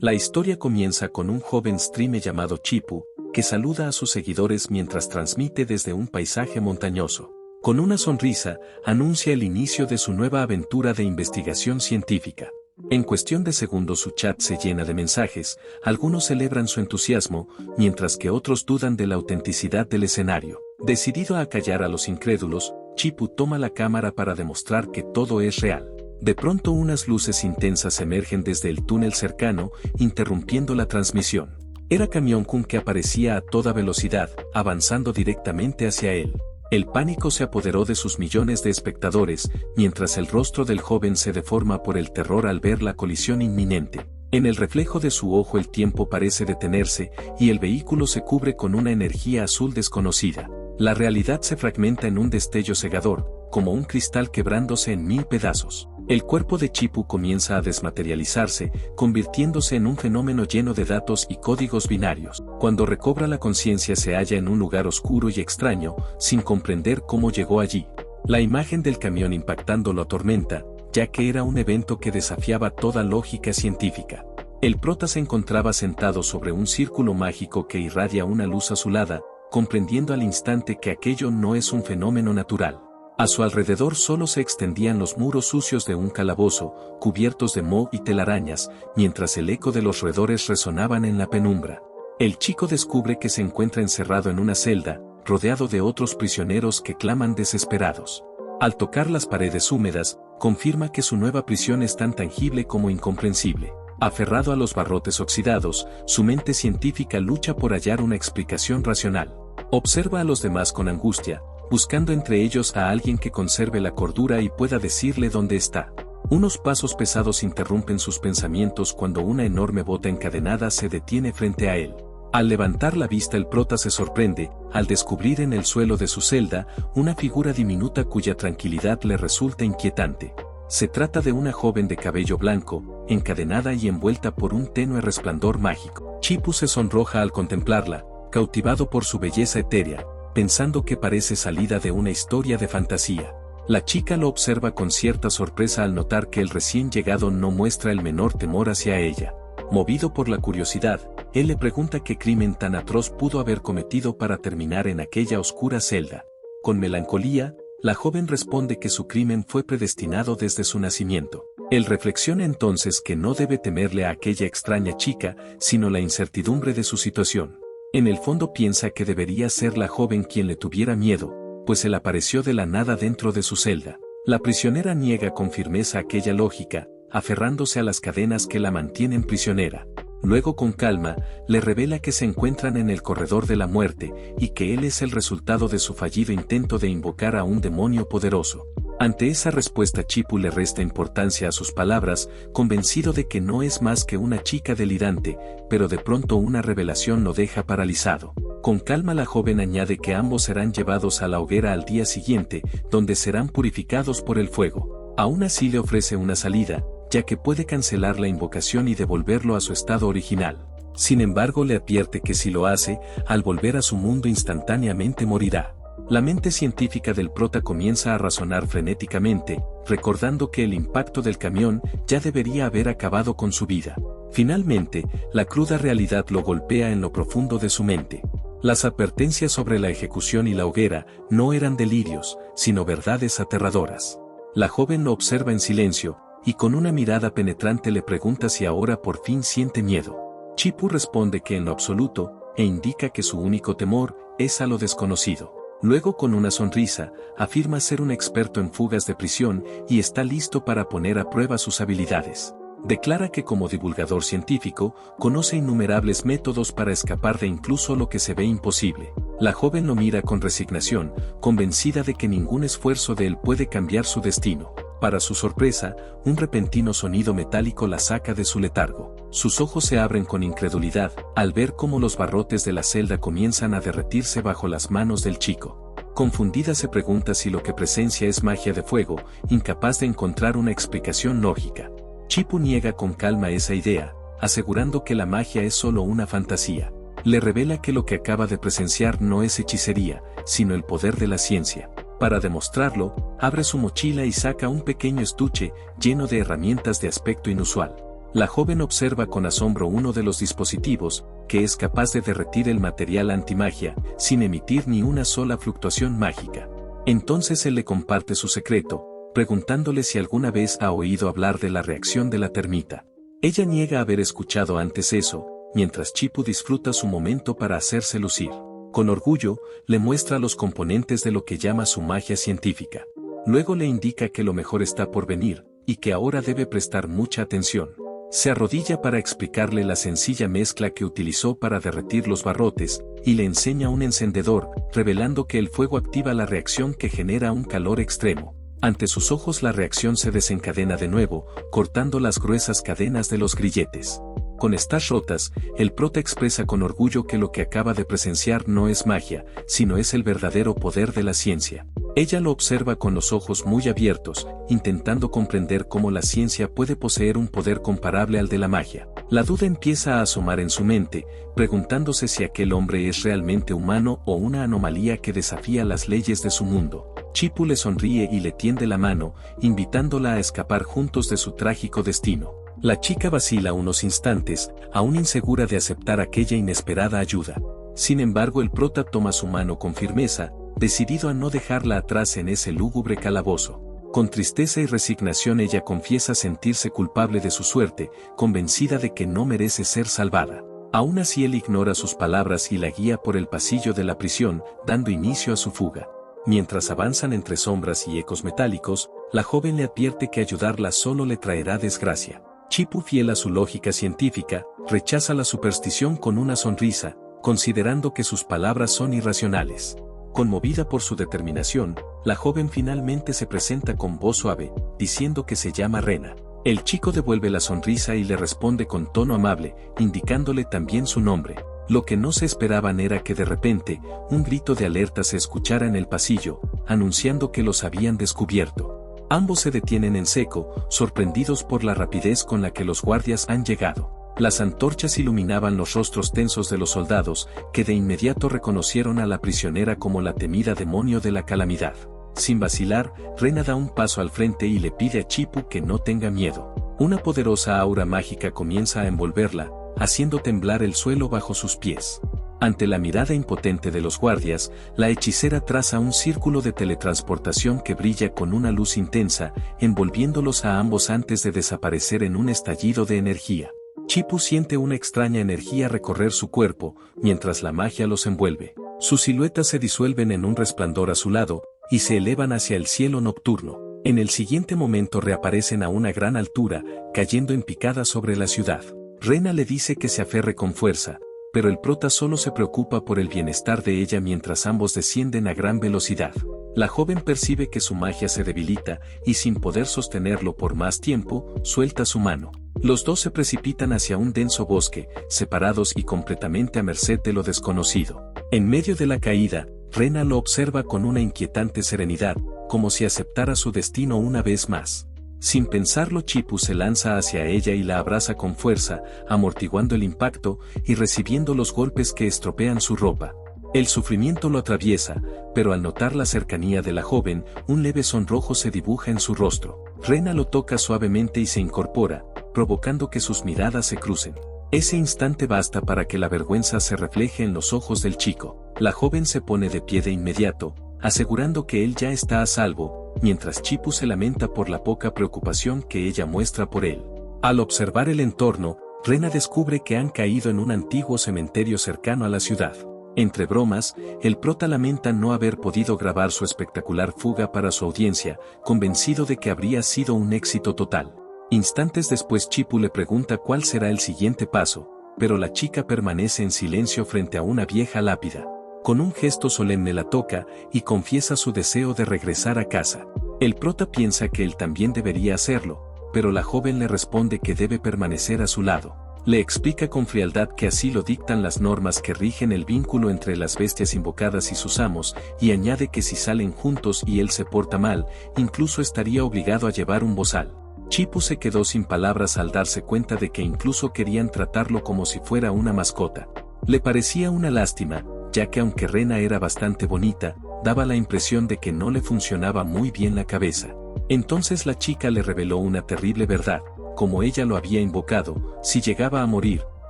La historia comienza con un joven streamer llamado Chipu, que saluda a sus seguidores mientras transmite desde un paisaje montañoso. Con una sonrisa, anuncia el inicio de su nueva aventura de investigación científica. En cuestión de segundos su chat se llena de mensajes, algunos celebran su entusiasmo, mientras que otros dudan de la autenticidad del escenario. Decidido a acallar a los incrédulos, Chipu toma la cámara para demostrar que todo es real. De pronto unas luces intensas emergen desde el túnel cercano, interrumpiendo la transmisión. Era Camión-kun que aparecía a toda velocidad, avanzando directamente hacia él. El pánico se apoderó de sus millones de espectadores, mientras el rostro del joven se deforma por el terror al ver la colisión inminente. En el reflejo de su ojo el tiempo parece detenerse, y el vehículo se cubre con una energía azul desconocida. La realidad se fragmenta en un destello cegador, como un cristal quebrándose en 1000 pedazos. El cuerpo de Chipu comienza a desmaterializarse, convirtiéndose en un fenómeno lleno de datos y códigos binarios. Cuando recobra la conciencia se halla en un lugar oscuro y extraño, sin comprender cómo llegó allí. La imagen del camión impactando lo atormenta, ya que era un evento que desafiaba toda lógica científica. El prota se encontraba sentado sobre un círculo mágico que irradia una luz azulada, comprendiendo al instante que aquello no es un fenómeno natural. A su alrededor solo se extendían los muros sucios de un calabozo, cubiertos de moho y telarañas, mientras el eco de los roedores resonaban en la penumbra. El chico descubre que se encuentra encerrado en una celda, rodeado de otros prisioneros que claman desesperados. Al tocar las paredes húmedas, confirma que su nueva prisión es tan tangible como incomprensible. Aferrado a los barrotes oxidados, su mente científica lucha por hallar una explicación racional. Observa a los demás con angustia, buscando entre ellos a alguien que conserve la cordura y pueda decirle dónde está. Unos pasos pesados interrumpen sus pensamientos cuando una enorme bota encadenada se detiene frente a él. Al levantar la vista el prota se sorprende, al descubrir en el suelo de su celda, una figura diminuta cuya tranquilidad le resulta inquietante. Se trata de una joven de cabello blanco, encadenada y envuelta por un tenue resplandor mágico. Chipu se sonroja al contemplarla, cautivado por su belleza etérea, pensando que parece salida de una historia de fantasía. La chica lo observa con cierta sorpresa al notar que el recién llegado no muestra el menor temor hacia ella. Movido por la curiosidad, él le pregunta qué crimen tan atroz pudo haber cometido para terminar en aquella oscura celda. Con melancolía, la joven responde que su crimen fue predestinado desde su nacimiento. Él reflexiona entonces que no debe temerle a aquella extraña chica, sino la incertidumbre de su situación. En el fondo piensa que debería ser la joven quien le tuviera miedo, pues él apareció de la nada dentro de su celda. La prisionera niega con firmeza aquella lógica, aferrándose a las cadenas que la mantienen prisionera. Luego con calma, le revela que se encuentran en el corredor de la muerte, y que él es el resultado de su fallido intento de invocar a un demonio poderoso. Ante esa respuesta Chipu le resta importancia a sus palabras, convencido de que no es más que una chica delirante, pero de pronto una revelación lo deja paralizado. Con calma la joven añade que ambos serán llevados a la hoguera al día siguiente, donde serán purificados por el fuego. Aún así le ofrece una salida, ya que puede cancelar la invocación y devolverlo a su estado original. Sin embargo le advierte que si lo hace, al volver a su mundo instantáneamente morirá. La mente científica del prota comienza a razonar frenéticamente, recordando que el impacto del camión ya debería haber acabado con su vida. Finalmente, la cruda realidad lo golpea en lo profundo de su mente. Las advertencias sobre la ejecución y la hoguera no eran delirios, sino verdades aterradoras. La joven lo observa en silencio, y con una mirada penetrante le pregunta si ahora por fin siente miedo. Chipu responde que en lo absoluto, e indica que su único temor es a lo desconocido. Luego con una sonrisa, afirma ser un experto en fugas de prisión y está listo para poner a prueba sus habilidades. Declara que como divulgador científico, conoce innumerables métodos para escapar de incluso lo que se ve imposible. La joven lo mira con resignación, convencida de que ningún esfuerzo de él puede cambiar su destino. Para su sorpresa, un repentino sonido metálico la saca de su letargo. Sus ojos se abren con incredulidad, al ver cómo los barrotes de la celda comienzan a derretirse bajo las manos del chico. Confundida se pregunta si lo que presencia es magia de fuego, incapaz de encontrar una explicación lógica. Chipu niega con calma esa idea, asegurando que la magia es solo una fantasía. Le revela que lo que acaba de presenciar no es hechicería, sino el poder de la ciencia. Para demostrarlo, abre su mochila y saca un pequeño estuche, lleno de herramientas de aspecto inusual. La joven observa con asombro uno de los dispositivos, que es capaz de derretir el material antimagia, sin emitir ni una sola fluctuación mágica. Entonces él le comparte su secreto, preguntándole si alguna vez ha oído hablar de la reacción de la termita. Ella niega haber escuchado antes eso, mientras Chipú disfruta su momento para hacerse lucir. Con orgullo, le muestra los componentes de lo que llama su magia científica. Luego le indica que lo mejor está por venir, y que ahora debe prestar mucha atención. Se arrodilla para explicarle la sencilla mezcla que utilizó para derretir los barrotes, y le enseña un encendedor, revelando que el fuego activa la reacción que genera un calor extremo. Ante sus ojos la reacción se desencadena de nuevo, cortando las gruesas cadenas de los grilletes. Con estas rotas, el prota expresa con orgullo que lo que acaba de presenciar no es magia, sino es el verdadero poder de la ciencia. Ella lo observa con los ojos muy abiertos, intentando comprender cómo la ciencia puede poseer un poder comparable al de la magia. La duda empieza a asomar en su mente, preguntándose si aquel hombre es realmente humano o una anomalía que desafía las leyes de su mundo. Chipú le sonríe y le tiende la mano, invitándola a escapar juntos de su trágico destino. La chica vacila unos instantes, aún insegura de aceptar aquella inesperada ayuda. Sin embargo, el prota toma su mano con firmeza, decidido a no dejarla atrás en ese lúgubre calabozo. Con tristeza y resignación ella confiesa sentirse culpable de su suerte, convencida de que no merece ser salvada. Aún así él ignora sus palabras y la guía por el pasillo de la prisión, dando inicio a su fuga. Mientras avanzan entre sombras y ecos metálicos, la joven le advierte que ayudarla solo le traerá desgracia. Chipú, fiel a su lógica científica, rechaza la superstición con una sonrisa, considerando que sus palabras son irracionales. Conmovida por su determinación, la joven finalmente se presenta con voz suave, diciendo que se llama Rena. El chico devuelve la sonrisa y le responde con tono amable, indicándole también su nombre. Lo que no se esperaban era que de repente, un grito de alerta se escuchara en el pasillo, anunciando que los habían descubierto. Ambos se detienen en seco, sorprendidos por la rapidez con la que los guardias han llegado. Las antorchas iluminaban los rostros tensos de los soldados, que de inmediato reconocieron a la prisionera como la temida demonio de la calamidad. Sin vacilar, Rena da un paso al frente y le pide a Chipú que no tenga miedo. Una poderosa aura mágica comienza a envolverla, haciendo temblar el suelo bajo sus pies. Ante la mirada impotente de los guardias, la hechicera traza un círculo de teletransportación que brilla con una luz intensa, envolviéndolos a ambos antes de desaparecer en un estallido de energía. Chipú siente una extraña energía recorrer su cuerpo, mientras la magia los envuelve. Sus siluetas se disuelven en un resplandor azulado, y se elevan hacia el cielo nocturno. En el siguiente momento reaparecen a una gran altura, cayendo en picada sobre la ciudad. Rena le dice que se aferre con fuerza, pero el prota solo se preocupa por el bienestar de ella mientras ambos descienden a gran velocidad. La joven percibe que su magia se debilita, y sin poder sostenerlo por más tiempo, suelta su mano. Los dos se precipitan hacia un denso bosque, separados y completamente a merced de lo desconocido. En medio de la caída, Rena lo observa con una inquietante serenidad, como si aceptara su destino una vez más. Sin pensarlo, Chipú se lanza hacia ella y la abraza con fuerza, amortiguando el impacto y recibiendo los golpes que estropean su ropa. El sufrimiento lo atraviesa, pero al notar la cercanía de la joven, un leve sonrojo se dibuja en su rostro. Rena lo toca suavemente y se incorpora, provocando que sus miradas se crucen. Ese instante basta para que la vergüenza se refleje en los ojos del chico. La joven se pone de pie de inmediato, asegurando que él ya está a salvo, mientras Chipú se lamenta por la poca preocupación que ella muestra por él. Al observar el entorno, Rena descubre que han caído en un antiguo cementerio cercano a la ciudad. Entre bromas, el prota lamenta no haber podido grabar su espectacular fuga para su audiencia, convencido de que habría sido un éxito total. Instantes después Chipú le pregunta cuál será el siguiente paso, pero la chica permanece en silencio frente a una vieja lápida. Con un gesto solemne la toca y confiesa su deseo de regresar a casa. El prota piensa que él también debería hacerlo, pero la joven le responde que debe permanecer a su lado. Le explica con frialdad que así lo dictan las normas que rigen el vínculo entre las bestias invocadas y sus amos, y añade que si salen juntos y él se porta mal, incluso estaría obligado a llevar un bozal. Chipú se quedó sin palabras al darse cuenta de que incluso querían tratarlo como si fuera una mascota. Le parecía una lástima, ya que aunque Rena era bastante bonita, daba la impresión de que no le funcionaba muy bien la cabeza. Entonces la chica le reveló una terrible verdad. como ella lo había invocado, si llegaba a morir,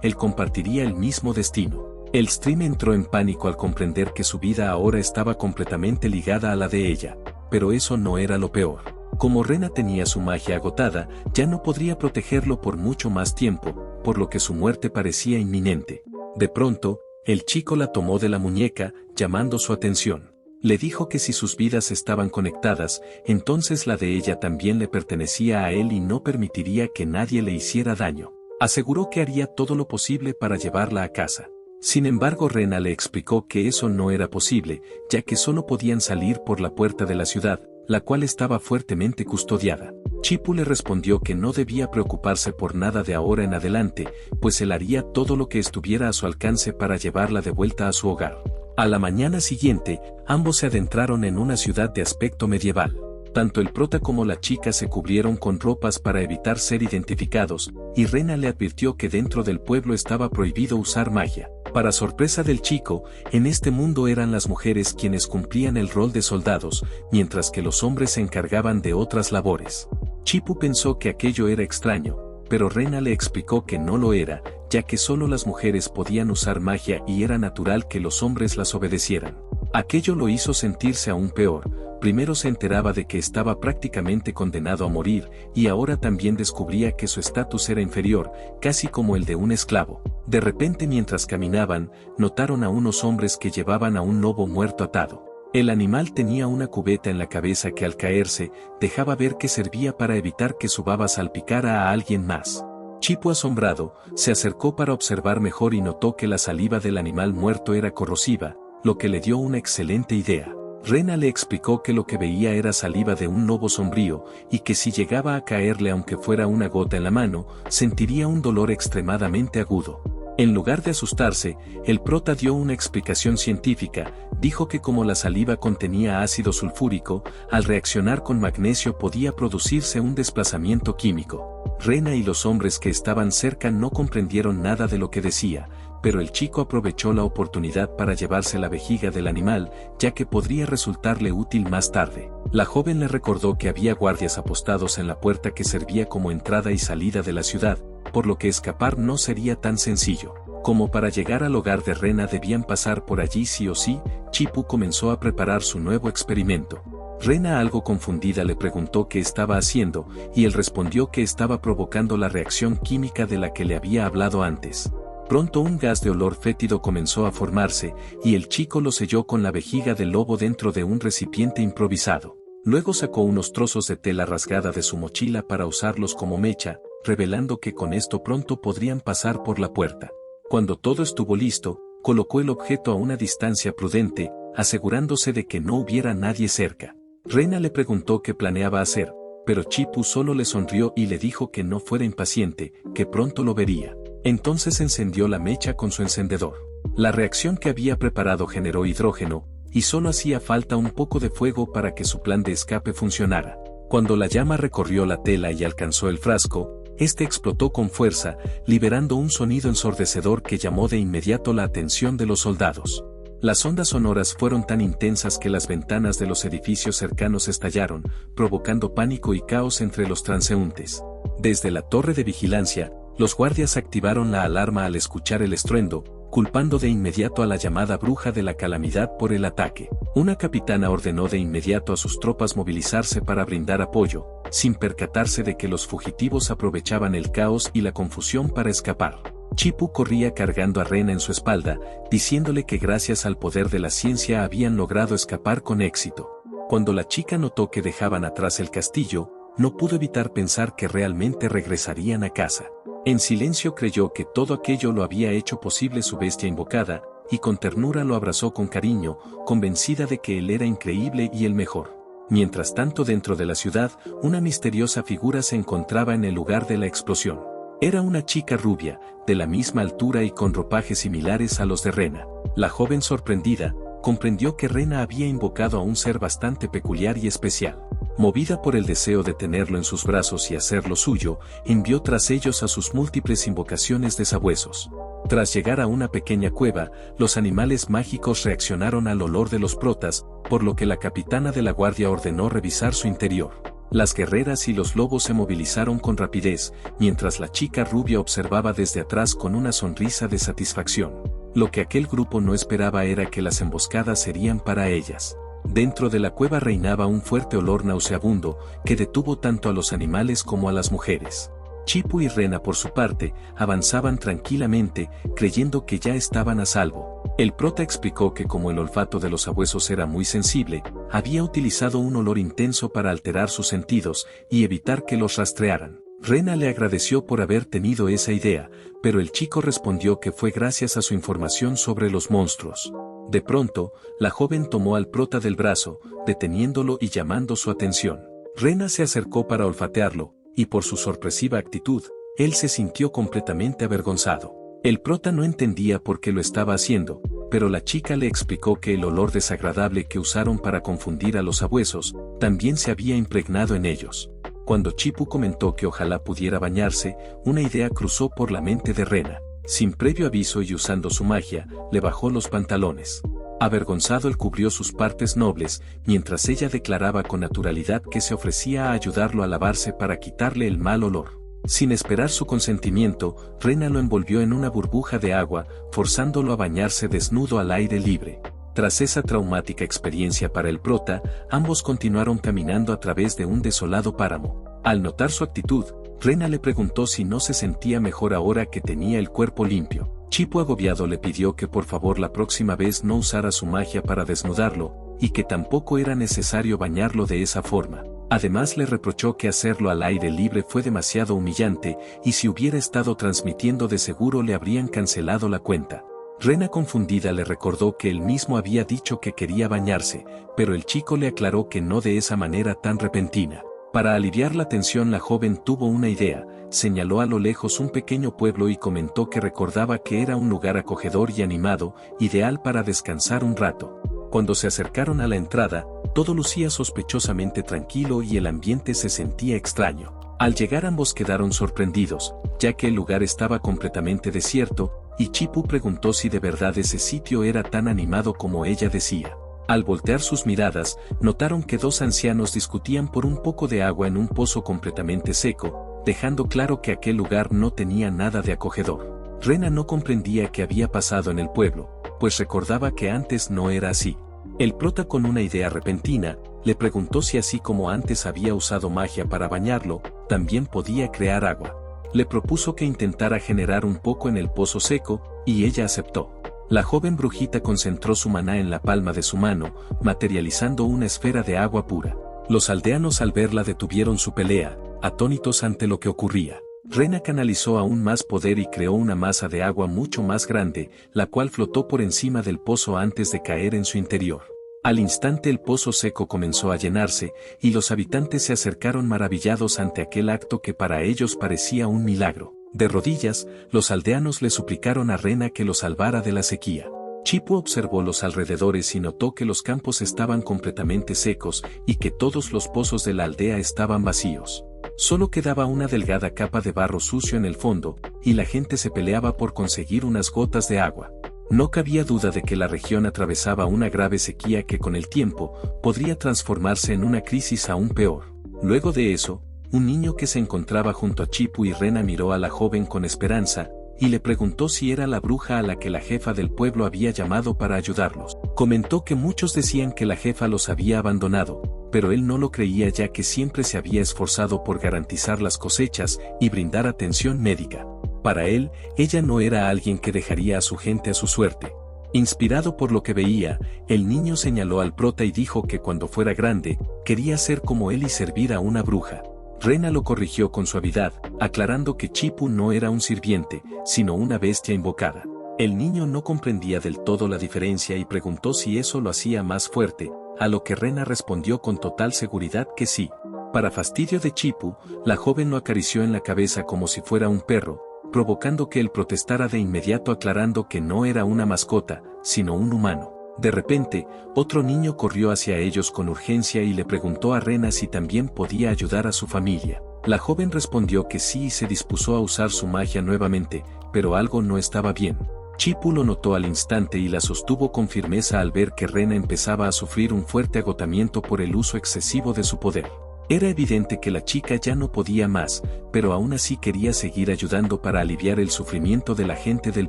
él compartiría el mismo destino. El Stream entró en pánico al comprender que su vida ahora estaba completamente ligada a la de ella, pero eso no era lo peor. Como Rena tenía su magia agotada, ya no podría protegerlo por mucho más tiempo, por lo que su muerte parecía inminente. De pronto, el chico la tomó de la muñeca, llamando su atención. Le dijo que si sus vidas estaban conectadas, entonces la de ella también le pertenecía a él y no permitiría que nadie le hiciera daño. Aseguró que haría todo lo posible para llevarla a casa. Sin embargo, Rena le explicó que eso no era posible, ya que solo podían salir por la puerta de la ciudad, la cual estaba fuertemente custodiada. Chipu le respondió que no debía preocuparse por nada de ahora en adelante, pues él haría todo lo que estuviera a su alcance para llevarla de vuelta a su hogar. A la mañana siguiente, ambos se adentraron en una ciudad de aspecto medieval. Tanto el prota como la chica se cubrieron con ropas para evitar ser identificados, y Rena le advirtió que dentro del pueblo estaba prohibido usar magia. Para sorpresa del chico, en este mundo eran las mujeres quienes cumplían el rol de soldados, mientras que los hombres se encargaban de otras labores. Chipu pensó que aquello era extraño, pero Rena le explicó que no lo era, ya que solo las mujeres podían usar magia y era natural que los hombres las obedecieran. Aquello lo hizo sentirse aún peor. Primero se enteraba de que estaba prácticamente condenado a morir, y ahora también descubría que su estatus era inferior, casi como el de un esclavo. De repente, mientras caminaban, notaron a unos hombres que llevaban a un lobo muerto atado. El animal tenía una cubeta en la cabeza que al caerse, dejaba ver que servía para evitar que su baba salpicara a alguien más. Chipu, asombrado, se acercó para observar mejor y notó que la saliva del animal muerto era corrosiva, lo que le dio una excelente idea. Rena le explicó que lo que veía era saliva de un lobo sombrío, y que si llegaba a caerle aunque fuera una gota en la mano, sentiría un dolor extremadamente agudo. En lugar de asustarse, el prota dio una explicación científica, dijo que como la saliva contenía ácido sulfúrico, al reaccionar con magnesio podía producirse un desplazamiento químico. Rena y los hombres que estaban cerca no comprendieron nada de lo que decía, pero el chico aprovechó la oportunidad para llevarse la vejiga del animal, ya que podría resultarle útil más tarde. La joven le recordó que había guardias apostados en la puerta que servía como entrada y salida de la ciudad, por lo que escapar no sería tan sencillo. Como para llegar al hogar de Rena debían pasar por allí sí o sí, Chipu comenzó a preparar su nuevo experimento. Rena, algo confundida, le preguntó qué estaba haciendo, y él respondió que estaba provocando la reacción química de la que le había hablado antes. Pronto un gas de olor fétido comenzó a formarse, y el chico lo selló con la vejiga del lobo dentro de un recipiente improvisado. Luego sacó unos trozos de tela rasgada de su mochila para usarlos como mecha, revelando que con esto pronto podrían pasar por la puerta. Cuando todo estuvo listo, colocó el objeto a una distancia prudente, asegurándose de que no hubiera nadie cerca. Rena le preguntó qué planeaba hacer, pero Chipu solo le sonrió y le dijo que no fuera impaciente, que pronto lo vería. Entonces encendió la mecha con su encendedor. La reacción que había preparado generó hidrógeno, y solo hacía falta un poco de fuego para que su plan de escape funcionara. Cuando la llama recorrió la tela y alcanzó el frasco, este explotó con fuerza, liberando un sonido ensordecedor que llamó de inmediato la atención de los soldados. Las ondas sonoras fueron tan intensas que las ventanas de los edificios cercanos estallaron, provocando pánico y caos entre los transeúntes. Desde la torre de vigilancia, los guardias activaron la alarma al escuchar el estruendo, culpando de inmediato a la llamada bruja de la calamidad por el ataque. Una capitana ordenó de inmediato a sus tropas movilizarse para brindar apoyo, sin percatarse de que los fugitivos aprovechaban el caos y la confusión para escapar. Chipu corría cargando a Rena en su espalda, diciéndole que gracias al poder de la ciencia habían logrado escapar con éxito. Cuando la chica notó que dejaban atrás el castillo, no pudo evitar pensar que realmente regresarían a casa. En silencio creyó que todo aquello lo había hecho posible su bestia invocada, y con ternura lo abrazó con cariño, convencida de que él era increíble y el mejor. Mientras tanto, dentro de la ciudad, una misteriosa figura se encontraba en el lugar de la explosión. Era una chica rubia, de la misma altura y con ropajes similares a los de Rena. La joven, sorprendida, comprendió que Rena había invocado a un ser bastante peculiar y especial. Movida por el deseo de tenerlo en sus brazos y hacerlo suyo, envió tras ellos a sus múltiples invocaciones de sabuesos. Tras llegar a una pequeña cueva, los animales mágicos reaccionaron al olor de los protas, por lo que la capitana de la guardia ordenó revisar su interior. Las guerreras y los lobos se movilizaron con rapidez, mientras la chica rubia observaba desde atrás con una sonrisa de satisfacción. Lo que aquel grupo no esperaba era que las emboscadas serían para ellas. Dentro de la cueva reinaba un fuerte olor nauseabundo, que detuvo tanto a los animales como a las mujeres. Chipu y Rena por su parte, avanzaban tranquilamente, creyendo que ya estaban a salvo. El prota explicó que como el olfato de los sabuesos era muy sensible, había utilizado un olor intenso para alterar sus sentidos y evitar que los rastrearan. Rena le agradeció por haber tenido esa idea, pero el chico respondió que fue gracias a su información sobre los monstruos. De pronto, la joven tomó al prota del brazo, deteniéndolo y llamando su atención. Rena se acercó para olfatearlo, y por su sorpresiva actitud, él se sintió completamente avergonzado. El prota no entendía por qué lo estaba haciendo, pero la chica le explicó que el olor desagradable que usaron para confundir a los sabuesos, también se había impregnado en ellos. Cuando Chipu comentó que ojalá pudiera bañarse, una idea cruzó por la mente de Rena. Sin previo aviso y usando su magia, le bajó los pantalones. Avergonzado él cubrió sus partes nobles, mientras ella declaraba con naturalidad que se ofrecía a ayudarlo a lavarse para quitarle el mal olor. Sin esperar su consentimiento, Rena lo envolvió en una burbuja de agua, forzándolo a bañarse desnudo al aire libre. Tras esa traumática experiencia para el prota, ambos continuaron caminando a través de un desolado páramo. Al notar su actitud, Rena le preguntó si no se sentía mejor ahora que tenía el cuerpo limpio. Chipu agobiado le pidió que por favor la próxima vez no usara su magia para desnudarlo, y que tampoco era necesario bañarlo de esa forma. Además le reprochó que hacerlo al aire libre fue demasiado humillante, y si hubiera estado transmitiendo de seguro le habrían cancelado la cuenta. Rena confundida le recordó que él mismo había dicho que quería bañarse, pero el chico le aclaró que no de esa manera tan repentina. Para aliviar la tensión la joven tuvo una idea, señaló a lo lejos un pequeño pueblo y comentó que recordaba que era un lugar acogedor y animado, ideal para descansar un rato. Cuando se acercaron a la entrada, todo lucía sospechosamente tranquilo y el ambiente se sentía extraño. Al llegar ambos quedaron sorprendidos, ya que el lugar estaba completamente desierto, y Chipu preguntó si de verdad ese sitio era tan animado como ella decía. Al voltear sus miradas, notaron que dos ancianos discutían por un poco de agua en un pozo completamente seco, dejando claro que aquel lugar no tenía nada de acogedor. Rena no comprendía qué había pasado en el pueblo, pues recordaba que antes no era así. El prota con una idea repentina, le preguntó si así como antes había usado magia para bañarlo, también podía crear agua. Le propuso que intentara generar un poco en el pozo seco, y ella aceptó. La joven brujita concentró su maná en la palma de su mano, materializando una esfera de agua pura. Los aldeanos al verla detuvieron su pelea, atónitos ante lo que ocurría. Rena canalizó aún más poder y creó una masa de agua mucho más grande, la cual flotó por encima del pozo antes de caer en su interior. Al instante el pozo seco comenzó a llenarse, y los habitantes se acercaron maravillados ante aquel acto que para ellos parecía un milagro. De rodillas, los aldeanos le suplicaron a Rena que los salvara de la sequía. Chipu observó los alrededores y notó que los campos estaban completamente secos y que todos los pozos de la aldea estaban vacíos. Solo quedaba una delgada capa de barro sucio en el fondo, y la gente se peleaba por conseguir unas gotas de agua. No cabía duda de que la región atravesaba una grave sequía que con el tiempo podría transformarse en una crisis aún peor. Luego de eso, un niño que se encontraba junto a Chipu y Rena miró a la joven con esperanza, y le preguntó si era la bruja a la que la jefa del pueblo había llamado para ayudarlos. Comentó que muchos decían que la jefa los había abandonado, pero él no lo creía ya que siempre se había esforzado por garantizar las cosechas y brindar atención médica. Para él, ella no era alguien que dejaría a su gente a su suerte. Inspirado por lo que veía, el niño señaló al prota y dijo que cuando fuera grande, quería ser como él y servir a una bruja. Rena lo corrigió con suavidad, aclarando que Chipu no era un sirviente, sino una bestia invocada. El niño no comprendía del todo la diferencia y preguntó si eso lo hacía más fuerte, a lo que Rena respondió con total seguridad que sí. Para fastidio de Chipu, la joven lo acarició en la cabeza como si fuera un perro, provocando que él protestara de inmediato aclarando que no era una mascota, sino un humano. De repente, otro niño corrió hacia ellos con urgencia y le preguntó a Rena si también podía ayudar a su familia. La joven respondió que sí y se dispuso a usar su magia nuevamente, pero algo no estaba bien. Chipu lo notó al instante y la sostuvo con firmeza al ver que Rena empezaba a sufrir un fuerte agotamiento por el uso excesivo de su poder. Era evidente que la chica ya no podía más, pero aún así quería seguir ayudando para aliviar el sufrimiento de la gente del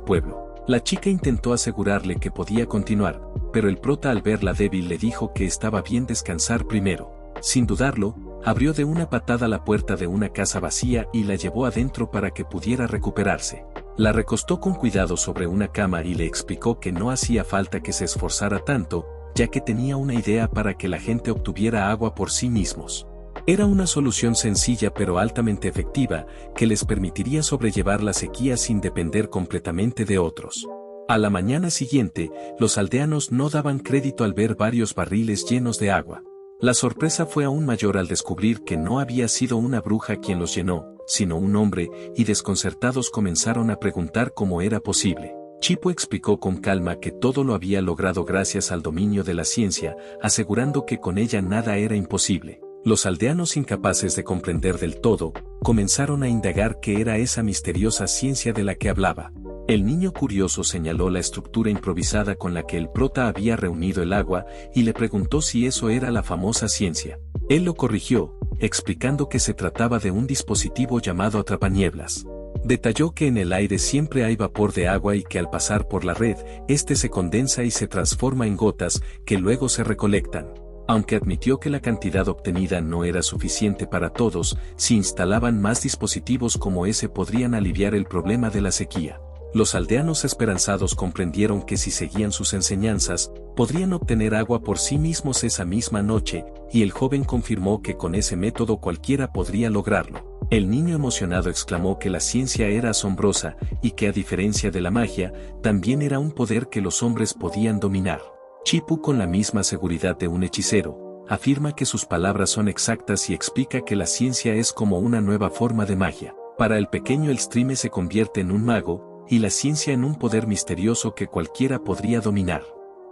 pueblo. La chica intentó asegurarle que podía continuar, pero el prota al verla débil le dijo que estaba bien descansar primero. Sin dudarlo, abrió de una patada la puerta de una casa vacía y la llevó adentro para que pudiera recuperarse. La recostó con cuidado sobre una cama y le explicó que no hacía falta que se esforzara tanto, ya que tenía una idea para que la gente obtuviera agua por sí mismos. Era una solución sencilla pero altamente efectiva, que les permitiría sobrellevar la sequía sin depender completamente de otros. A la mañana siguiente, los aldeanos no daban crédito al ver varios barriles llenos de agua. La sorpresa fue aún mayor al descubrir que no había sido una bruja quien los llenó, sino un hombre, y desconcertados comenzaron a preguntar cómo era posible. Chipo explicó con calma que todo lo había logrado gracias al dominio de la ciencia, asegurando que con ella nada era imposible. Los aldeanos, incapaces de comprender del todo, comenzaron a indagar qué era esa misteriosa ciencia de la que hablaba. El niño curioso señaló la estructura improvisada con la que el prota había reunido el agua y le preguntó si eso era la famosa ciencia. Él lo corrigió, explicando que se trataba de un dispositivo llamado atrapanieblas. Detalló que en el aire siempre hay vapor de agua y que al pasar por la red, este se condensa y se transforma en gotas que luego se recolectan. Aunque admitió que la cantidad obtenida no era suficiente para todos, si instalaban más dispositivos como ese podrían aliviar el problema de la sequía. Los aldeanos esperanzados comprendieron que si seguían sus enseñanzas, podrían obtener agua por sí mismos esa misma noche, y el joven confirmó que con ese método cualquiera podría lograrlo. El niño emocionado exclamó que la ciencia era asombrosa, y que a diferencia de la magia, también era un poder que los hombres podían dominar. Chipu, con la misma seguridad de un hechicero, afirma que sus palabras son exactas y explica que la ciencia es como una nueva forma de magia. Para el pequeño, el Strime se convierte en un mago, y la ciencia en un poder misterioso que cualquiera podría dominar.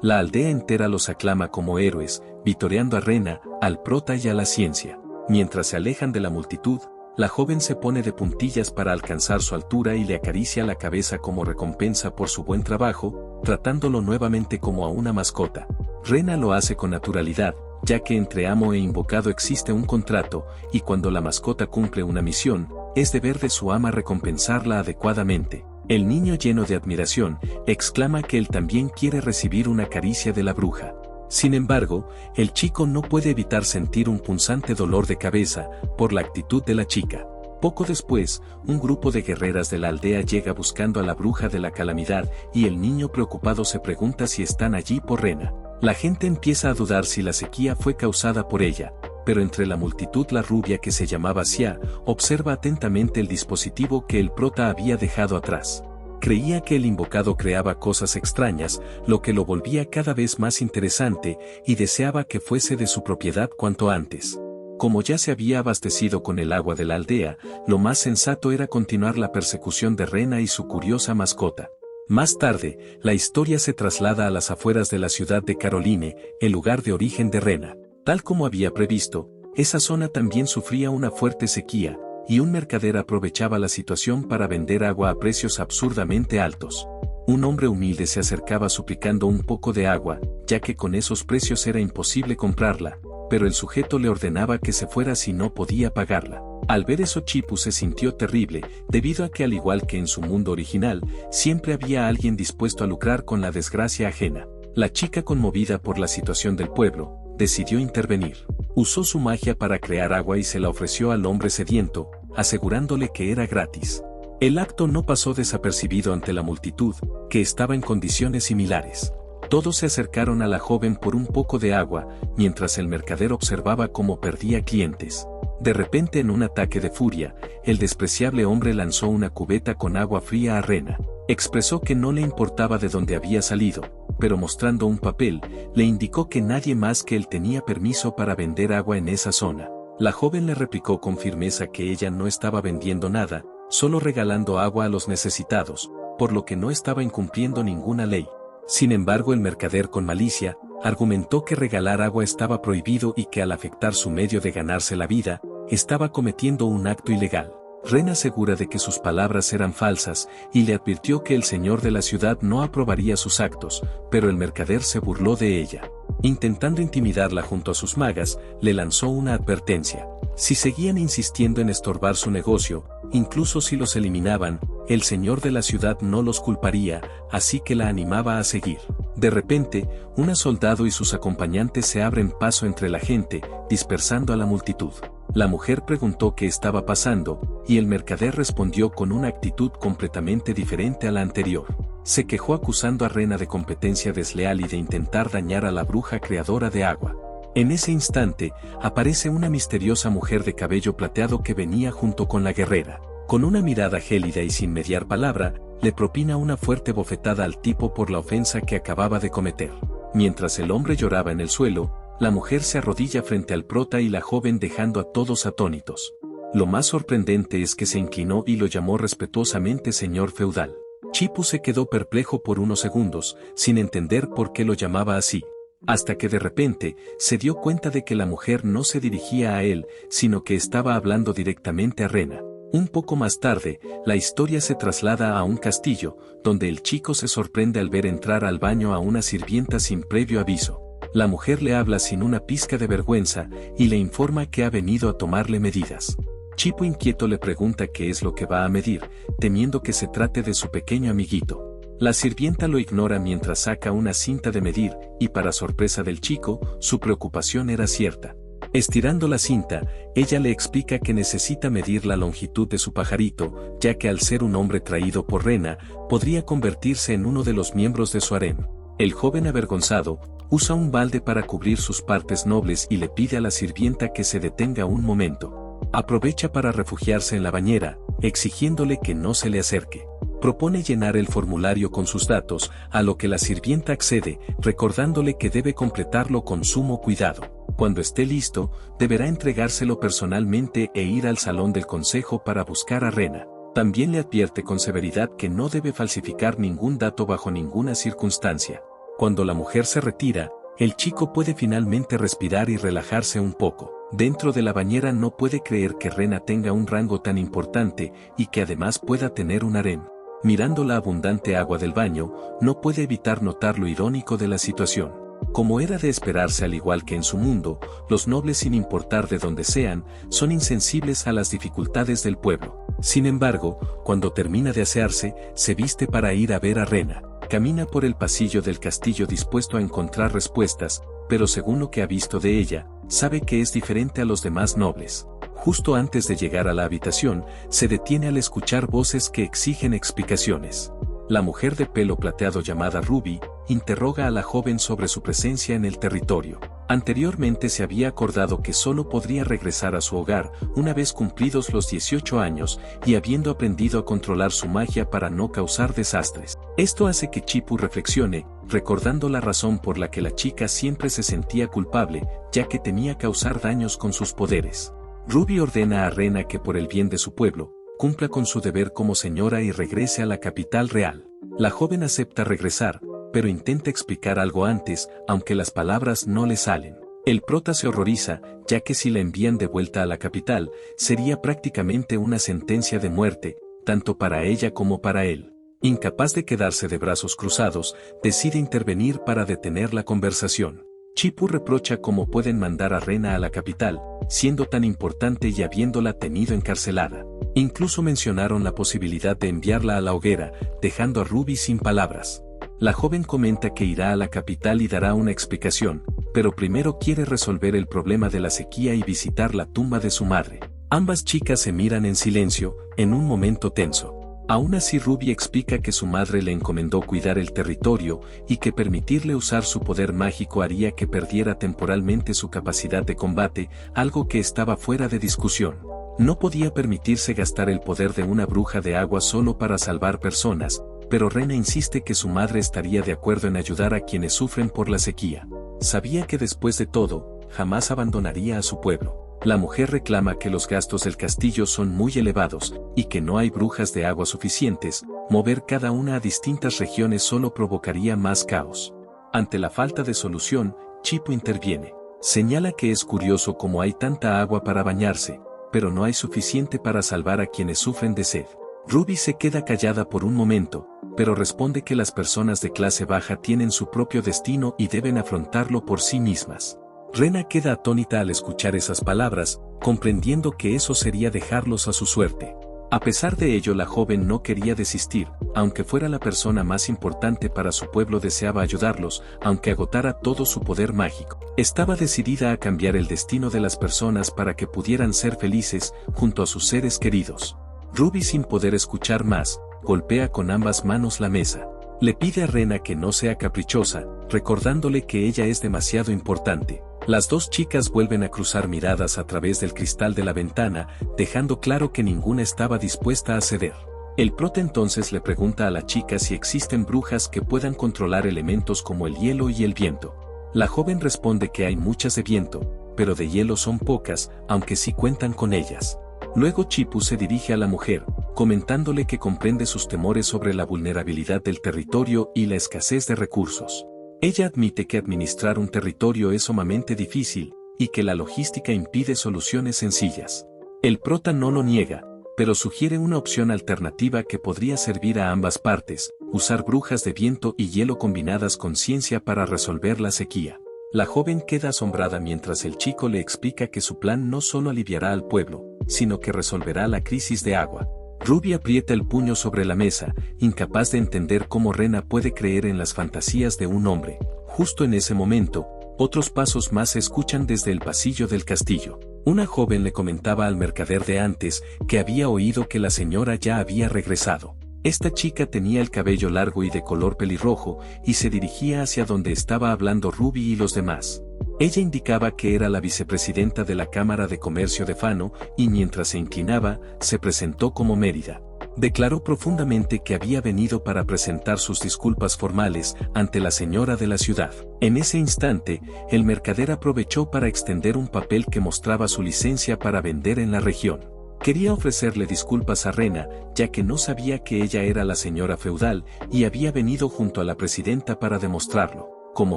La aldea entera los aclama como héroes, vitoreando a Rena, al prota y a la ciencia. Mientras se alejan de la multitud, la joven se pone de puntillas para alcanzar su altura y le acaricia la cabeza como recompensa por su buen trabajo, tratándolo nuevamente como a una mascota. Rena lo hace con naturalidad, ya que entre amo e invocado existe un contrato, y cuando la mascota cumple una misión, es deber de su ama recompensarla adecuadamente. El niño, lleno de admiración, exclama que él también quiere recibir una caricia de la bruja. Sin embargo, el chico no puede evitar sentir un punzante dolor de cabeza por la actitud de la chica. Poco después, un grupo de guerreras de la aldea llega buscando a la bruja de la calamidad y el niño preocupado se pregunta si están allí por Rena. La gente empieza a dudar si la sequía fue causada por ella, pero entre la multitud la rubia, que se llamaba Sia, observa atentamente el dispositivo que el prota había dejado atrás. Creía que el invocado creaba cosas extrañas, lo que lo volvía cada vez más interesante, y deseaba que fuese de su propiedad cuanto antes. Como ya se había abastecido con el agua de la aldea, lo más sensato era continuar la persecución de Rena y su curiosa mascota. Más tarde, la historia se traslada a las afueras de la ciudad de Caroline, el lugar de origen de Rena. Tal como había previsto, esa zona también sufría una fuerte sequía, y un mercader aprovechaba la situación para vender agua a precios absurdamente altos. Un hombre humilde se acercaba suplicando un poco de agua, ya que con esos precios era imposible comprarla, pero el sujeto le ordenaba que se fuera si no podía pagarla. Al ver eso, Chipu se sintió terrible, debido a que, al igual que en su mundo original, siempre había alguien dispuesto a lucrar con la desgracia ajena. La chica, conmovida por la situación del pueblo, decidió intervenir. Usó su magia para crear agua y se la ofreció al hombre sediento, asegurándole que era gratis. El acto no pasó desapercibido ante la multitud, que estaba en condiciones similares. Todos se acercaron a la joven por un poco de agua, mientras el mercader observaba cómo perdía clientes. De repente, en un ataque de furia, el despreciable hombre lanzó una cubeta con agua fría a Rena. Expresó que no le importaba de dónde había salido, pero mostrando un papel, le indicó que nadie más que él tenía permiso para vender agua en esa zona. La joven le replicó con firmeza que ella no estaba vendiendo nada, solo regalando agua a los necesitados, por lo que no estaba incumpliendo ninguna ley. Sin embargo, el mercader, con malicia, argumentó que regalar agua estaba prohibido y que al afectar su medio de ganarse la vida, estaba cometiendo un acto ilegal. Rena, segura de que sus palabras eran falsas, y le advirtió que el señor de la ciudad no aprobaría sus actos, pero el mercader se burló de ella. Intentando intimidarla junto a sus magas, le lanzó una advertencia. Si seguían insistiendo en estorbar su negocio, incluso si los eliminaban, el señor de la ciudad no los culparía, así que la animaba a seguir. De repente, un soldado y sus acompañantes se abren paso entre la gente, dispersando a la multitud. La mujer preguntó qué estaba pasando, y el mercader respondió con una actitud completamente diferente a la anterior. Se quejó acusando a Rena de competencia desleal y de intentar dañar a la bruja creadora de agua. En ese instante, aparece una misteriosa mujer de cabello plateado que venía junto con la guerrera. Con una mirada gélida y sin mediar palabra, le propina una fuerte bofetada al tipo por la ofensa que acababa de cometer. Mientras el hombre lloraba en el suelo, la mujer se arrodilla frente al prota y la joven dejando a todos atónitos. Lo más sorprendente es que se inclinó y lo llamó respetuosamente señor feudal. Chipú se quedó perplejo por unos segundos, sin entender por qué lo llamaba así. Hasta que de repente, se dio cuenta de que la mujer no se dirigía a él, sino que estaba hablando directamente a Rena. Un poco más tarde, la historia se traslada a un castillo, donde el chico se sorprende al ver entrar al baño a una sirvienta sin previo aviso. La mujer le habla sin una pizca de vergüenza, y le informa que ha venido a tomarle medidas. Chipú inquieto le pregunta qué es lo que va a medir, temiendo que se trate de su pequeño amiguito. La sirvienta lo ignora mientras saca una cinta de medir, y para sorpresa del chico, su preocupación era cierta. Estirando la cinta, ella le explica que necesita medir la longitud de su pajarito, ya que al ser un hombre traído por Rena, podría convertirse en uno de los miembros de su harem. El joven avergonzado, usa un balde para cubrir sus partes nobles y le pide a la sirvienta que se detenga un momento. Aprovecha para refugiarse en la bañera, exigiéndole que no se le acerque. Propone llenar el formulario con sus datos, a lo que la sirvienta accede, recordándole que debe completarlo con sumo cuidado. Cuando esté listo, deberá entregárselo personalmente e ir al salón del consejo para buscar a Rena. También le advierte con severidad que no debe falsificar ningún dato bajo ninguna circunstancia. Cuando la mujer se retira, el chico puede finalmente respirar y relajarse un poco. Dentro de la bañera no puede creer que Rena tenga un rango tan importante y que además pueda tener un harem. Mirando la abundante agua del baño, no puede evitar notar lo irónico de la situación. Como era de esperarse al igual que en su mundo, los nobles sin importar de dónde sean, son insensibles a las dificultades del pueblo. Sin embargo, cuando termina de asearse, se viste para ir a ver a Rena. Camina por el pasillo del castillo dispuesto a encontrar respuestas, pero según lo que ha visto de ella, sabe que es diferente a los demás nobles. Justo antes de llegar a la habitación, se detiene al escuchar voces que exigen explicaciones. La mujer de pelo plateado llamada Ruby, interroga a la joven sobre su presencia en el territorio. Anteriormente se había acordado que solo podría regresar a su hogar una vez cumplidos los 18 años y habiendo aprendido a controlar su magia para no causar desastres. Esto hace que Chipú reflexione, recordando la razón por la que la chica siempre se sentía culpable, ya que temía causar daños con sus poderes. Ruby ordena a Rena que por el bien de su pueblo, cumpla con su deber como señora y regrese a la capital real. La joven acepta regresar, pero intenta explicar algo antes, aunque las palabras no le salen. El prota se horroriza, ya que si la envían de vuelta a la capital, sería prácticamente una sentencia de muerte, tanto para ella como para él. Incapaz de quedarse de brazos cruzados, decide intervenir para detener la conversación. Chipú reprocha cómo pueden mandar a Rena a la capital, siendo tan importante y habiéndola tenido encarcelada. Incluso mencionaron la posibilidad de enviarla a la hoguera, dejando a Ruby sin palabras. La joven comenta que irá a la capital y dará una explicación, pero primero quiere resolver el problema de la sequía y visitar la tumba de su madre. Ambas chicas se miran en silencio, en un momento tenso. Aún así Ruby explica que su madre le encomendó cuidar el territorio y que permitirle usar su poder mágico haría que perdiera temporalmente su capacidad de combate, algo que estaba fuera de discusión. No podía permitirse gastar el poder de una bruja de agua solo para salvar personas, pero Rena insiste que su madre estaría de acuerdo en ayudar a quienes sufren por la sequía. Sabía que después de todo, jamás abandonaría a su pueblo. La mujer reclama que los gastos del castillo son muy elevados, y que no hay brujas de agua suficientes, mover cada una a distintas regiones solo provocaría más caos. Ante la falta de solución, Chipú interviene. Señala que es curioso cómo hay tanta agua para bañarse, pero no hay suficiente para salvar a quienes sufren de sed. Ruby se queda callada por un momento, pero responde que las personas de clase baja tienen su propio destino y deben afrontarlo por sí mismas. Rena queda atónita al escuchar esas palabras, comprendiendo que eso sería dejarlos a su suerte. A pesar de ello, la joven no quería desistir, aunque fuera la persona más importante para su pueblo deseaba ayudarlos, aunque agotara todo su poder mágico. Estaba decidida a cambiar el destino de las personas para que pudieran ser felices junto a sus seres queridos. Ruby, sin poder escuchar más, golpea con ambas manos la mesa. Le pide a Rena que no sea caprichosa, recordándole que ella es demasiado importante. Las dos chicas vuelven a cruzar miradas a través del cristal de la ventana, dejando claro que ninguna estaba dispuesta a ceder. El prota entonces le pregunta a la chica si existen brujas que puedan controlar elementos como el hielo y el viento. La joven responde que hay muchas de viento, pero de hielo son pocas, aunque sí cuentan con ellas. Luego Chipú se dirige a la mujer, comentándole que comprende sus temores sobre la vulnerabilidad del territorio y la escasez de recursos. Ella admite que administrar un territorio es sumamente difícil, y que la logística impide soluciones sencillas. El prota no lo niega, pero sugiere una opción alternativa que podría servir a ambas partes: usar brujas de viento y hielo combinadas con ciencia para resolver la sequía. La joven queda asombrada mientras el chico le explica que su plan no solo aliviará al pueblo, sino que resolverá la crisis de agua. Ruby aprieta el puño sobre la mesa, incapaz de entender cómo Rena puede creer en las fantasías de un hombre. Justo en ese momento, otros pasos más se escuchan desde el pasillo del castillo. Una joven le comentaba al mercader de antes que había oído que la señora ya había regresado. Esta chica tenía el cabello largo y de color pelirrojo, y se dirigía hacia donde estaba hablando Ruby y los demás. Ella indicaba que era la vicepresidenta de la Cámara de Comercio de Fano, y mientras se inclinaba, se presentó como Mérida. Declaró profundamente que había venido para presentar sus disculpas formales ante la señora de la ciudad. En ese instante, el mercader aprovechó para extender un papel que mostraba su licencia para vender en la región. Quería ofrecerle disculpas a Rena, ya que no sabía que ella era la señora feudal y había venido junto a la presidenta para demostrarlo. Como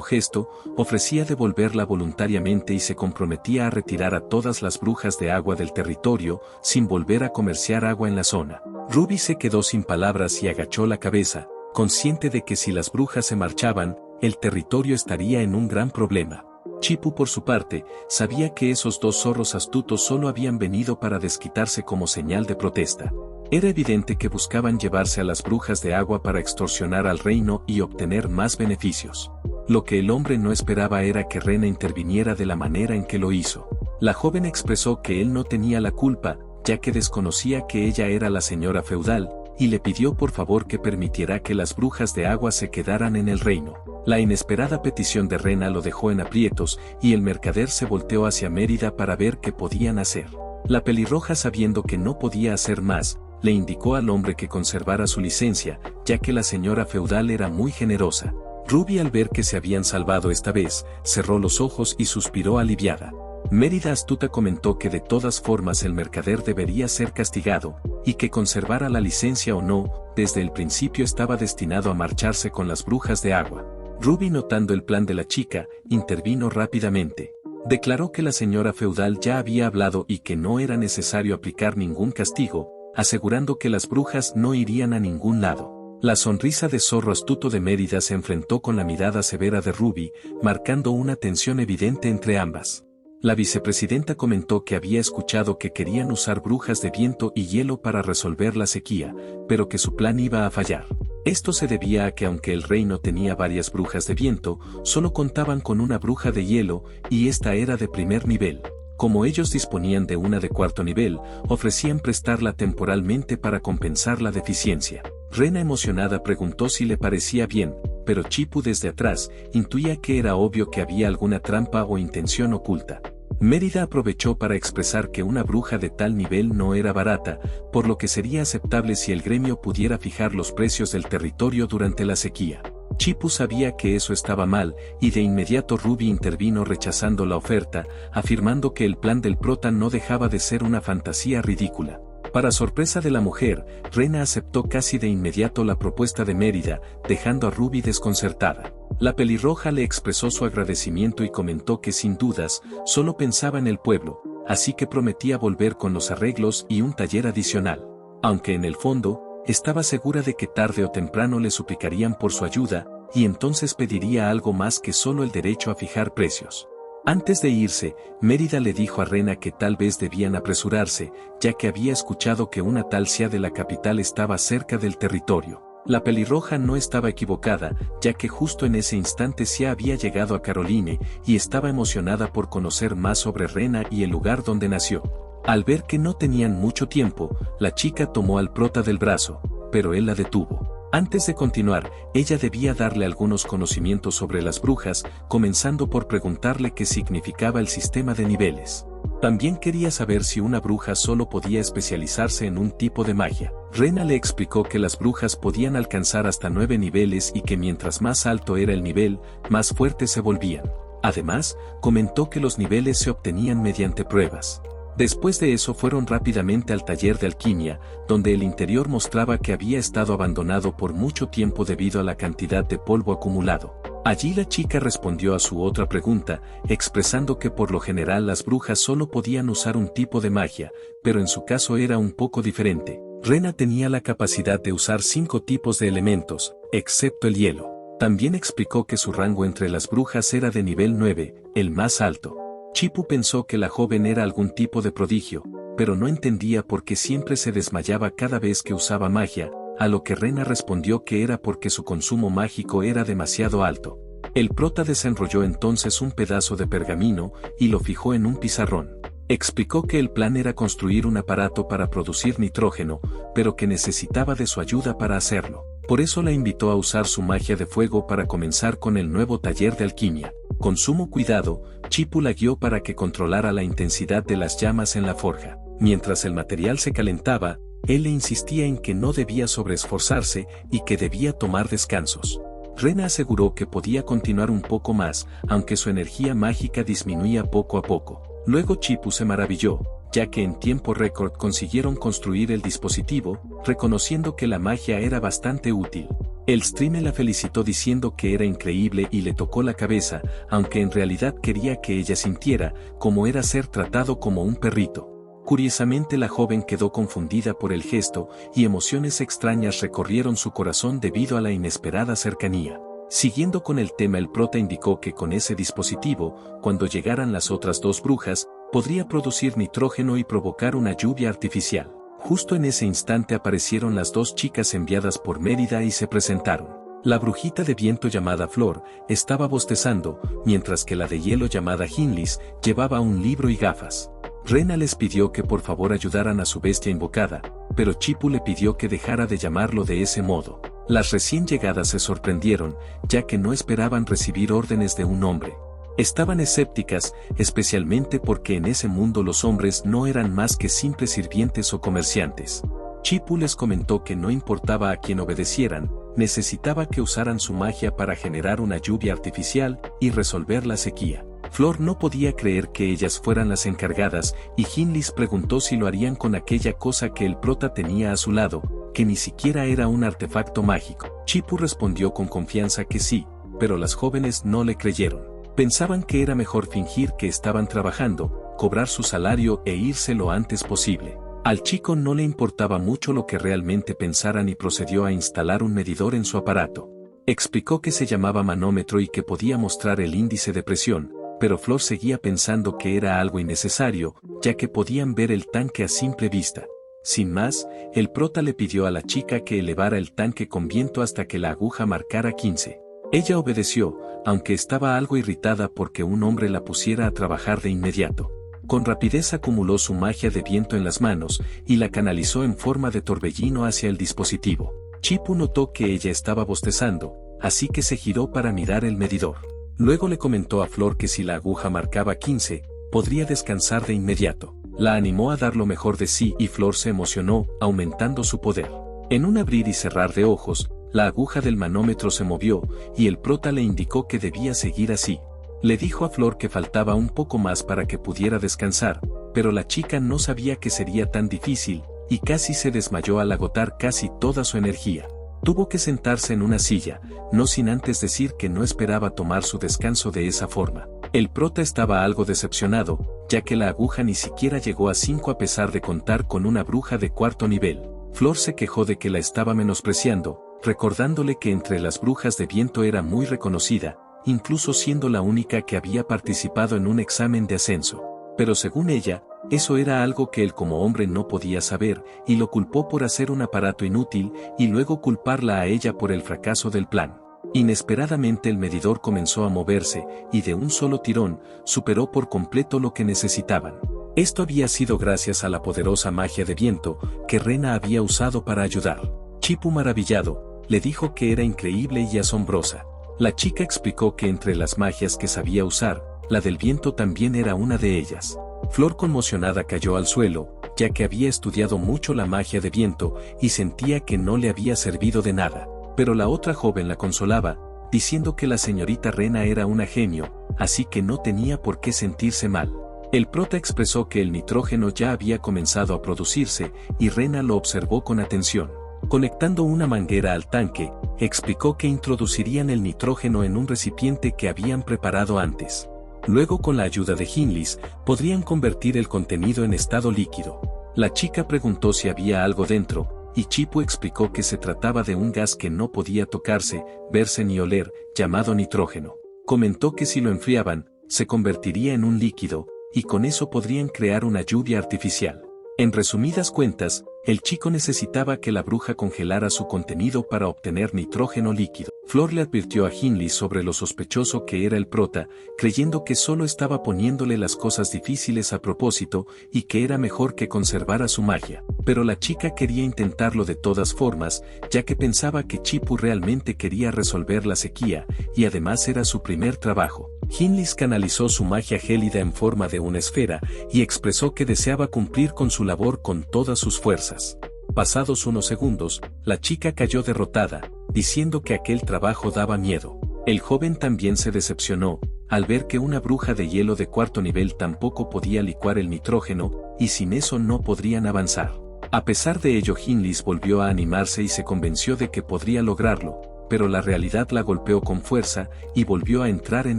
gesto, ofrecía devolverla voluntariamente y se comprometía a retirar a todas las brujas de agua del territorio, sin volver a comerciar agua en la zona. Ruby se quedó sin palabras y agachó la cabeza, consciente de que si las brujas se marchaban, el territorio estaría en un gran problema. Chipú, por su parte, sabía que esos dos zorros astutos solo habían venido para desquitarse como señal de protesta. Era evidente que buscaban llevarse a las brujas de agua para extorsionar al reino y obtener más beneficios. Lo que el hombre no esperaba era que Rena interviniera de la manera en que lo hizo. La joven expresó que él no tenía la culpa, ya que desconocía que ella era la señora feudal, y le pidió por favor que permitiera que las brujas de agua se quedaran en el reino. La inesperada petición de Rena lo dejó en aprietos, y el mercader se volteó hacia Mérida para ver qué podían hacer. La pelirroja, sabiendo que no podía hacer más, le indicó al hombre que conservara su licencia, ya que la señora feudal era muy generosa. Ruby, al ver que se habían salvado esta vez, cerró los ojos y suspiró aliviada. Mérida, astuta, comentó que de todas formas el mercader debería ser castigado, y que conservara la licencia o no, desde el principio estaba destinado a marcharse con las brujas de agua. Ruby, notando el plan de la chica, intervino rápidamente. Declaró que la señora feudal ya había hablado y que no era necesario aplicar ningún castigo, asegurando que las brujas no irían a ningún lado. La sonrisa de zorro astuto de Mérida se enfrentó con la mirada severa de Ruby, marcando una tensión evidente entre ambas. La vicepresidenta comentó que había escuchado que querían usar brujas de viento y hielo para resolver la sequía, pero que su plan iba a fallar. Esto se debía a que aunque el reino tenía varias brujas de viento, solo contaban con una bruja de hielo, y esta era de primer nivel. Como ellos disponían de una de cuarto nivel, ofrecían prestarla temporalmente para compensar la deficiencia. Rena, emocionada, preguntó si le parecía bien, pero Chipú, desde atrás, intuía que era obvio que había alguna trampa o intención oculta. Mérida aprovechó para expresar que una bruja de tal nivel no era barata, por lo que sería aceptable si el gremio pudiera fijar los precios del territorio durante la sequía. Chipú sabía que eso estaba mal, y de inmediato Ruby intervino rechazando la oferta, afirmando que el plan del prota no dejaba de ser una fantasía ridícula. Para sorpresa de la mujer, Rena aceptó casi de inmediato la propuesta de Mérida, dejando a Ruby desconcertada. La pelirroja le expresó su agradecimiento y comentó que sin dudas, solo pensaba en el pueblo, así que prometía volver con los arreglos y un taller adicional. aunque en el fondo, estaba segura de que tarde o temprano le suplicarían por su ayuda, y entonces pediría algo más que solo el derecho a fijar precios. Antes de irse, Mérida le dijo a Rena que tal vez debían apresurarse, ya que había escuchado que una tal Cia de la capital estaba cerca del territorio. La pelirroja no estaba equivocada, ya que justo en ese instante Cia había llegado a Caroline, y estaba emocionada por conocer más sobre Rena y el lugar donde nació. Al ver que no tenían mucho tiempo, la chica tomó al prota del brazo, pero él la detuvo. Antes de continuar, ella debía darle algunos conocimientos sobre las brujas, comenzando por preguntarle qué significaba el sistema de niveles. También quería saber si una bruja solo podía especializarse en un tipo de magia. Rena le explicó que las brujas podían alcanzar hasta 9 niveles y que mientras más alto era el nivel, más fuertes se volvían. Además, comentó que los niveles se obtenían mediante pruebas. Después de eso fueron rápidamente al taller de alquimia, donde el interior mostraba que había estado abandonado por mucho tiempo debido a la cantidad de polvo acumulado. Allí la chica respondió a su otra pregunta, expresando que por lo general las brujas solo podían usar un tipo de magia, pero en su caso era un poco diferente. Rena tenía la capacidad de usar 5 tipos de elementos, excepto el hielo. También explicó que su rango entre las brujas era de nivel 9, el más alto. Chipu pensó que la joven era algún tipo de prodigio, pero no entendía por qué siempre se desmayaba cada vez que usaba magia, a lo que Rena respondió que era porque su consumo mágico era demasiado alto. El prota desenrolló entonces un pedazo de pergamino y lo fijó en un pizarrón. Explicó que el plan era construir un aparato para producir nitrógeno, pero que necesitaba de su ayuda para hacerlo. Por eso la invitó a usar su magia de fuego para comenzar con el nuevo taller de alquimia. Con sumo cuidado, Chipu la guió para que controlara la intensidad de las llamas en la forja. Mientras el material se calentaba, él le insistía en que no debía sobreesforzarse y que debía tomar descansos. Rena aseguró que podía continuar un poco más, aunque su energía mágica disminuía poco a poco. Luego Chipu se maravilló, ya que en tiempo récord consiguieron construir el dispositivo, reconociendo que la magia era bastante útil. El streamer la felicitó diciendo que era increíble y le tocó la cabeza, aunque en realidad quería que ella sintiera cómo era ser tratado como un perrito. Curiosamente la joven quedó confundida por el gesto y emociones extrañas recorrieron su corazón debido a la inesperada cercanía. Siguiendo con el tema, el prota indicó que con ese dispositivo, cuando llegaran las otras 2 brujas, podría producir nitrógeno y provocar una lluvia artificial. Justo en ese instante aparecieron las 2 chicas enviadas por Mérida y se presentaron. La brujita de viento llamada Flor estaba bostezando, mientras que la de hielo llamada Hinlis llevaba un libro y gafas. Rena les pidió que por favor ayudaran a su bestia invocada, pero Chipu le pidió que dejara de llamarlo de ese modo. Las recién llegadas se sorprendieron, ya que no esperaban recibir órdenes de un hombre. Estaban escépticas, especialmente porque en ese mundo los hombres no eran más que simples sirvientes o comerciantes. Chipu les comentó que no importaba a quién obedecieran, necesitaba que usaran su magia para generar una lluvia artificial y resolver la sequía. Flor no podía creer que ellas fueran las encargadas, y Hinlis preguntó si lo harían con aquella cosa que el prota tenía a su lado, que ni siquiera era un artefacto mágico. Chipu respondió con confianza que sí, pero las jóvenes no le creyeron. Pensaban que era mejor fingir que estaban trabajando, cobrar su salario e irse lo antes posible. Al chico no le importaba mucho lo que realmente pensaran y procedió a instalar un medidor en su aparato. Explicó que se llamaba manómetro y que podía mostrar el índice de presión, pero Flor seguía pensando que era algo innecesario, ya que podían ver el tanque a simple vista. Sin más, el prota le pidió a la chica que elevara el tanque con viento hasta que la aguja marcara 15. Ella obedeció, aunque estaba algo irritada porque un hombre la pusiera a trabajar de inmediato. Con rapidez acumuló su magia de viento en las manos y la canalizó en forma de torbellino hacia el dispositivo. Chipu notó que ella estaba bostezando, así que se giró para mirar el medidor. Luego le comentó a Flor que si la aguja marcaba 15, podría descansar de inmediato. La animó a dar lo mejor de sí y Flor se emocionó, aumentando su poder. En un abrir y cerrar de ojos, la aguja del manómetro se movió, y el prota le indicó que debía seguir así. Le dijo a Flor que faltaba un poco más para que pudiera descansar, pero la chica no sabía que sería tan difícil, y casi se desmayó al agotar casi toda su energía. Tuvo que sentarse en una silla, no sin antes decir que no esperaba tomar su descanso de esa forma. El prota estaba algo decepcionado, ya que la aguja ni siquiera llegó a 5 a pesar de contar con una bruja de 4º nivel. Flor se quejó de que la estaba menospreciando, recordándole que entre las brujas de viento era muy reconocida, incluso siendo la única que había participado en un examen de ascenso. Pero según ella, eso era algo que él como hombre no podía saber, y lo culpó por hacer un aparato inútil, y luego culparla a ella por el fracaso del plan. Inesperadamente el medidor comenzó a moverse, y de un solo tirón, superó por completo lo que necesitaban. Esto había sido gracias a la poderosa magia de viento, que Rena había usado para ayudar. Chipu, maravillado, le dijo que era increíble y asombrosa. La chica explicó que entre las magias que sabía usar, la del viento también era una de ellas. Flor, conmocionada, cayó al suelo, ya que había estudiado mucho la magia de viento y sentía que no le había servido de nada. Pero la otra joven la consolaba, diciendo que la señorita Rena era una genio, así que no tenía por qué sentirse mal. El prota expresó que el nitrógeno ya había comenzado a producirse y Rena lo observó con atención. Conectando una manguera al tanque, explicó que introducirían el nitrógeno en un recipiente que habían preparado antes. Luego, con la ayuda de Hinlis, podrían convertir el contenido en estado líquido. La chica preguntó si había algo dentro, y Chipu explicó que se trataba de un gas que no podía tocarse, verse ni oler, llamado nitrógeno. Comentó que si lo enfriaban, se convertiría en un líquido, y con eso podrían crear una lluvia artificial. En resumidas cuentas, el chico necesitaba que la bruja congelara su contenido para obtener nitrógeno líquido. Flor le advirtió a Hinlis sobre lo sospechoso que era el prota, creyendo que solo estaba poniéndole las cosas difíciles a propósito y que era mejor que conservara su magia. Pero la chica quería intentarlo de todas formas, ya que pensaba que Chipu realmente quería resolver la sequía, y además era su primer trabajo. Hinlis canalizó su magia gélida en forma de una esfera y expresó que deseaba cumplir con su labor con todas sus fuerzas. Pasados unos segundos, la chica cayó derrotada, diciendo que aquel trabajo daba miedo. El joven también se decepcionó, al ver que una bruja de hielo de cuarto nivel tampoco podía licuar el nitrógeno, y sin eso no podrían avanzar. A pesar de ello, Hinlis volvió a animarse y se convenció de que podría lograrlo, pero la realidad la golpeó con fuerza y volvió a entrar en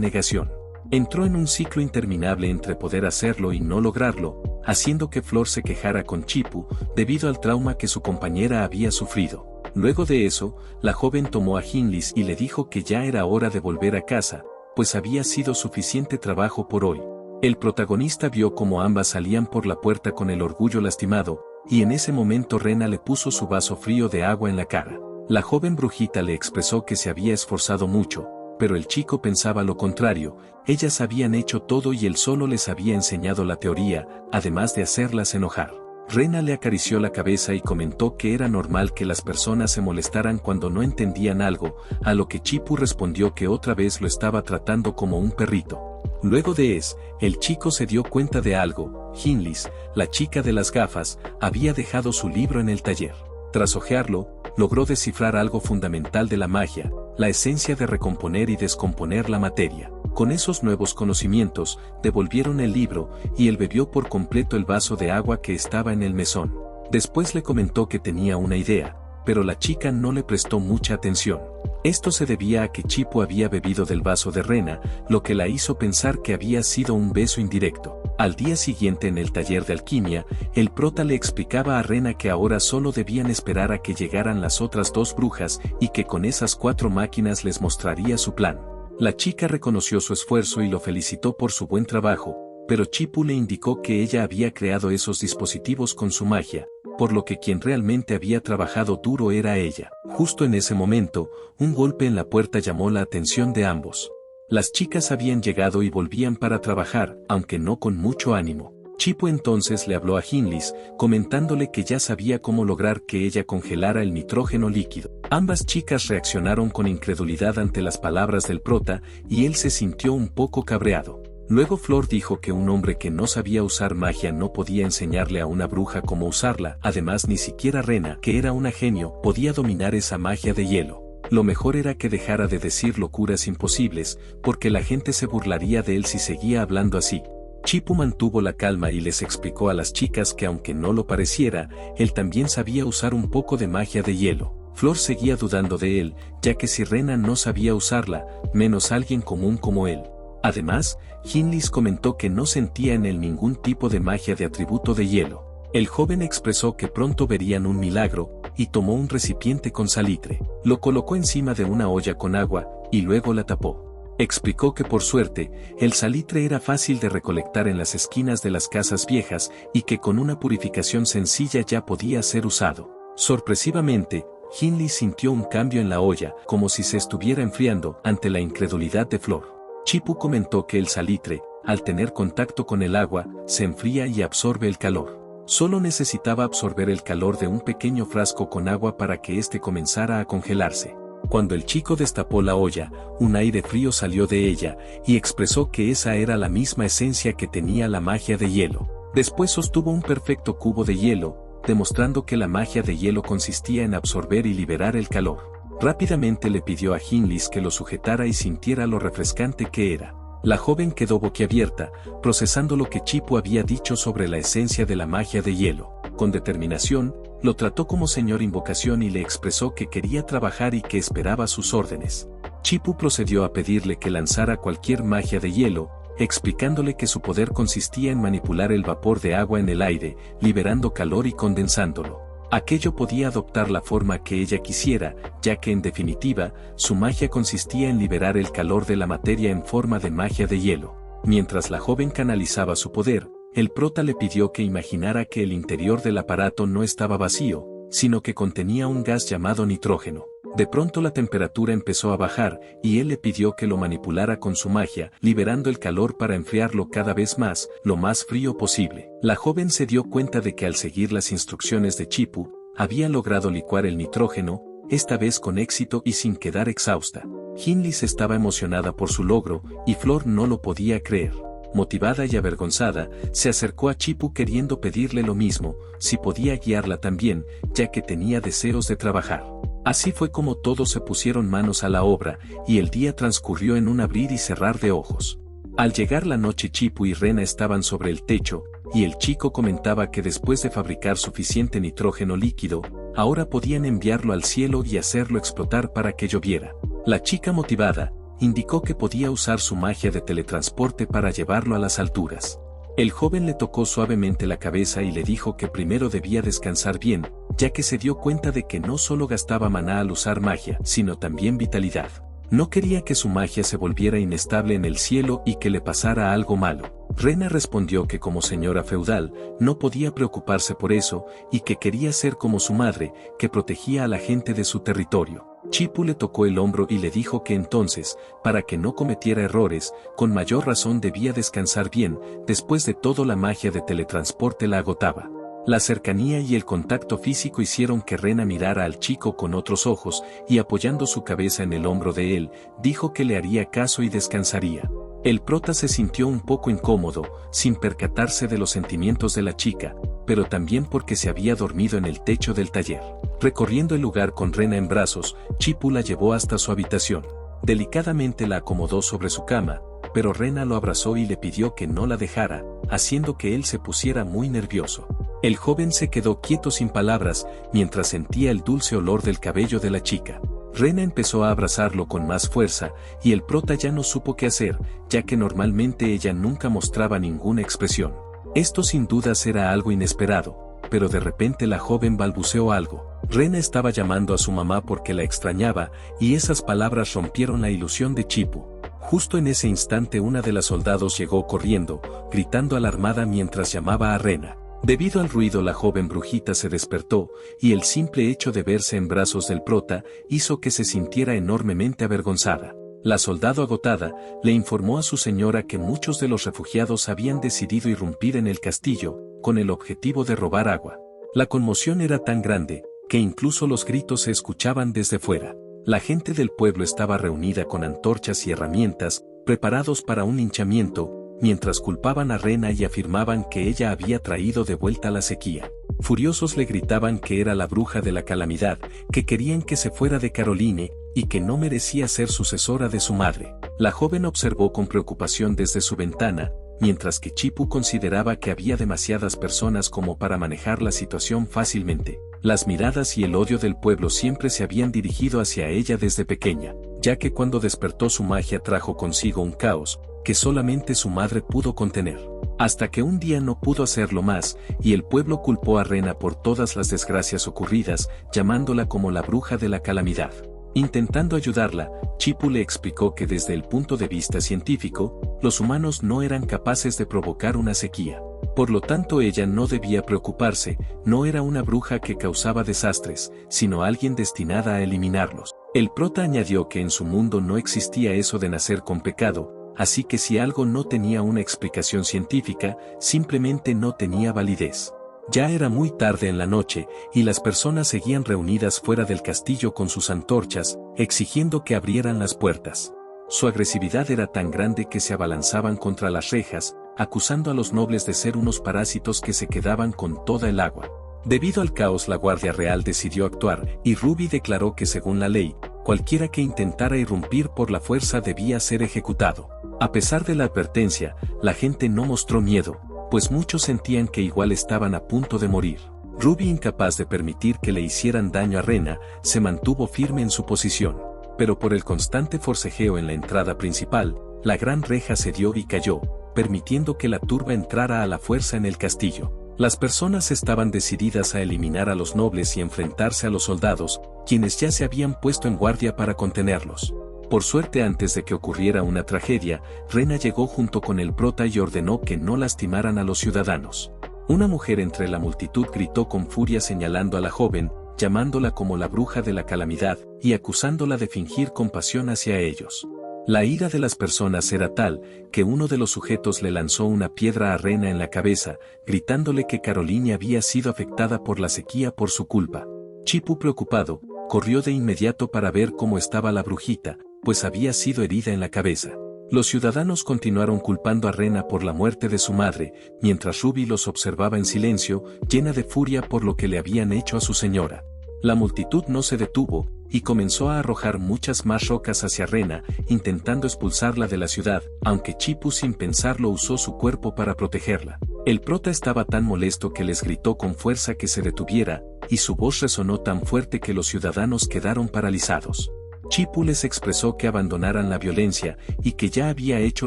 negación. Entró en un ciclo interminable entre poder hacerlo y no lograrlo, haciendo que Flor se quejara con Chipu debido al trauma que su compañera había sufrido. Luego de eso, la joven tomó a Hinlis y le dijo que ya era hora de volver a casa, pues había sido suficiente trabajo por hoy. El protagonista vio cómo ambas salían por la puerta con el orgullo lastimado, y en ese momento Rena le puso su vaso frío de agua en la cara. La joven brujita le expresó que se había esforzado mucho, pero el chico pensaba lo contrario, ellas habían hecho todo y él solo les había enseñado la teoría, además de hacerlas enojar. Rena le acarició la cabeza y comentó que era normal que las personas se molestaran cuando no entendían algo, a lo que Chipu respondió que otra vez lo estaba tratando como un perrito. Luego de eso, el chico se dio cuenta de algo. Hinlis, la chica de las gafas, había dejado su libro en el taller. Tras hojearlo, logró descifrar algo fundamental de la magia, la esencia de recomponer y descomponer la materia. Con esos nuevos conocimientos, devolvieron el libro, y él bebió por completo el vaso de agua que estaba en el mesón. Después le comentó que tenía una idea, pero la chica no le prestó mucha atención. Esto se debía a que Chipu había bebido del vaso de Rena, lo que la hizo pensar que había sido un beso indirecto. Al día siguiente, en el taller de alquimia, el prota le explicaba a Rena que ahora solo debían esperar a que llegaran las otras dos brujas y que con esas 4 máquinas les mostraría su plan. La chica reconoció su esfuerzo y lo felicitó por su buen trabajo, pero Chipu le indicó que ella había creado esos dispositivos con su magia, por lo que quien realmente había trabajado duro era ella. Justo en ese momento, un golpe en la puerta llamó la atención de ambos. Las chicas habían llegado y volvían para trabajar, aunque no con mucho ánimo. Chipu entonces le habló a Hinlis, comentándole que ya sabía cómo lograr que ella congelara el nitrógeno líquido. Ambas chicas reaccionaron con incredulidad ante las palabras del prota, y él se sintió un poco cabreado. Luego Flor dijo que un hombre que no sabía usar magia no podía enseñarle a una bruja cómo usarla, además ni siquiera Rena, que era una genio, podía dominar esa magia de hielo. Lo mejor era que dejara de decir locuras imposibles, porque la gente se burlaría de él si seguía hablando así. Chipu mantuvo la calma y les explicó a las chicas que aunque no lo pareciera, él también sabía usar un poco de magia de hielo. Flor seguía dudando de él, ya que si Rena no sabía usarla, menos alguien común como él. Además, Hinlis comentó que no sentía en él ningún tipo de magia de atributo de hielo. El joven expresó que pronto verían un milagro, y tomó un recipiente con salitre. Lo colocó encima de una olla con agua, y luego la tapó. Explicó que por suerte, el salitre era fácil de recolectar en las esquinas de las casas viejas y que con una purificación sencilla ya podía ser usado. Sorpresivamente, Hindley sintió un cambio en la olla, como si se estuviera enfriando ante la incredulidad de Flor. Chipu comentó que el salitre, al tener contacto con el agua, se enfría y absorbe el calor. Solo necesitaba absorber el calor de un pequeño frasco con agua para que éste comenzara a congelarse. Cuando el chico destapó la olla, un aire frío salió de ella, y expresó que esa era la misma esencia que tenía la magia de hielo. Después sostuvo un perfecto cubo de hielo, demostrando que la magia de hielo consistía en absorber y liberar el calor. Rápidamente le pidió a Hindley que lo sujetara y sintiera lo refrescante que era. La joven quedó boquiabierta, procesando lo que Chipu había dicho sobre la esencia de la magia de hielo. Con determinación, lo trató como señor invocación y le expresó que quería trabajar y que esperaba sus órdenes. Chipu procedió a pedirle que lanzara cualquier magia de hielo, explicándole que su poder consistía en manipular el vapor de agua en el aire, liberando calor y condensándolo. Aquello podía adoptar la forma que ella quisiera, ya que en definitiva, su magia consistía en liberar el calor de la materia en forma de magia de hielo. Mientras la joven canalizaba su poder, el prota le pidió que imaginara que el interior del aparato no estaba vacío, sino que contenía un gas llamado nitrógeno. De pronto la temperatura empezó a bajar, y él le pidió que lo manipulara con su magia, liberando el calor para enfriarlo cada vez más, lo más frío posible. La joven se dio cuenta de que al seguir las instrucciones de Chipu, había logrado licuar el nitrógeno, esta vez con éxito y sin quedar exhausta. Hindley estaba emocionada por su logro, y Flor no lo podía creer. Motivada y avergonzada, se acercó a Chipu queriendo pedirle lo mismo, si podía guiarla también, ya que tenía deseos de trabajar. Así fue como todos se pusieron manos a la obra, y el día transcurrió en un abrir y cerrar de ojos. Al llegar la noche Chipu y Rena estaban sobre el techo, y el chico comentaba que después de fabricar suficiente nitrógeno líquido, ahora podían enviarlo al cielo y hacerlo explotar para que lloviera. La chica motivada, indicó que podía usar su magia de teletransporte para llevarlo a las alturas. El joven le tocó suavemente la cabeza y le dijo que primero debía descansar bien, ya que se dio cuenta de que no solo gastaba maná al usar magia, sino también vitalidad. No quería que su magia se volviera inestable en el cielo y que le pasara algo malo. Rena respondió que como señora feudal, no podía preocuparse por eso, y que quería ser como su madre, que protegía a la gente de su territorio. Chipu le tocó el hombro y le dijo que entonces, para que no cometiera errores, con mayor razón debía descansar bien, después de todo la magia de teletransporte la agotaba. La cercanía y el contacto físico hicieron que Rena mirara al chico con otros ojos, y apoyando su cabeza en el hombro de él, dijo que le haría caso y descansaría. El prota se sintió un poco incómodo, sin percatarse de los sentimientos de la chica, pero también porque se había dormido en el techo del taller. Recorriendo el lugar con Rena en brazos, Chipu la llevó hasta su habitación. Delicadamente la acomodó sobre su cama, pero Rena lo abrazó y le pidió que no la dejara, haciendo que él se pusiera muy nervioso. El joven se quedó quieto sin palabras, mientras sentía el dulce olor del cabello de la chica. Rena empezó a abrazarlo con más fuerza, y el prota ya no supo qué hacer, ya que normalmente ella nunca mostraba ninguna expresión. Esto sin dudas era algo inesperado, pero de repente la joven balbuceó algo. Rena estaba llamando a su mamá porque la extrañaba, y esas palabras rompieron la ilusión de Chipu. Justo en ese instante una de las soldados llegó corriendo, gritando alarmada mientras llamaba a Rena. Debido al ruido la joven brujita se despertó, y el simple hecho de verse en brazos del prota hizo que se sintiera enormemente avergonzada. La soldado agotada le informó a su señora que muchos de los refugiados habían decidido irrumpir en el castillo, con el objetivo de robar agua. La conmoción era tan grande, que incluso los gritos se escuchaban desde fuera. La gente del pueblo estaba reunida con antorchas y herramientas, preparados para un linchamiento, mientras culpaban a Rena y afirmaban que ella había traído de vuelta la sequía. Furiosos le gritaban que era la bruja de la calamidad, que querían que se fuera de Caroline, y que no merecía ser sucesora de su madre. La joven observó con preocupación desde su ventana, mientras que Chipu consideraba que había demasiadas personas como para manejar la situación fácilmente. Las miradas y el odio del pueblo siempre se habían dirigido hacia ella desde pequeña, ya que cuando despertó su magia trajo consigo un caos, que solamente su madre pudo contener. Hasta que un día no pudo hacerlo más, y el pueblo culpó a Rena por todas las desgracias ocurridas, llamándola como la bruja de la calamidad. Intentando ayudarla, Chipu le explicó que desde el punto de vista científico, los humanos no eran capaces de provocar una sequía. Por lo tanto, ella no debía preocuparse, no era una bruja que causaba desastres, sino alguien destinada a eliminarlos. El prota añadió que en su mundo no existía eso de nacer con pecado, así que si algo no tenía una explicación científica, simplemente no tenía validez. Ya era muy tarde en la noche, y las personas seguían reunidas fuera del castillo con sus antorchas, exigiendo que abrieran las puertas. Su agresividad era tan grande que se abalanzaban contra las rejas, acusando a los nobles de ser unos parásitos que se quedaban con toda el agua. Debido al caos, la Guardia Real decidió actuar, y Ruby declaró que según la ley, cualquiera que intentara irrumpir por la fuerza debía ser ejecutado. A pesar de la advertencia, la gente no mostró miedo, pues muchos sentían que igual estaban a punto de morir. Ruby, incapaz de permitir que le hicieran daño a Rena, se mantuvo firme en su posición. Pero por el constante forcejeo en la entrada principal, la gran reja cedió y cayó, permitiendo que la turba entrara a la fuerza en el castillo. Las personas estaban decididas a eliminar a los nobles y enfrentarse a los soldados, quienes ya se habían puesto en guardia para contenerlos. Por suerte, antes de que ocurriera una tragedia, Rena llegó junto con el prota y ordenó que no lastimaran a los ciudadanos. Una mujer entre la multitud gritó con furia señalando a la joven, llamándola como la bruja de la calamidad, y acusándola de fingir compasión hacia ellos. La ira de las personas era tal, que uno de los sujetos le lanzó una piedra a Rena en la cabeza, gritándole que Caroline había sido afectada por la sequía por su culpa. Chipu, preocupado, corrió de inmediato para ver cómo estaba la brujita, pues había sido herida en la cabeza. Los ciudadanos continuaron culpando a Rena por la muerte de su madre, mientras Ruby los observaba en silencio, llena de furia por lo que le habían hecho a su señora. La multitud no se detuvo, y comenzó a arrojar muchas más rocas hacia Rena, intentando expulsarla de la ciudad, aunque Chipu sin pensarlo usó su cuerpo para protegerla. El prota estaba tan molesto que les gritó con fuerza que se detuviera, y su voz resonó tan fuerte que los ciudadanos quedaron paralizados. Chipu les expresó que abandonaran la violencia, y que ya había hecho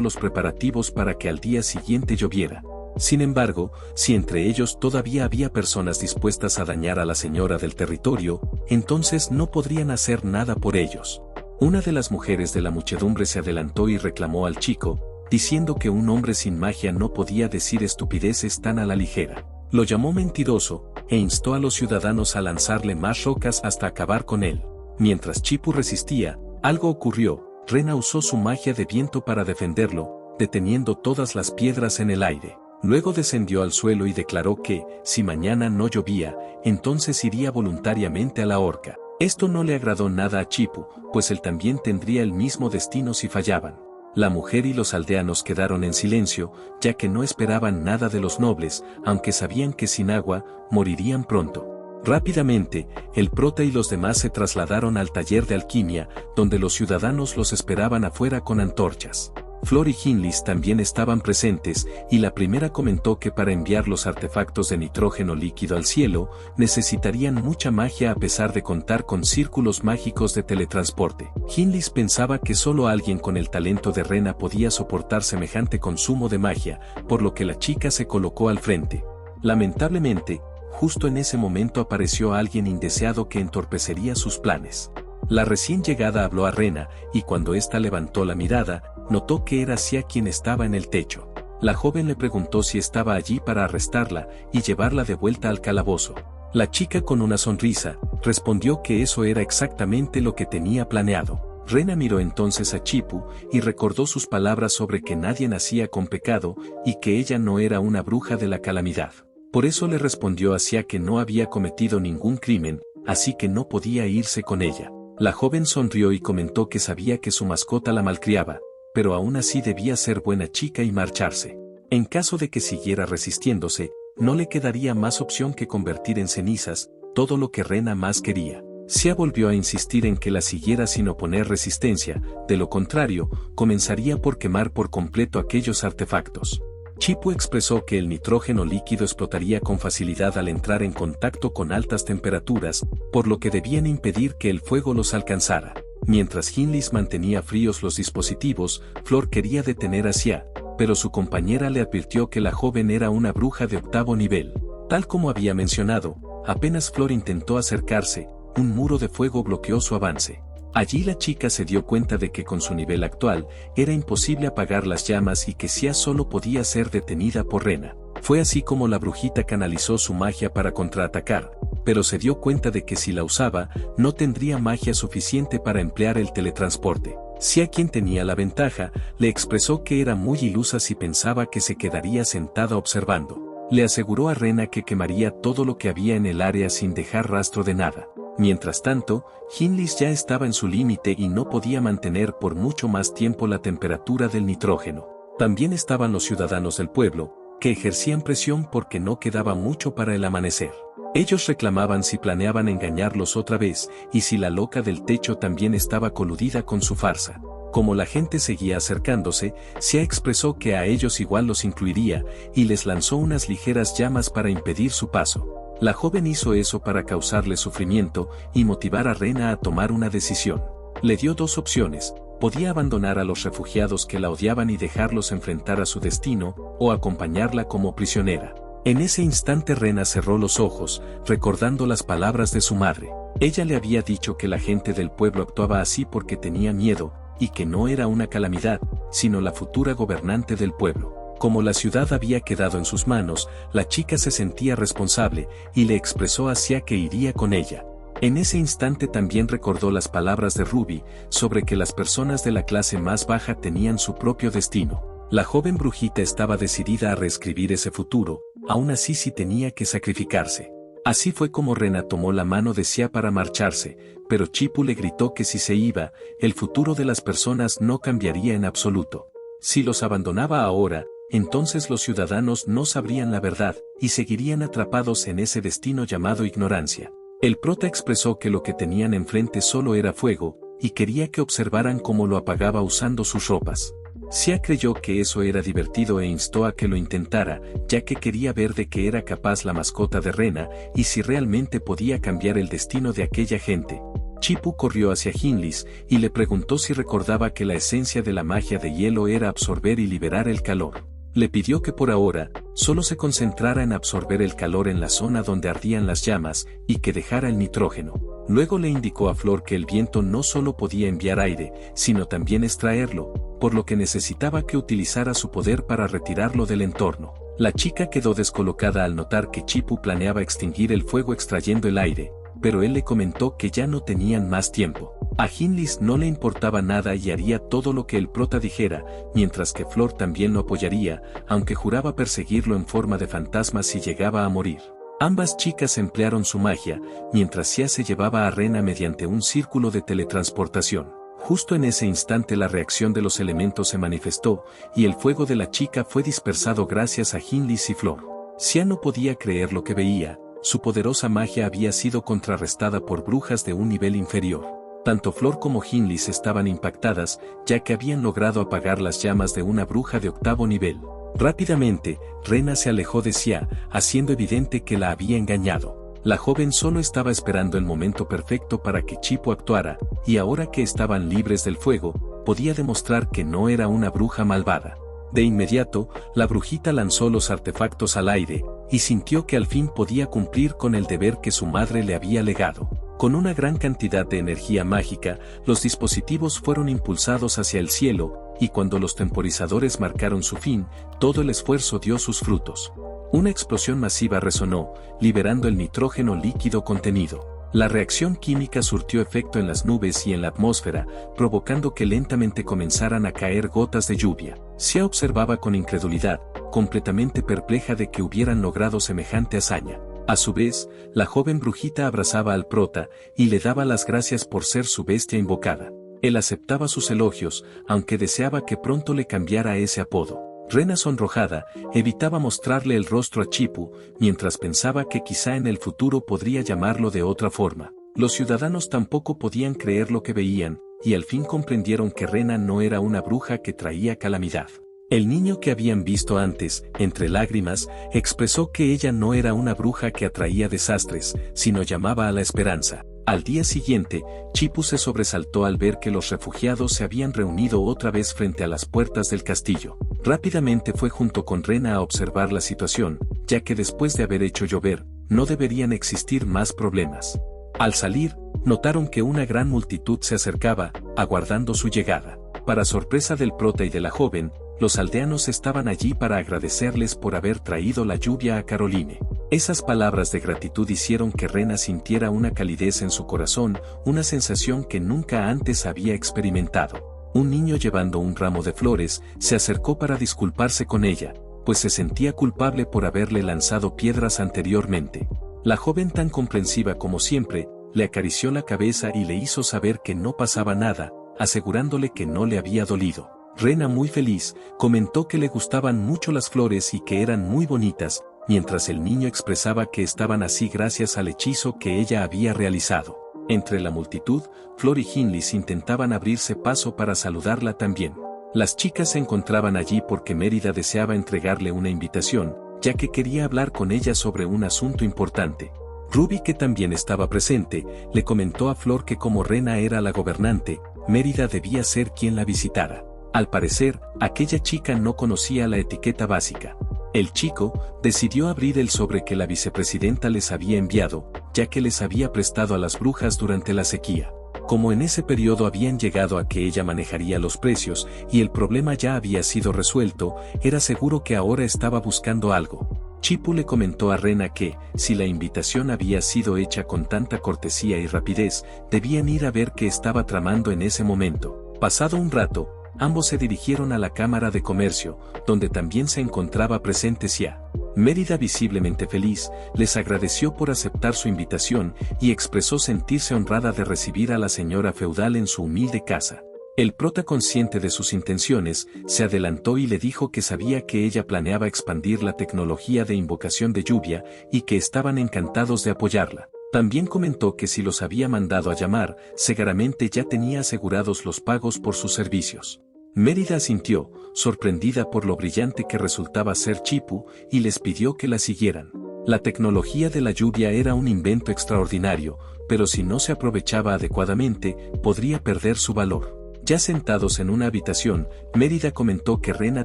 los preparativos para que al día siguiente lloviera. Sin embargo, si entre ellos todavía había personas dispuestas a dañar a la señora del territorio, entonces no podrían hacer nada por ellos. Una de las mujeres de la muchedumbre se adelantó y reclamó al chico, diciendo que un hombre sin magia no podía decir estupideces tan a la ligera. Lo llamó mentiroso, e instó a los ciudadanos a lanzarle más rocas hasta acabar con él. Mientras Chipu resistía, algo ocurrió. Rena usó su magia de viento para defenderlo, deteniendo todas las piedras en el aire. Luego descendió al suelo y declaró que, si mañana no llovía, entonces iría voluntariamente a la horca. Esto no le agradó nada a Chipu, pues él también tendría el mismo destino si fallaban. La mujer y los aldeanos quedaron en silencio, ya que no esperaban nada de los nobles, aunque sabían que sin agua, morirían pronto. Rápidamente, el prota y los demás se trasladaron al taller de alquimia, donde los ciudadanos los esperaban afuera con antorchas. Flor y Hinlis también estaban presentes, y la primera comentó que para enviar los artefactos de nitrógeno líquido al cielo, necesitarían mucha magia a pesar de contar con círculos mágicos de teletransporte. Hinlis pensaba que solo alguien con el talento de Rena podía soportar semejante consumo de magia, por lo que la chica se colocó al frente. Lamentablemente, justo en ese momento apareció alguien indeseado que entorpecería sus planes. La recién llegada habló a Rena, y cuando ésta levantó la mirada, notó que era Sia quien estaba en el techo. La joven le preguntó si estaba allí para arrestarla y llevarla de vuelta al calabozo. La chica, con una sonrisa, respondió que eso era exactamente lo que tenía planeado. Rena miró entonces a Chipu y recordó sus palabras sobre que nadie nacía con pecado y que ella no era una bruja de la calamidad. Por eso le respondió a Sia que no había cometido ningún crimen, así que no podía irse con ella. La joven sonrió y comentó que sabía que su mascota la malcriaba, pero aún así debía ser buena chica y marcharse. En caso de que siguiera resistiéndose, no le quedaría más opción que convertir en cenizas todo lo que Rena más quería. Sia volvió a insistir en que la siguiera sin oponer resistencia, de lo contrario, comenzaría por quemar por completo aquellos artefactos. Chipu expresó que el nitrógeno líquido explotaría con facilidad al entrar en contacto con altas temperaturas, por lo que debían impedir que el fuego los alcanzara. Mientras Hinlis mantenía fríos los dispositivos, Flor quería detener a Sia, pero su compañera le advirtió que la joven era una bruja de 8º nivel. Tal como había mencionado, apenas Flor intentó acercarse, un muro de fuego bloqueó su avance. Allí la chica se dio cuenta de que con su nivel actual, era imposible apagar las llamas y que Xia solo podía ser detenida por Rena. Fue así como la brujita canalizó su magia para contraatacar, pero se dio cuenta de que si la usaba, no tendría magia suficiente para emplear el teletransporte. Xia, quien tenía la ventaja, le expresó que era muy ilusa si pensaba que se quedaría sentada observando. Le aseguró a Rena que quemaría todo lo que había en el área sin dejar rastro de nada. Mientras tanto, Hinlis ya estaba en su límite y no podía mantener por mucho más tiempo la temperatura del nitrógeno. También estaban los ciudadanos del pueblo, que ejercían presión porque no quedaba mucho para el amanecer. Ellos reclamaban si planeaban engañarlos otra vez, y si la loca del techo también estaba coludida con su farsa. Como la gente seguía acercándose, Xia expresó que a ellos igual los incluiría, y les lanzó unas ligeras llamas para impedir su paso. La joven hizo eso para causarle sufrimiento y motivar a Rena a tomar una decisión. Le dio 2 opciones: podía abandonar a los refugiados que la odiaban y dejarlos enfrentar a su destino, o acompañarla como prisionera. En ese instante Rena cerró los ojos, recordando las palabras de su madre. Ella le había dicho que la gente del pueblo actuaba así porque tenía miedo, y que no era una calamidad, sino la futura gobernante del pueblo. Como la ciudad había quedado en sus manos, la chica se sentía responsable, y le expresó a Xia que iría con ella. En ese instante también recordó las palabras de Ruby, sobre que las personas de la clase más baja tenían su propio destino. La joven brujita estaba decidida a reescribir ese futuro, aún así sí tenía que sacrificarse. Así fue como Rena tomó la mano de Xia para marcharse, pero Chipu le gritó que si se iba, el futuro de las personas no cambiaría en absoluto. Si los abandonaba ahora, entonces los ciudadanos no sabrían la verdad, y seguirían atrapados en ese destino llamado ignorancia. El prota expresó que lo que tenían enfrente solo era fuego, y quería que observaran cómo lo apagaba usando sus ropas. Xia creyó que eso era divertido e instó a que lo intentara, ya que quería ver de qué era capaz la mascota de Rena, y si realmente podía cambiar el destino de aquella gente. Chipu corrió hacia Hinlis, y le preguntó si recordaba que la esencia de la magia de hielo era absorber y liberar el calor. Le pidió que por ahora, solo se concentrara en absorber el calor en la zona donde ardían las llamas, y que dejara el nitrógeno. Luego le indicó a Flor que el viento no solo podía enviar aire, sino también extraerlo, por lo que necesitaba que utilizara su poder para retirarlo del entorno. La chica quedó descolocada al notar que Chipu planeaba extinguir el fuego extrayendo el aire, pero él le comentó que ya no tenían más tiempo. A Hinlis no le importaba nada y haría todo lo que el prota dijera, mientras que Flor también lo apoyaría, aunque juraba perseguirlo en forma de fantasma si llegaba a morir. Ambas chicas emplearon su magia, mientras Xia se llevaba a Rena mediante un círculo de teletransportación. Justo en ese instante la reacción de los elementos se manifestó, y el fuego de la chica fue dispersado gracias a Hinlis y Flor. Xia no podía creer lo que veía, su poderosa magia había sido contrarrestada por brujas de un nivel inferior. Tanto Flor como Hinlis estaban impactadas, ya que habían logrado apagar las llamas de una bruja de 8º nivel. Rápidamente, Rena se alejó de Xia, haciendo evidente que la había engañado. La joven solo estaba esperando el momento perfecto para que Chipu actuara, y ahora que estaban libres del fuego, podía demostrar que no era una bruja malvada. De inmediato, la brujita lanzó los artefactos al aire, y sintió que al fin podía cumplir con el deber que su madre le había legado. Con una gran cantidad de energía mágica, los dispositivos fueron impulsados hacia el cielo, y cuando los temporizadores marcaron su fin, todo el esfuerzo dio sus frutos. Una explosión masiva resonó, liberando el nitrógeno líquido contenido. La reacción química surtió efecto en las nubes y en la atmósfera, provocando que lentamente comenzaran a caer gotas de lluvia. Xia observaba con incredulidad, completamente perpleja de que hubieran logrado semejante hazaña. A su vez, la joven brujita abrazaba al prota, y le daba las gracias por ser su bestia invocada. Él aceptaba sus elogios, aunque deseaba que pronto le cambiara ese apodo. Rena, sonrojada, evitaba mostrarle el rostro a Chipu, mientras pensaba que quizá en el futuro podría llamarlo de otra forma. Los ciudadanos tampoco podían creer lo que veían, y al fin comprendieron que Rena no era una bruja que traía calamidad. El niño que habían visto antes, entre lágrimas, expresó que ella no era una bruja que atraía desastres, sino llamaba a la esperanza. Al día siguiente, Chipu se sobresaltó al ver que los refugiados se habían reunido otra vez frente a las puertas del castillo. Rápidamente fue junto con Rena a observar la situación, ya que después de haber hecho llover, no deberían existir más problemas. Al salir, notaron que una gran multitud se acercaba, aguardando su llegada. Para sorpresa del prota y de la joven, los aldeanos estaban allí para agradecerles por haber traído la lluvia a Caroline. Esas palabras de gratitud hicieron que Rena sintiera una calidez en su corazón, una sensación que nunca antes había experimentado. Un niño llevando un ramo de flores se acercó para disculparse con ella, pues se sentía culpable por haberle lanzado piedras anteriormente. La joven, tan comprensiva como siempre, le acarició la cabeza y le hizo saber que no pasaba nada, asegurándole que no le había dolido. Rena, muy feliz, comentó que le gustaban mucho las flores y que eran muy bonitas, mientras el niño expresaba que estaban así gracias al hechizo que ella había realizado. Entre la multitud, Flor y Hinlis intentaban abrirse paso para saludarla también. Las chicas se encontraban allí porque Mérida deseaba entregarle una invitación, ya que quería hablar con ella sobre un asunto importante. Ruby, que también estaba presente, le comentó a Flor que como Rena era la gobernante, Mérida debía ser quien la visitara. Al parecer, aquella chica no conocía la etiqueta básica. El chico decidió abrir el sobre que la vicepresidenta les había enviado, ya que les había prestado a las brujas durante la sequía. Como en ese periodo habían llegado a que ella manejaría los precios y el problema ya había sido resuelto, era seguro que ahora estaba buscando algo. Chipu le comentó a Rena que, si la invitación había sido hecha con tanta cortesía y rapidez, debían ir a ver qué estaba tramando en ese momento. Pasado un rato, ambos se dirigieron a la Cámara de Comercio, donde también se encontraba presente Sia. Mérida, visiblemente feliz, les agradeció por aceptar su invitación y expresó sentirse honrada de recibir a la señora feudal en su humilde casa. El prota, consciente de sus intenciones, se adelantó y le dijo que sabía que ella planeaba expandir la tecnología de invocación de lluvia y que estaban encantados de apoyarla. También comentó que si los había mandado a llamar, seguramente ya tenía asegurados los pagos por sus servicios. Mérida asintió, sorprendida por lo brillante que resultaba ser Chipu, y les pidió que la siguieran. La tecnología de la lluvia era un invento extraordinario, pero si no se aprovechaba adecuadamente, podría perder su valor. Ya sentados en una habitación, Mérida comentó que Rena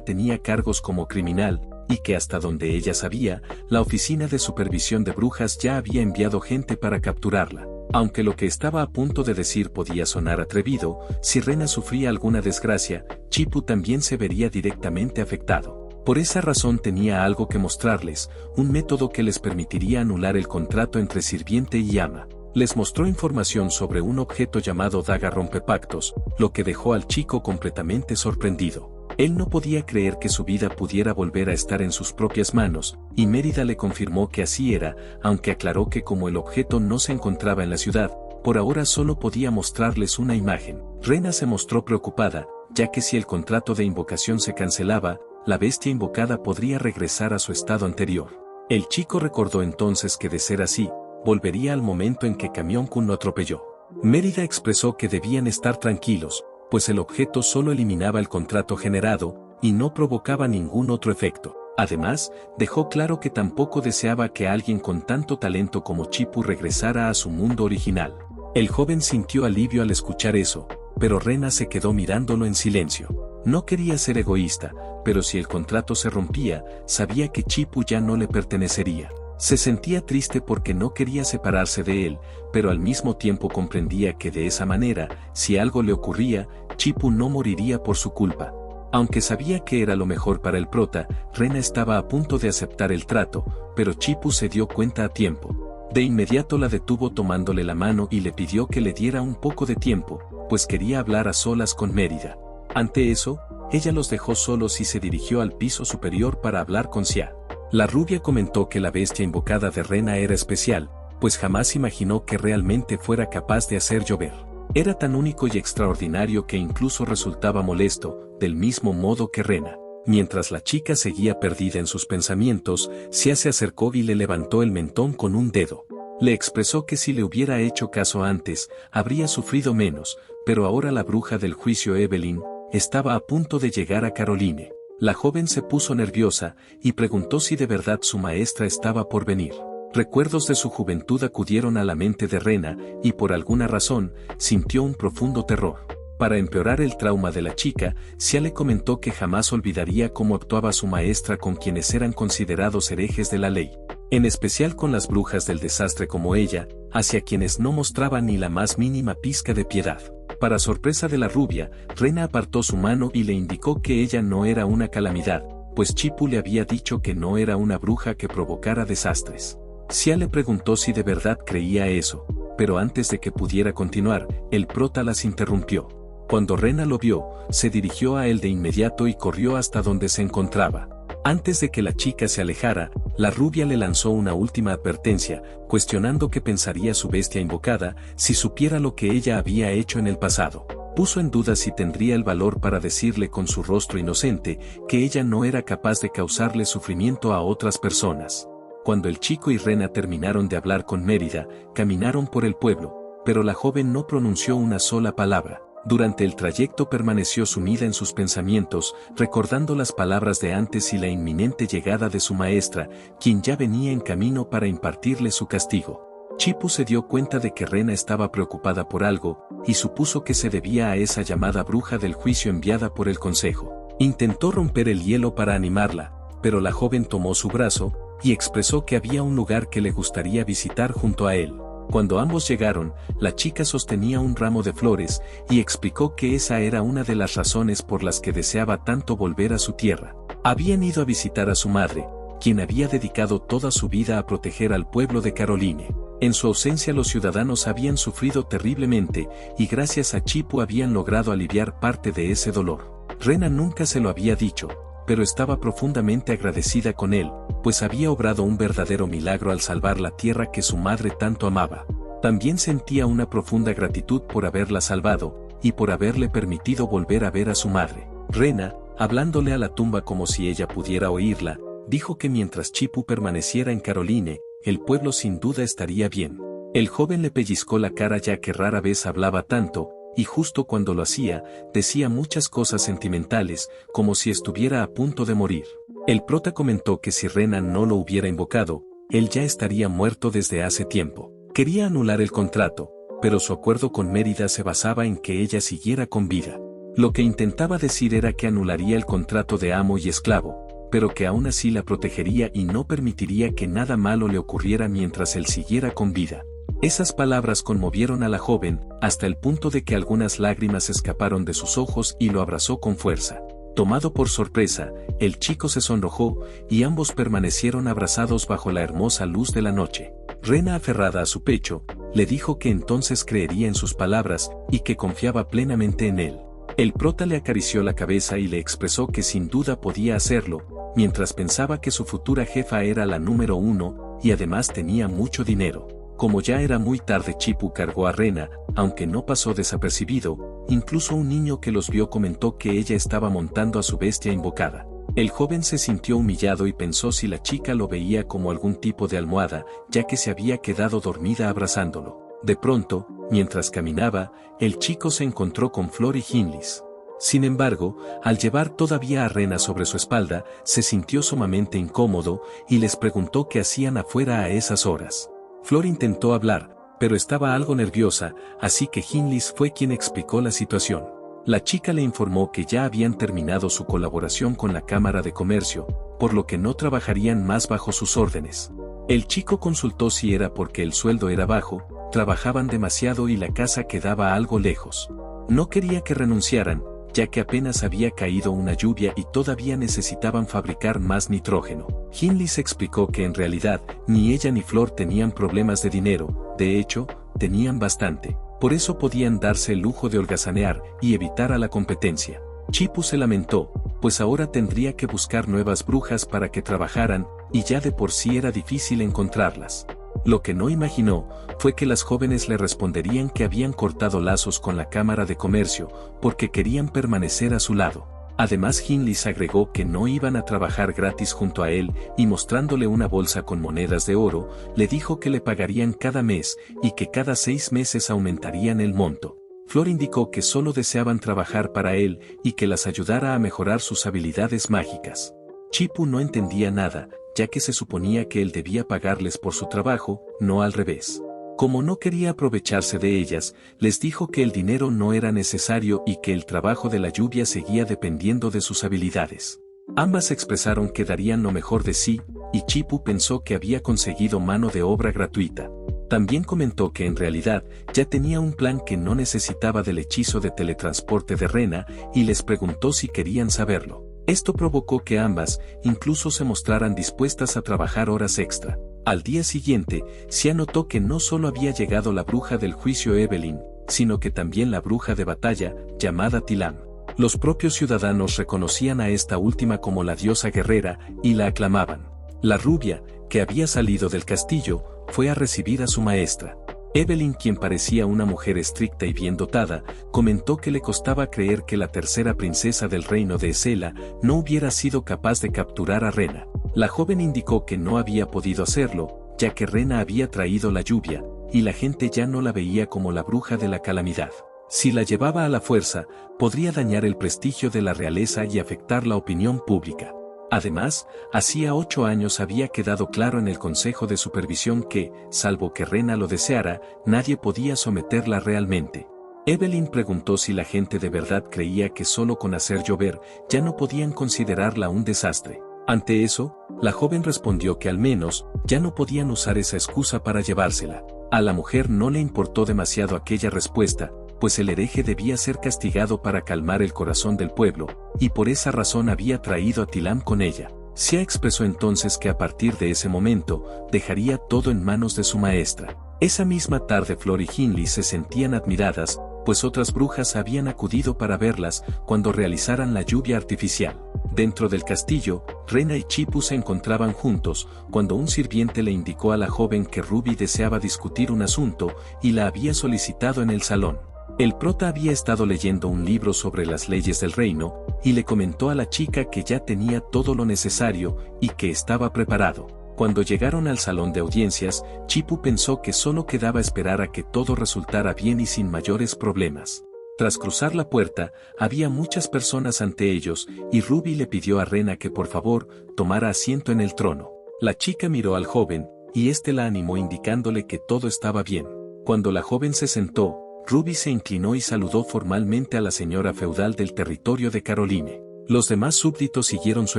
tenía cargos como criminal, y que hasta donde ella sabía, la Oficina de Supervisión de Brujas ya había enviado gente para capturarla. Aunque lo que estaba a punto de decir podía sonar atrevido, si Rena sufría alguna desgracia, Chipu también se vería directamente afectado. Por esa razón tenía algo que mostrarles, un método que les permitiría anular el contrato entre sirviente y ama. Les mostró información sobre un objeto llamado daga rompepactos, lo que dejó al chico completamente sorprendido. Él no podía creer que su vida pudiera volver a estar en sus propias manos, y Mérida le confirmó que así era, aunque aclaró que como el objeto no se encontraba en la ciudad, por ahora solo podía mostrarles una imagen. Rena se mostró preocupada, ya que si el contrato de invocación se cancelaba, la bestia invocada podría regresar a su estado anterior. El chico recordó entonces que de ser así, volvería al momento en que Camión-kun lo atropelló. Mérida expresó que debían estar tranquilos, pues el objeto solo eliminaba el contrato generado, y no provocaba ningún otro efecto. Además, dejó claro que tampoco deseaba que alguien con tanto talento como Chipu regresara a su mundo original. El joven sintió alivio al escuchar eso, pero Rena se quedó mirándolo en silencio. No quería ser egoísta, pero si el contrato se rompía, sabía que Chipu ya no le pertenecería. Se sentía triste porque no quería separarse de él, pero al mismo tiempo comprendía que de esa manera, si algo le ocurría, Chipu no moriría por su culpa. Aunque sabía que era lo mejor para el prota, Rena estaba a punto de aceptar el trato, pero Chipu se dio cuenta a tiempo. De inmediato la detuvo tomándole la mano y le pidió que le diera un poco de tiempo, pues quería hablar a solas con Mérida. Ante eso, ella los dejó solos y se dirigió al piso superior para hablar con Sia. La rubia comentó que la bestia invocada de Rena era especial, pues jamás imaginó que realmente fuera capaz de hacer llover. Era tan único y extraordinario que incluso resultaba molesto, del mismo modo que Rena. Mientras la chica seguía perdida en sus pensamientos, Sia se acercó y le levantó el mentón con un dedo. Le expresó que si le hubiera hecho caso antes, habría sufrido menos, pero ahora la bruja del juicio Evelyn estaba a punto de llegar a Caroline. La joven se puso nerviosa y preguntó si de verdad su maestra estaba por venir. Recuerdos de su juventud acudieron a la mente de Rena, y por alguna razón, sintió un profundo terror. Para empeorar el trauma de la chica, Sia le comentó que jamás olvidaría cómo actuaba su maestra con quienes eran considerados herejes de la ley, en especial con las brujas del desastre como ella, hacia quienes no mostraba ni la más mínima pizca de piedad. Para sorpresa de la rubia, Rena apartó su mano y le indicó que ella no era una calamidad, pues Chipu le había dicho que no era una bruja que provocara desastres. Sia le preguntó si de verdad creía eso, pero antes de que pudiera continuar, el prota las interrumpió. Cuando Rena lo vio, se dirigió a él de inmediato y corrió hasta donde se encontraba. Antes de que la chica se alejara, la rubia le lanzó una última advertencia, cuestionando qué pensaría su bestia invocada si supiera lo que ella había hecho en el pasado. Puso en duda si tendría el valor para decirle con su rostro inocente que ella no era capaz de causarle sufrimiento a otras personas. Cuando el chico y Rena terminaron de hablar con Mérida, caminaron por el pueblo, pero la joven no pronunció una sola palabra. Durante el trayecto permaneció sumida en sus pensamientos, recordando las palabras de antes y la inminente llegada de su maestra, quien ya venía en camino para impartirle su castigo. Chipu se dio cuenta de que Rena estaba preocupada por algo, y supuso que se debía a esa llamada bruja del juicio enviada por el consejo. Intentó romper el hielo para animarla, pero la joven tomó su brazo, y expresó que había un lugar que le gustaría visitar junto a él. Cuando ambos llegaron, la chica sostenía un ramo de flores, y explicó que esa era una de las razones por las que deseaba tanto volver a su tierra. Habían ido a visitar a su madre, quien había dedicado toda su vida a proteger al pueblo de Caroline. En su ausencia los ciudadanos habían sufrido terriblemente, y gracias a Chipu habían logrado aliviar parte de ese dolor. Rena nunca se lo había dicho, pero estaba profundamente agradecida con él, pues había obrado un verdadero milagro al salvar la tierra que su madre tanto amaba. También sentía una profunda gratitud por haberla salvado, y por haberle permitido volver a ver a su madre. Rena, hablándole a la tumba como si ella pudiera oírla, dijo que mientras Chipu permaneciera en Caroline, el pueblo sin duda estaría bien. El joven le pellizcó la cara ya que rara vez hablaba tanto, y justo cuando lo hacía, decía muchas cosas sentimentales, como si estuviera a punto de morir. El prota comentó que si Rena no lo hubiera invocado, él ya estaría muerto desde hace tiempo. Quería anular el contrato, pero su acuerdo con Mérida se basaba en que ella siguiera con vida. Lo que intentaba decir era que anularía el contrato de amo y esclavo, pero que aún así la protegería y no permitiría que nada malo le ocurriera mientras él siguiera con vida. Esas palabras conmovieron a la joven, hasta el punto de que algunas lágrimas escaparon de sus ojos y lo abrazó con fuerza. Tomado por sorpresa, el chico se sonrojó, y ambos permanecieron abrazados bajo la hermosa luz de la noche. Rena, aferrada a su pecho, le dijo que entonces creería en sus palabras, y que confiaba plenamente en él. El prota le acarició la cabeza y le expresó que sin duda podía hacerlo, mientras pensaba que su futura jefa era la número 1, y además tenía mucho dinero. Como ya era muy tarde, Chipu cargó a Rena, aunque no pasó desapercibido, incluso un niño que los vio comentó que ella estaba montando a su bestia invocada. El joven se sintió humillado y pensó si la chica lo veía como algún tipo de almohada, ya que se había quedado dormida abrazándolo. De pronto, mientras caminaba, el chico se encontró con Flor y Hinlis. Sin embargo, al llevar todavía a Rena sobre su espalda, se sintió sumamente incómodo, y les preguntó qué hacían afuera a esas horas. Flor intentó hablar, pero estaba algo nerviosa, así que Hinlis fue quien explicó la situación. La chica le informó que ya habían terminado su colaboración con la Cámara de Comercio, por lo que no trabajarían más bajo sus órdenes. El chico consultó si era porque el sueldo era bajo, trabajaban demasiado y la casa quedaba algo lejos. No quería que renunciaran, ya que apenas había caído una lluvia y todavía necesitaban fabricar más nitrógeno. Hinlis explicó que en realidad, ni ella ni Flor tenían problemas de dinero, de hecho, tenían bastante. Por eso podían darse el lujo de holgazanear y evitar a la competencia. Chipu se lamentó, pues ahora tendría que buscar nuevas brujas para que trabajaran, y ya de por sí era difícil encontrarlas. Lo que no imaginó fue que las jóvenes le responderían que habían cortado lazos con la Cámara de Comercio porque querían permanecer a su lado. Además, Hinlis agregó que no iban a trabajar gratis junto a él, y mostrándole una bolsa con monedas de oro, le dijo que le pagarían cada mes y que cada 6 meses aumentarían el monto. Flor indicó que solo deseaban trabajar para él y que las ayudara a mejorar sus habilidades mágicas. Chipu no entendía nada, ya que se suponía que él debía pagarles por su trabajo, no al revés. Como no quería aprovecharse de ellas, les dijo que el dinero no era necesario y que el trabajo de la lluvia seguía dependiendo de sus habilidades. Ambas expresaron que darían lo mejor de sí, y Chipú pensó que había conseguido mano de obra gratuita. También comentó que en realidad ya tenía un plan que no necesitaba del hechizo de teletransporte de Rena y les preguntó si querían saberlo. Esto provocó que ambas incluso se mostraran dispuestas a trabajar horas extra. Al día siguiente, se notó que no solo había llegado la bruja del juicio Evelyn, sino que también la bruja de batalla, llamada Tilam. Los propios ciudadanos reconocían a esta última como la diosa guerrera y la aclamaban. La rubia, que había salido del castillo, fue a recibir a su maestra. Evelyn, quien parecía una mujer estricta y bien dotada, comentó que le costaba creer que la tercera princesa del reino de Esela no hubiera sido capaz de capturar a Rena. La joven indicó que no había podido hacerlo, ya que Rena había traído la lluvia, y la gente ya no la veía como la bruja de la calamidad. Si la llevaba a la fuerza, podría dañar el prestigio de la realeza y afectar la opinión pública. Además, hacía 8 años había quedado claro en el Consejo de Supervisión que, salvo que Rena lo deseara, nadie podía someterla realmente. Evelyn preguntó si la gente de verdad creía que solo con hacer llover ya no podían considerarla un desastre. Ante eso, la joven respondió que al menos ya no podían usar esa excusa para llevársela. A la mujer no le importó demasiado aquella respuesta, pues el hereje debía ser castigado para calmar el corazón del pueblo, y por esa razón había traído a Tilam con ella. Sia expresó entonces que a partir de ese momento, dejaría todo en manos de su maestra. Esa misma tarde Flor y Hindley se sentían admiradas, pues otras brujas habían acudido para verlas cuando realizaran la lluvia artificial. Dentro del castillo, Rena y Chipú se encontraban juntos, cuando un sirviente le indicó a la joven que Ruby deseaba discutir un asunto y la había solicitado en el salón. El prota había estado leyendo un libro sobre las leyes del reino, y le comentó a la chica que ya tenía todo lo necesario y que estaba preparado. Cuando llegaron al salón de audiencias, Chipú pensó que solo quedaba esperar a que todo resultara bien y sin mayores problemas. Tras cruzar la puerta, había muchas personas ante ellos, y Ruby le pidió a Rena que por favor, tomara asiento en el trono. La chica miró al joven, y éste la animó indicándole que todo estaba bien. Cuando la joven se sentó, Ruby se inclinó y saludó formalmente a la señora feudal del territorio de Caroline. Los demás súbditos siguieron su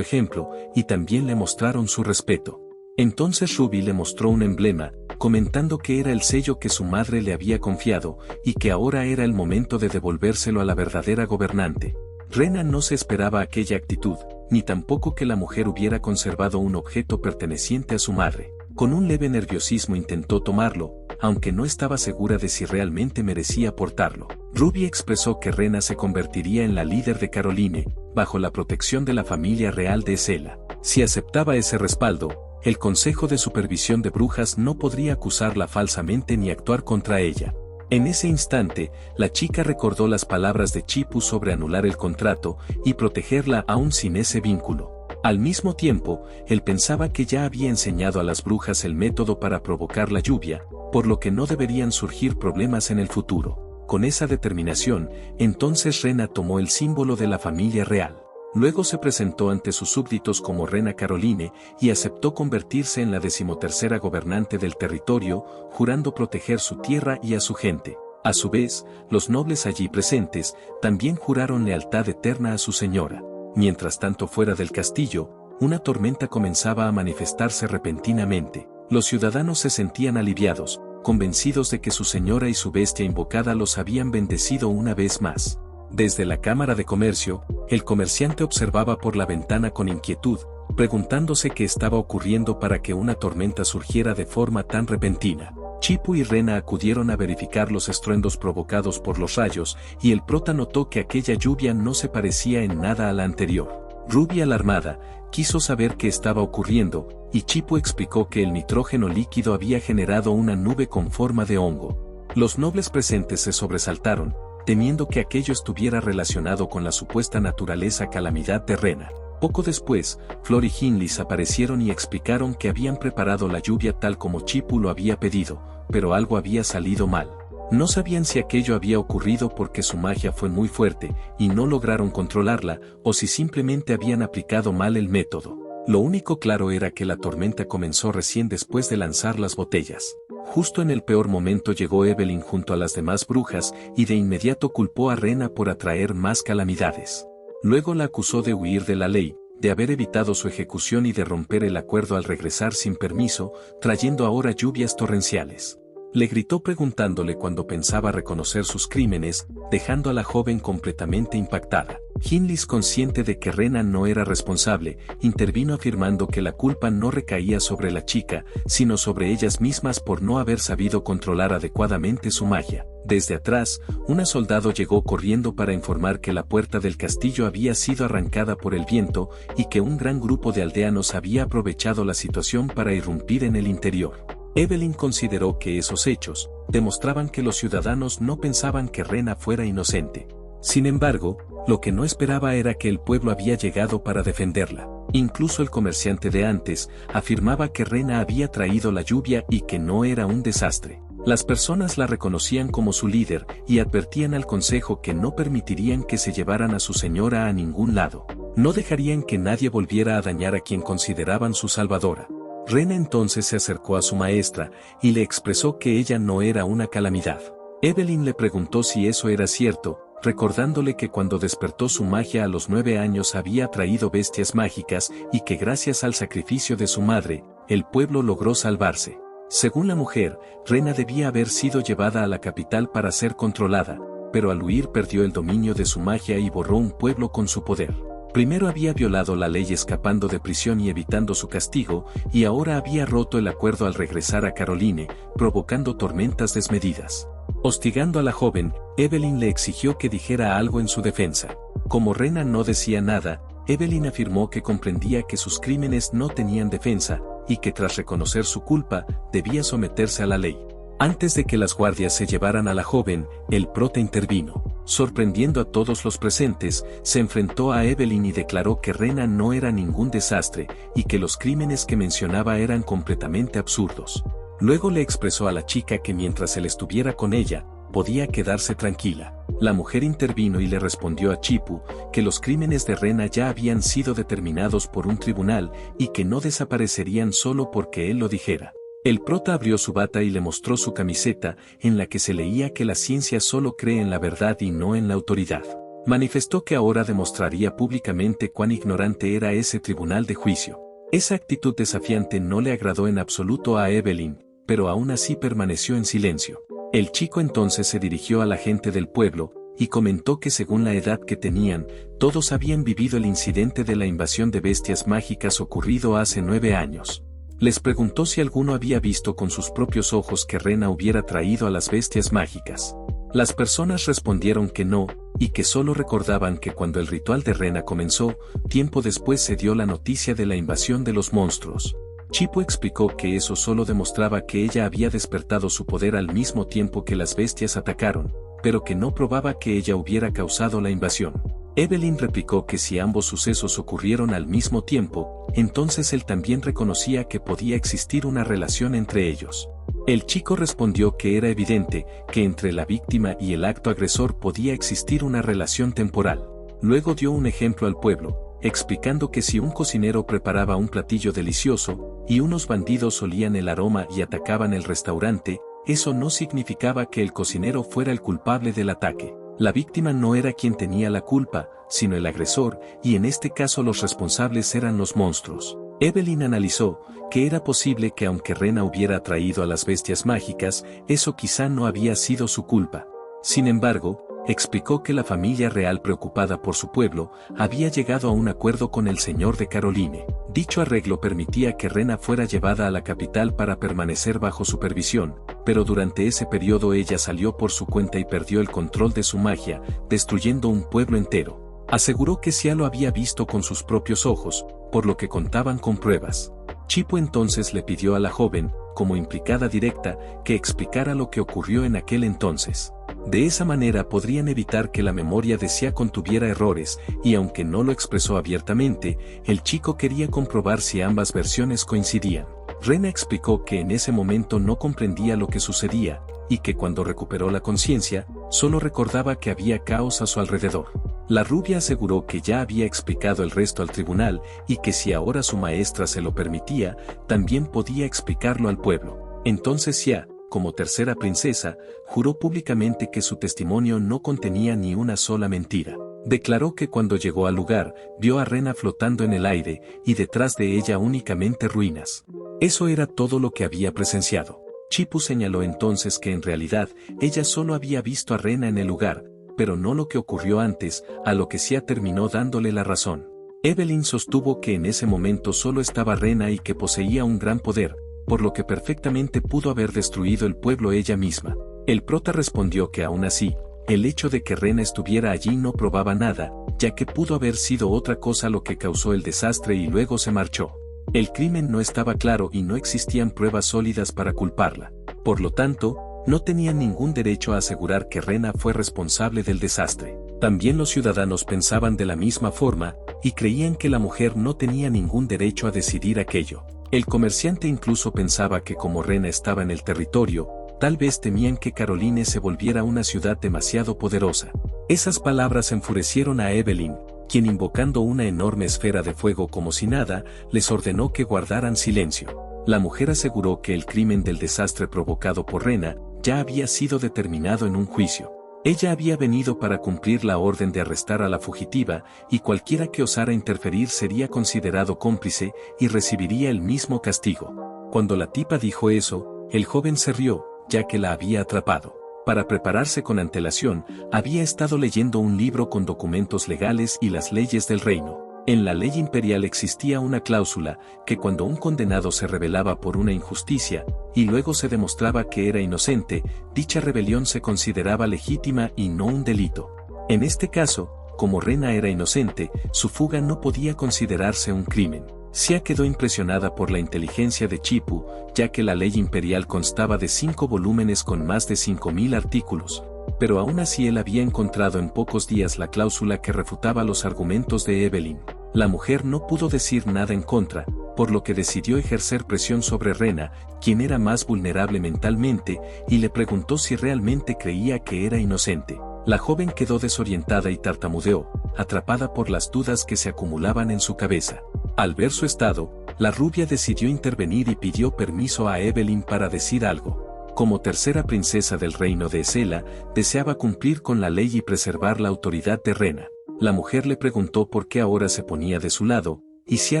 ejemplo, y también le mostraron su respeto. Entonces Ruby le mostró un emblema, comentando que era el sello que su madre le había confiado, y que ahora era el momento de devolvérselo a la verdadera gobernante. Rena no se esperaba aquella actitud, ni tampoco que la mujer hubiera conservado un objeto perteneciente a su madre. Con un leve nerviosismo intentó tomarlo, aunque no estaba segura de si realmente merecía portarlo. Ruby expresó que Rena se convertiría en la líder de Caroline, bajo la protección de la familia real de Esela. Si aceptaba ese respaldo, el Consejo de Supervisión de Brujas no podría acusarla falsamente ni actuar contra ella. En ese instante, la chica recordó las palabras de Chipú sobre anular el contrato y protegerla aún sin ese vínculo. Al mismo tiempo, él pensaba que ya había enseñado a las brujas el método para provocar la lluvia, por lo que no deberían surgir problemas en el futuro. Con esa determinación, entonces Rena tomó el símbolo de la familia real. Luego se presentó ante sus súbditos como Rena Caroline y aceptó convertirse en la 13ª gobernante del territorio, jurando proteger su tierra y a su gente. A su vez, los nobles allí presentes también juraron lealtad eterna a su señora. Mientras tanto fuera del castillo, una tormenta comenzaba a manifestarse repentinamente. Los ciudadanos se sentían aliviados, convencidos de que su señora y su bestia invocada los habían bendecido una vez más. Desde la Cámara de Comercio, el comerciante observaba por la ventana con inquietud, preguntándose qué estaba ocurriendo para que una tormenta surgiera de forma tan repentina. Chipú y Rena acudieron a verificar los estruendos provocados por los rayos, y el prota notó que aquella lluvia no se parecía en nada a la anterior. Ruby, alarmada, quiso saber qué estaba ocurriendo, y Chipú explicó que el nitrógeno líquido había generado una nube con forma de hongo. Los nobles presentes se sobresaltaron, temiendo que aquello estuviera relacionado con la supuesta naturaleza calamidad de Rena. Poco después, Flor y Hindley aparecieron y explicaron que habían preparado la lluvia tal como Chipú lo había pedido, pero algo había salido mal. No sabían si aquello había ocurrido porque su magia fue muy fuerte y no lograron controlarla, o si simplemente habían aplicado mal el método. Lo único claro era que la tormenta comenzó recién después de lanzar las botellas. Justo en el peor momento llegó Evelyn junto a las demás brujas y de inmediato culpó a Rena por atraer más calamidades. Luego la acusó de huir de la ley, de haber evitado su ejecución y de romper el acuerdo al regresar sin permiso, trayendo ahora lluvias torrenciales. Le gritó preguntándole cuando pensaba reconocer sus crímenes, dejando a la joven completamente impactada. Hindley, consciente de que Rena no era responsable, intervino afirmando que la culpa no recaía sobre la chica, sino sobre ellas mismas por no haber sabido controlar adecuadamente su magia. Desde atrás, un soldado llegó corriendo para informar que la puerta del castillo había sido arrancada por el viento y que un gran grupo de aldeanos había aprovechado la situación para irrumpir en el interior. Evelyn consideró que esos hechos demostraban que los ciudadanos no pensaban que Rena fuera inocente. Sin embargo, lo que no esperaba era que el pueblo había llegado para defenderla. Incluso el comerciante de antes afirmaba que Rena había traído la lluvia y que no era un desastre. Las personas la reconocían como su líder y advertían al consejo que no permitirían que se llevaran a su señora a ningún lado. No dejarían que nadie volviera a dañar a quien consideraban su salvadora. Rena entonces se acercó a su maestra y le expresó que ella no era una calamidad. Evelyn le preguntó si eso era cierto, recordándole que cuando despertó su magia a los 9 años había traído bestias mágicas y que gracias al sacrificio de su madre, el pueblo logró salvarse. Según la mujer, Rena debía haber sido llevada a la capital para ser controlada, pero al huir perdió el dominio de su magia y borró un pueblo con su poder. Primero había violado la ley escapando de prisión y evitando su castigo, y ahora había roto el acuerdo al regresar a Caroline, provocando tormentas desmedidas. Hostigando a la joven, Evelyn le exigió que dijera algo en su defensa. Como Rena no decía nada, Evelyn afirmó que comprendía que sus crímenes no tenían defensa, y que tras reconocer su culpa, debía someterse a la ley. Antes de que las guardias se llevaran a la joven, el prota intervino. Sorprendiendo a todos los presentes, se enfrentó a Evelyn y declaró que Rena no era ningún desastre, y que los crímenes que mencionaba eran completamente absurdos. Luego le expresó a la chica que mientras él estuviera con ella, podía quedarse tranquila. La mujer intervino y le respondió a Chipu que los crímenes de Rena ya habían sido determinados por un tribunal y que no desaparecerían solo porque él lo dijera. El prota abrió su bata y le mostró su camiseta, en la que se leía que la ciencia solo cree en la verdad y no en la autoridad. Manifestó que ahora demostraría públicamente cuán ignorante era ese tribunal de juicio. Esa actitud desafiante no le agradó en absoluto a Evelyn, pero aún así permaneció en silencio. El chico entonces se dirigió a la gente del pueblo, y comentó que según la edad que tenían, todos habían vivido el incidente de la invasión de bestias mágicas ocurrido hace 9 años. Les preguntó si alguno había visto con sus propios ojos que Rena hubiera traído a las bestias mágicas. Las personas respondieron que no, y que solo recordaban que cuando el ritual de Rena comenzó, tiempo después se dio la noticia de la invasión de los monstruos. Chipu explicó que eso solo demostraba que ella había despertado su poder al mismo tiempo que las bestias atacaron, pero que no probaba que ella hubiera causado la invasión. Evelyn replicó que si ambos sucesos ocurrieron al mismo tiempo, entonces él también reconocía que podía existir una relación entre ellos. El chico respondió que era evidente que entre la víctima y el acto agresor podía existir una relación temporal. Luego dio un ejemplo al pueblo, explicando que si un cocinero preparaba un platillo delicioso, y unos bandidos olían el aroma y atacaban el restaurante, eso no significaba que el cocinero fuera el culpable del ataque. La víctima no era quien tenía la culpa, sino el agresor, y en este caso los responsables eran los monstruos. Evelyn analizó que era posible que aunque Rena hubiera atraído a las bestias mágicas, eso quizá no había sido su culpa. Sin embargo, explicó que la familia real preocupada por su pueblo, había llegado a un acuerdo con el señor de Caroline. Dicho arreglo permitía que Rena fuera llevada a la capital para permanecer bajo supervisión, pero durante ese periodo ella salió por su cuenta y perdió el control de su magia, destruyendo un pueblo entero. Aseguró que sí lo había visto con sus propios ojos, por lo que contaban con pruebas. Chipu entonces le pidió a la joven, como implicada directa, que explicara lo que ocurrió en aquel entonces. De esa manera podrían evitar que la memoria de Sia contuviera errores, y aunque no lo expresó abiertamente, el chico quería comprobar si ambas versiones coincidían. Rena explicó que en ese momento no comprendía lo que sucedía, y que cuando recuperó la conciencia, solo recordaba que había caos a su alrededor. La rubia aseguró que ya había explicado el resto al tribunal y que si ahora su maestra se lo permitía, también podía explicarlo al pueblo. Entonces Xia, como tercera princesa, juró públicamente que su testimonio no contenía ni una sola mentira. Declaró que cuando llegó al lugar, vio a Rena flotando en el aire y detrás de ella únicamente ruinas. Eso era todo lo que había presenciado. Chipu señaló entonces que en realidad ella solo había visto a Rena en el lugar, pero no lo que ocurrió antes, a lo que Xia terminó dándole la razón. Evelyn sostuvo que en ese momento solo estaba Rena y que poseía un gran poder, por lo que perfectamente pudo haber destruido el pueblo ella misma. El prota respondió que aún así, el hecho de que Rena estuviera allí no probaba nada, ya que pudo haber sido otra cosa lo que causó el desastre y luego se marchó. El crimen no estaba claro y no existían pruebas sólidas para culparla. Por lo tanto, no tenían ningún derecho a asegurar que Rena fue responsable del desastre. También los ciudadanos pensaban de la misma forma, y creían que la mujer no tenía ningún derecho a decidir aquello. El comerciante incluso pensaba que como Rena estaba en el territorio, tal vez temían que Caroline se volviera una ciudad demasiado poderosa. Esas palabras enfurecieron a Evelyn, quien invocando una enorme esfera de fuego como si nada, les ordenó que guardaran silencio. La mujer aseguró que el crimen del desastre provocado por Rena ya había sido determinado en un juicio. Ella había venido para cumplir la orden de arrestar a la fugitiva, y cualquiera que osara interferir sería considerado cómplice y recibiría el mismo castigo. Cuando la tipa dijo eso, el joven se rió, ya que la había atrapado. Para prepararse con antelación, había estado leyendo un libro con documentos legales y las leyes del reino. En la ley imperial existía una cláusula, que cuando un condenado se rebelaba por una injusticia, y luego se demostraba que era inocente, dicha rebelión se consideraba legítima y no un delito. En este caso, como Rena era inocente, su fuga no podía considerarse un crimen. Xia quedó impresionada por la inteligencia de Chipu, ya que la ley imperial constaba de 5 volúmenes con más de 5000 artículos. Pero aún así él había encontrado en pocos días la cláusula que refutaba los argumentos de Evelyn. La mujer no pudo decir nada en contra, por lo que decidió ejercer presión sobre Rena, quien era más vulnerable mentalmente, y le preguntó si realmente creía que era inocente. La joven quedó desorientada y tartamudeó, atrapada por las dudas que se acumulaban en su cabeza. Al ver su estado, la rubia decidió intervenir y pidió permiso a Evelyn para decir algo. Como tercera princesa del reino de Esela, deseaba cumplir con la ley y preservar la autoridad de Rena. La mujer le preguntó por qué ahora se ponía de su lado, y Xia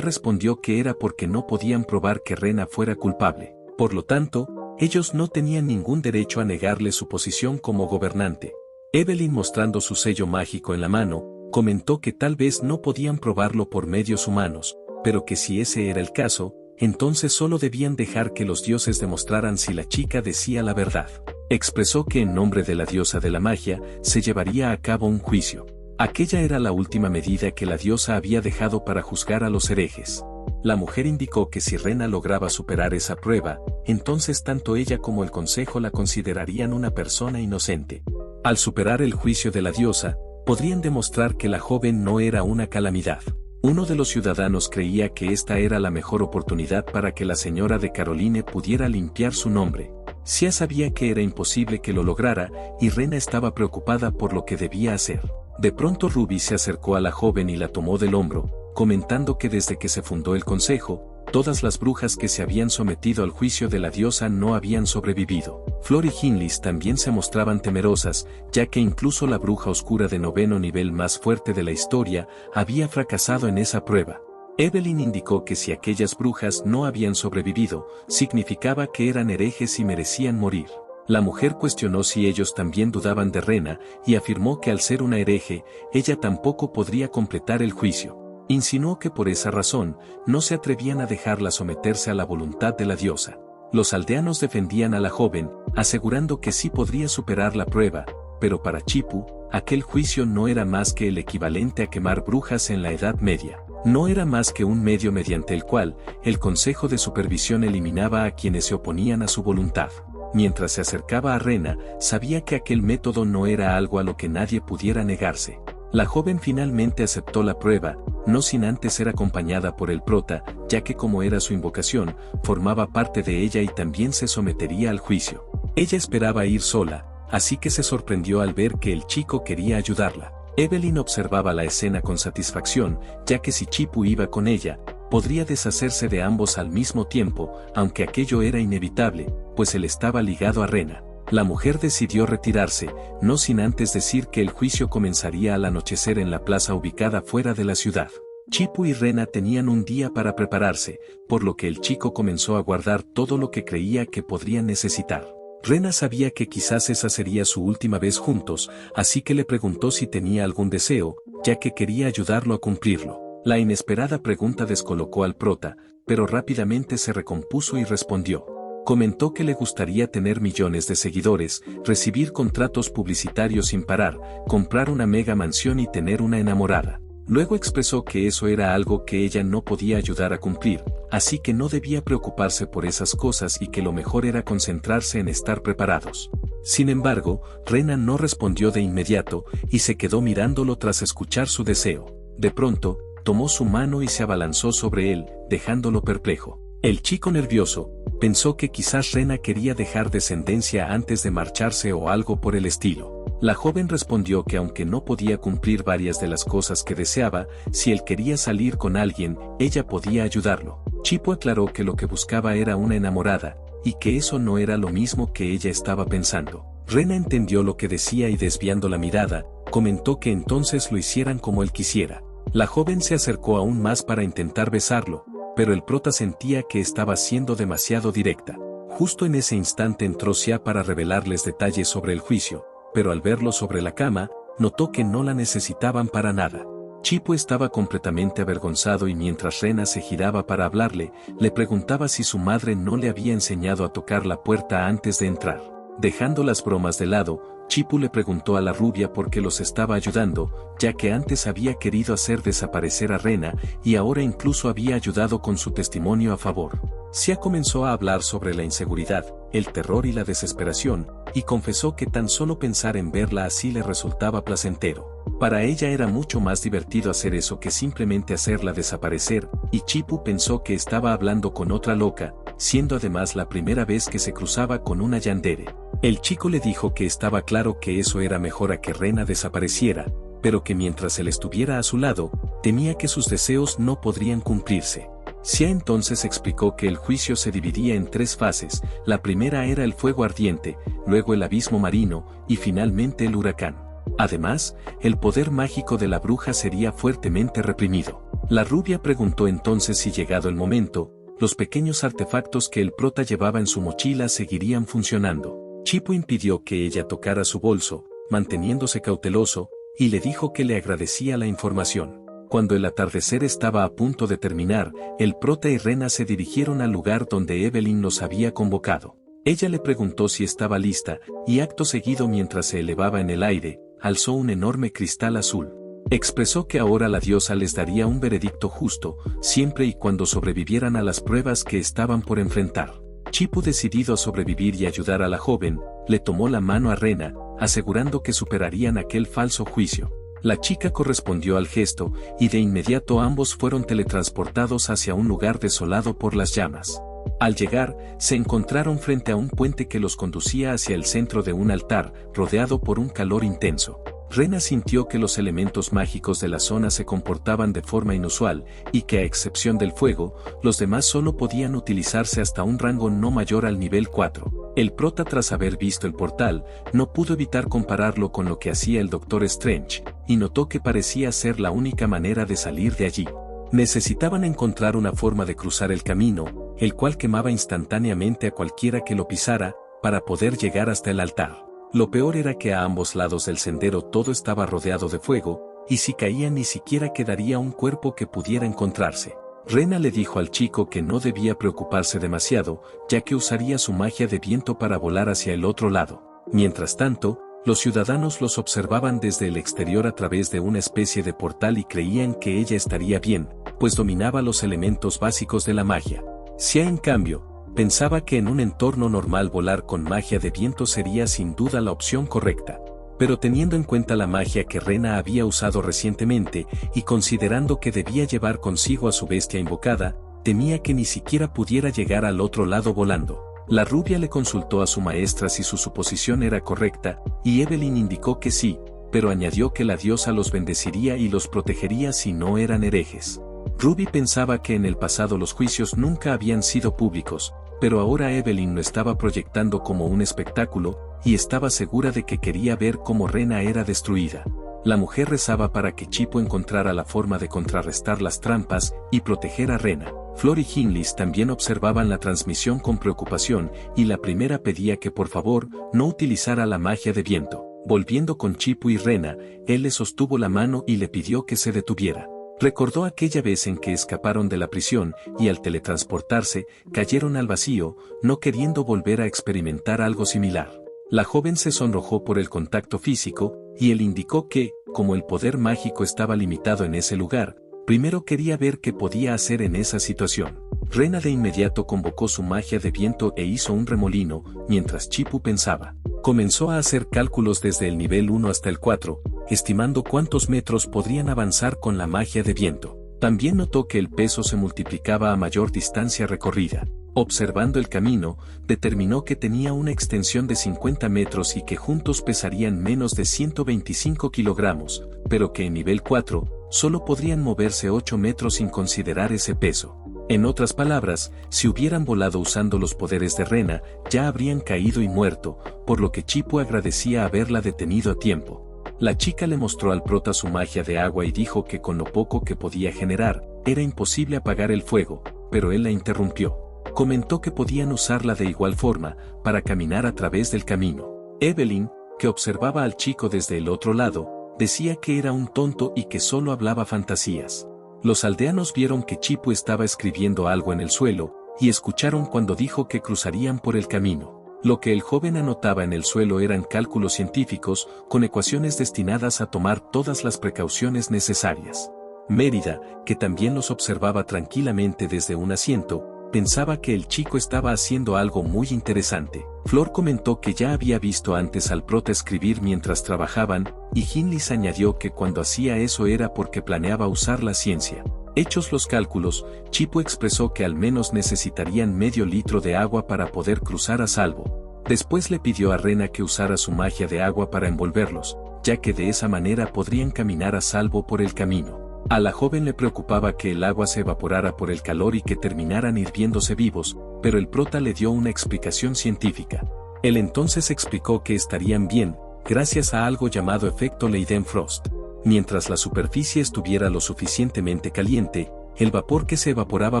respondió que era porque no podían probar que Rena fuera culpable. Por lo tanto, ellos no tenían ningún derecho a negarle su posición como gobernante. Evelyn, mostrando su sello mágico en la mano, comentó que tal vez no podían probarlo por medios humanos, pero que si ese era el caso, entonces solo debían dejar que los dioses demostraran si la chica decía la verdad. Expresó que en nombre de la diosa de la magia, se llevaría a cabo un juicio. Aquella era la última medida que la diosa había dejado para juzgar a los herejes. La mujer indicó que si Rena lograba superar esa prueba, entonces tanto ella como el consejo la considerarían una persona inocente. Al superar el juicio de la diosa, podrían demostrar que la joven no era una calamidad. Uno de los ciudadanos creía que esta era la mejor oportunidad para que la señora de Caroline pudiera limpiar su nombre. Xia sabía que era imposible que lo lograra, y Rena estaba preocupada por lo que debía hacer. De pronto Ruby se acercó a la joven y la tomó del hombro, comentando que desde que se fundó el consejo, todas las brujas que se habían sometido al juicio de la diosa no habían sobrevivido. Flor y Hinlis también se mostraban temerosas, ya que incluso la bruja oscura de 9º nivel más fuerte de la historia había fracasado en esa prueba. Evelyn indicó que si aquellas brujas no habían sobrevivido, significaba que eran herejes y merecían morir. La mujer cuestionó si ellos también dudaban de Rena, y afirmó que al ser una hereje, ella tampoco podría completar el juicio. Insinuó que por esa razón, no se atrevían a dejarla someterse a la voluntad de la diosa. Los aldeanos defendían a la joven, asegurando que sí podría superar la prueba, pero para Chipu, aquel juicio no era más que el equivalente a quemar brujas en la Edad Media. No era más que un medio mediante el cual, el Consejo de Supervisión eliminaba a quienes se oponían a su voluntad. Mientras se acercaba a Rena, sabía que aquel método no era algo a lo que nadie pudiera negarse. La joven finalmente aceptó la prueba, no sin antes ser acompañada por el prota, ya que como era su invocación, formaba parte de ella y también se sometería al juicio. Ella esperaba ir sola, así que se sorprendió al ver que el chico quería ayudarla. Evelyn observaba la escena con satisfacción, ya que si Chipu iba con ella, podría deshacerse de ambos al mismo tiempo, aunque aquello era inevitable, pues él estaba ligado a Rena. La mujer decidió retirarse, no sin antes decir que el juicio comenzaría al anochecer en la plaza ubicada fuera de la ciudad. Chipu y Rena tenían un día para prepararse, por lo que el chico comenzó a guardar todo lo que creía que podrían necesitar. Rena sabía que quizás esa sería su última vez juntos, así que le preguntó si tenía algún deseo, ya que quería ayudarlo a cumplirlo. La inesperada pregunta descolocó al prota, pero rápidamente se recompuso y respondió. Comentó que le gustaría tener millones de seguidores, recibir contratos publicitarios sin parar, comprar una mega mansión y tener una enamorada. Luego expresó que eso era algo que ella no podía ayudar a cumplir, así que no debía preocuparse por esas cosas y que lo mejor era concentrarse en estar preparados. Sin embargo, Rena no respondió de inmediato y se quedó mirándolo tras escuchar su deseo. De pronto, tomó su mano y se abalanzó sobre él, dejándolo perplejo. El chico nervioso, pensó que quizás Rena quería dejar descendencia antes de marcharse o algo por el estilo. La joven respondió que aunque no podía cumplir varias de las cosas que deseaba, si él quería salir con alguien, ella podía ayudarlo. Chipu aclaró que lo que buscaba era una enamorada, y que eso no era lo mismo que ella estaba pensando. Rena entendió lo que decía y desviando la mirada, comentó que entonces lo hicieran como él quisiera. La joven se acercó aún más para intentar besarlo, pero el prota sentía que estaba siendo demasiado directa. Justo en ese instante entró Xia para revelarles detalles sobre el juicio, pero al verlo sobre la cama, notó que no la necesitaban para nada. Chipu estaba completamente avergonzado y mientras Rena se giraba para hablarle, le preguntaba si su madre no le había enseñado a tocar la puerta antes de entrar. Dejando las bromas de lado, Chipu le preguntó a la rubia por qué los estaba ayudando, ya que antes había querido hacer desaparecer a Rena y ahora incluso había ayudado con su testimonio a favor. Xia comenzó a hablar sobre la inseguridad, el terror y la desesperación, y confesó que tan solo pensar en verla así le resultaba placentero. Para ella era mucho más divertido hacer eso que simplemente hacerla desaparecer, y Chipu pensó que estaba hablando con otra loca, siendo además la primera vez que se cruzaba con una yandere. El chico le dijo que estaba claro que eso era mejor a que Rena desapareciera, pero que mientras él estuviera a su lado, temía que sus deseos no podrían cumplirse. Xia entonces explicó que el juicio se dividía en 3 fases, la primera era el fuego ardiente, luego el abismo marino, y finalmente el huracán. Además, el poder mágico de la bruja sería fuertemente reprimido. La rubia preguntó entonces si llegado el momento, los pequeños artefactos que el prota llevaba en su mochila seguirían funcionando. Chipu impidió que ella tocara su bolso, manteniéndose cauteloso, y le dijo que le agradecía la información. Cuando el atardecer estaba a punto de terminar, el prota y Rena se dirigieron al lugar donde Evelyn los había convocado. Ella le preguntó si estaba lista, y acto seguido mientras se elevaba en el aire, alzó un enorme cristal azul. Expresó que ahora la diosa les daría un veredicto justo, siempre y cuando sobrevivieran a las pruebas que estaban por enfrentar. Chipu, decidido a sobrevivir y ayudar a la joven, le tomó la mano a Rena, asegurando que superarían aquel falso juicio. La chica correspondió al gesto, y de inmediato ambos fueron teletransportados hacia un lugar desolado por las llamas. Al llegar, se encontraron frente a un puente que los conducía hacia el centro de un altar, rodeado por un calor intenso. Rena sintió que los elementos mágicos de la zona se comportaban de forma inusual, y que a excepción del fuego, los demás solo podían utilizarse hasta un rango no mayor al nivel 4. El prota, tras haber visto el portal, no pudo evitar compararlo con lo que hacía el Doctor Strange, y notó que parecía ser la única manera de salir de allí. Necesitaban encontrar una forma de cruzar el camino, el cual quemaba instantáneamente a cualquiera que lo pisara, para poder llegar hasta el altar. Lo peor era que a ambos lados del sendero todo estaba rodeado de fuego, y si caían ni siquiera quedaría un cuerpo que pudiera encontrarse. Rena le dijo al chico que no debía preocuparse demasiado, ya que usaría su magia de viento para volar hacia el otro lado. Mientras tanto, los ciudadanos los observaban desde el exterior a través de una especie de portal y creían que ella estaría bien, pues dominaba los elementos básicos de la magia. Xia, en cambio, pensaba que en un entorno normal volar con magia de viento sería sin duda la opción correcta. Pero teniendo en cuenta la magia que Rena había usado recientemente, y considerando que debía llevar consigo a su bestia invocada, temía que ni siquiera pudiera llegar al otro lado volando. La rubia le consultó a su maestra si su suposición era correcta, y Evelyn indicó que sí, pero añadió que la diosa los bendeciría y los protegería si no eran herejes. Ruby pensaba que en el pasado los juicios nunca habían sido públicos, pero ahora Evelyn lo estaba proyectando como un espectáculo, y estaba segura de que quería ver cómo Rena era destruida. La mujer rezaba para que Chipo encontrara la forma de contrarrestar las trampas y proteger a Rena. Flor y Hinlis también observaban la transmisión con preocupación, y la primera pedía que por favor no utilizara la magia de viento. Volviendo con Chipo y Rena, él le sostuvo la mano y le pidió que se detuviera. Recordó aquella vez en que escaparon de la prisión y al teletransportarse, cayeron al vacío, no queriendo volver a experimentar algo similar. La joven se sonrojó por el contacto físico, y él indicó que, como el poder mágico estaba limitado en ese lugar, primero quería ver qué podía hacer en esa situación. Rena de inmediato convocó su magia de viento e hizo un remolino, mientras Chipo pensaba. Comenzó a hacer cálculos desde el nivel 1 hasta el 4, estimando cuántos metros podrían avanzar con la magia de viento. También notó que el peso se multiplicaba a mayor distancia recorrida. Observando el camino, determinó que tenía una extensión de 50 metros y que juntos pesarían menos de 125 kilogramos, pero que en nivel 4, solo podrían moverse 8 metros sin considerar ese peso. En otras palabras, si hubieran volado usando los poderes de Rena, ya habrían caído y muerto, por lo que Chipo agradecía haberla detenido a tiempo. La chica le mostró al prota su magia de agua y dijo que con lo poco que podía generar, era imposible apagar el fuego, pero él la interrumpió. Comentó que podían usarla de igual forma, para caminar a través del camino. Evelyn, que observaba al chico desde el otro lado, decía que era un tonto y que solo hablaba fantasías. Los aldeanos vieron que Chipo estaba escribiendo algo en el suelo, y escucharon cuando dijo que cruzarían por el camino. Lo que el joven anotaba en el suelo eran cálculos científicos, con ecuaciones destinadas a tomar todas las precauciones necesarias. Mérida, que también los observaba tranquilamente desde un asiento, pensaba que el chico estaba haciendo algo muy interesante. Flor comentó que ya había visto antes al prota escribir mientras trabajaban, y Hinlis añadió que cuando hacía eso era porque planeaba usar la ciencia. Hechos los cálculos, Chipo expresó que al menos necesitarían medio litro de agua para poder cruzar a salvo. Después le pidió a Rena que usara su magia de agua para envolverlos, ya que de esa manera podrían caminar a salvo por el camino. A la joven le preocupaba que el agua se evaporara por el calor y que terminaran hirviéndose vivos, pero el prota le dio una explicación científica. Él entonces explicó que estarían bien, gracias a algo llamado efecto Leidenfrost. Mientras la superficie estuviera lo suficientemente caliente, el vapor que se evaporaba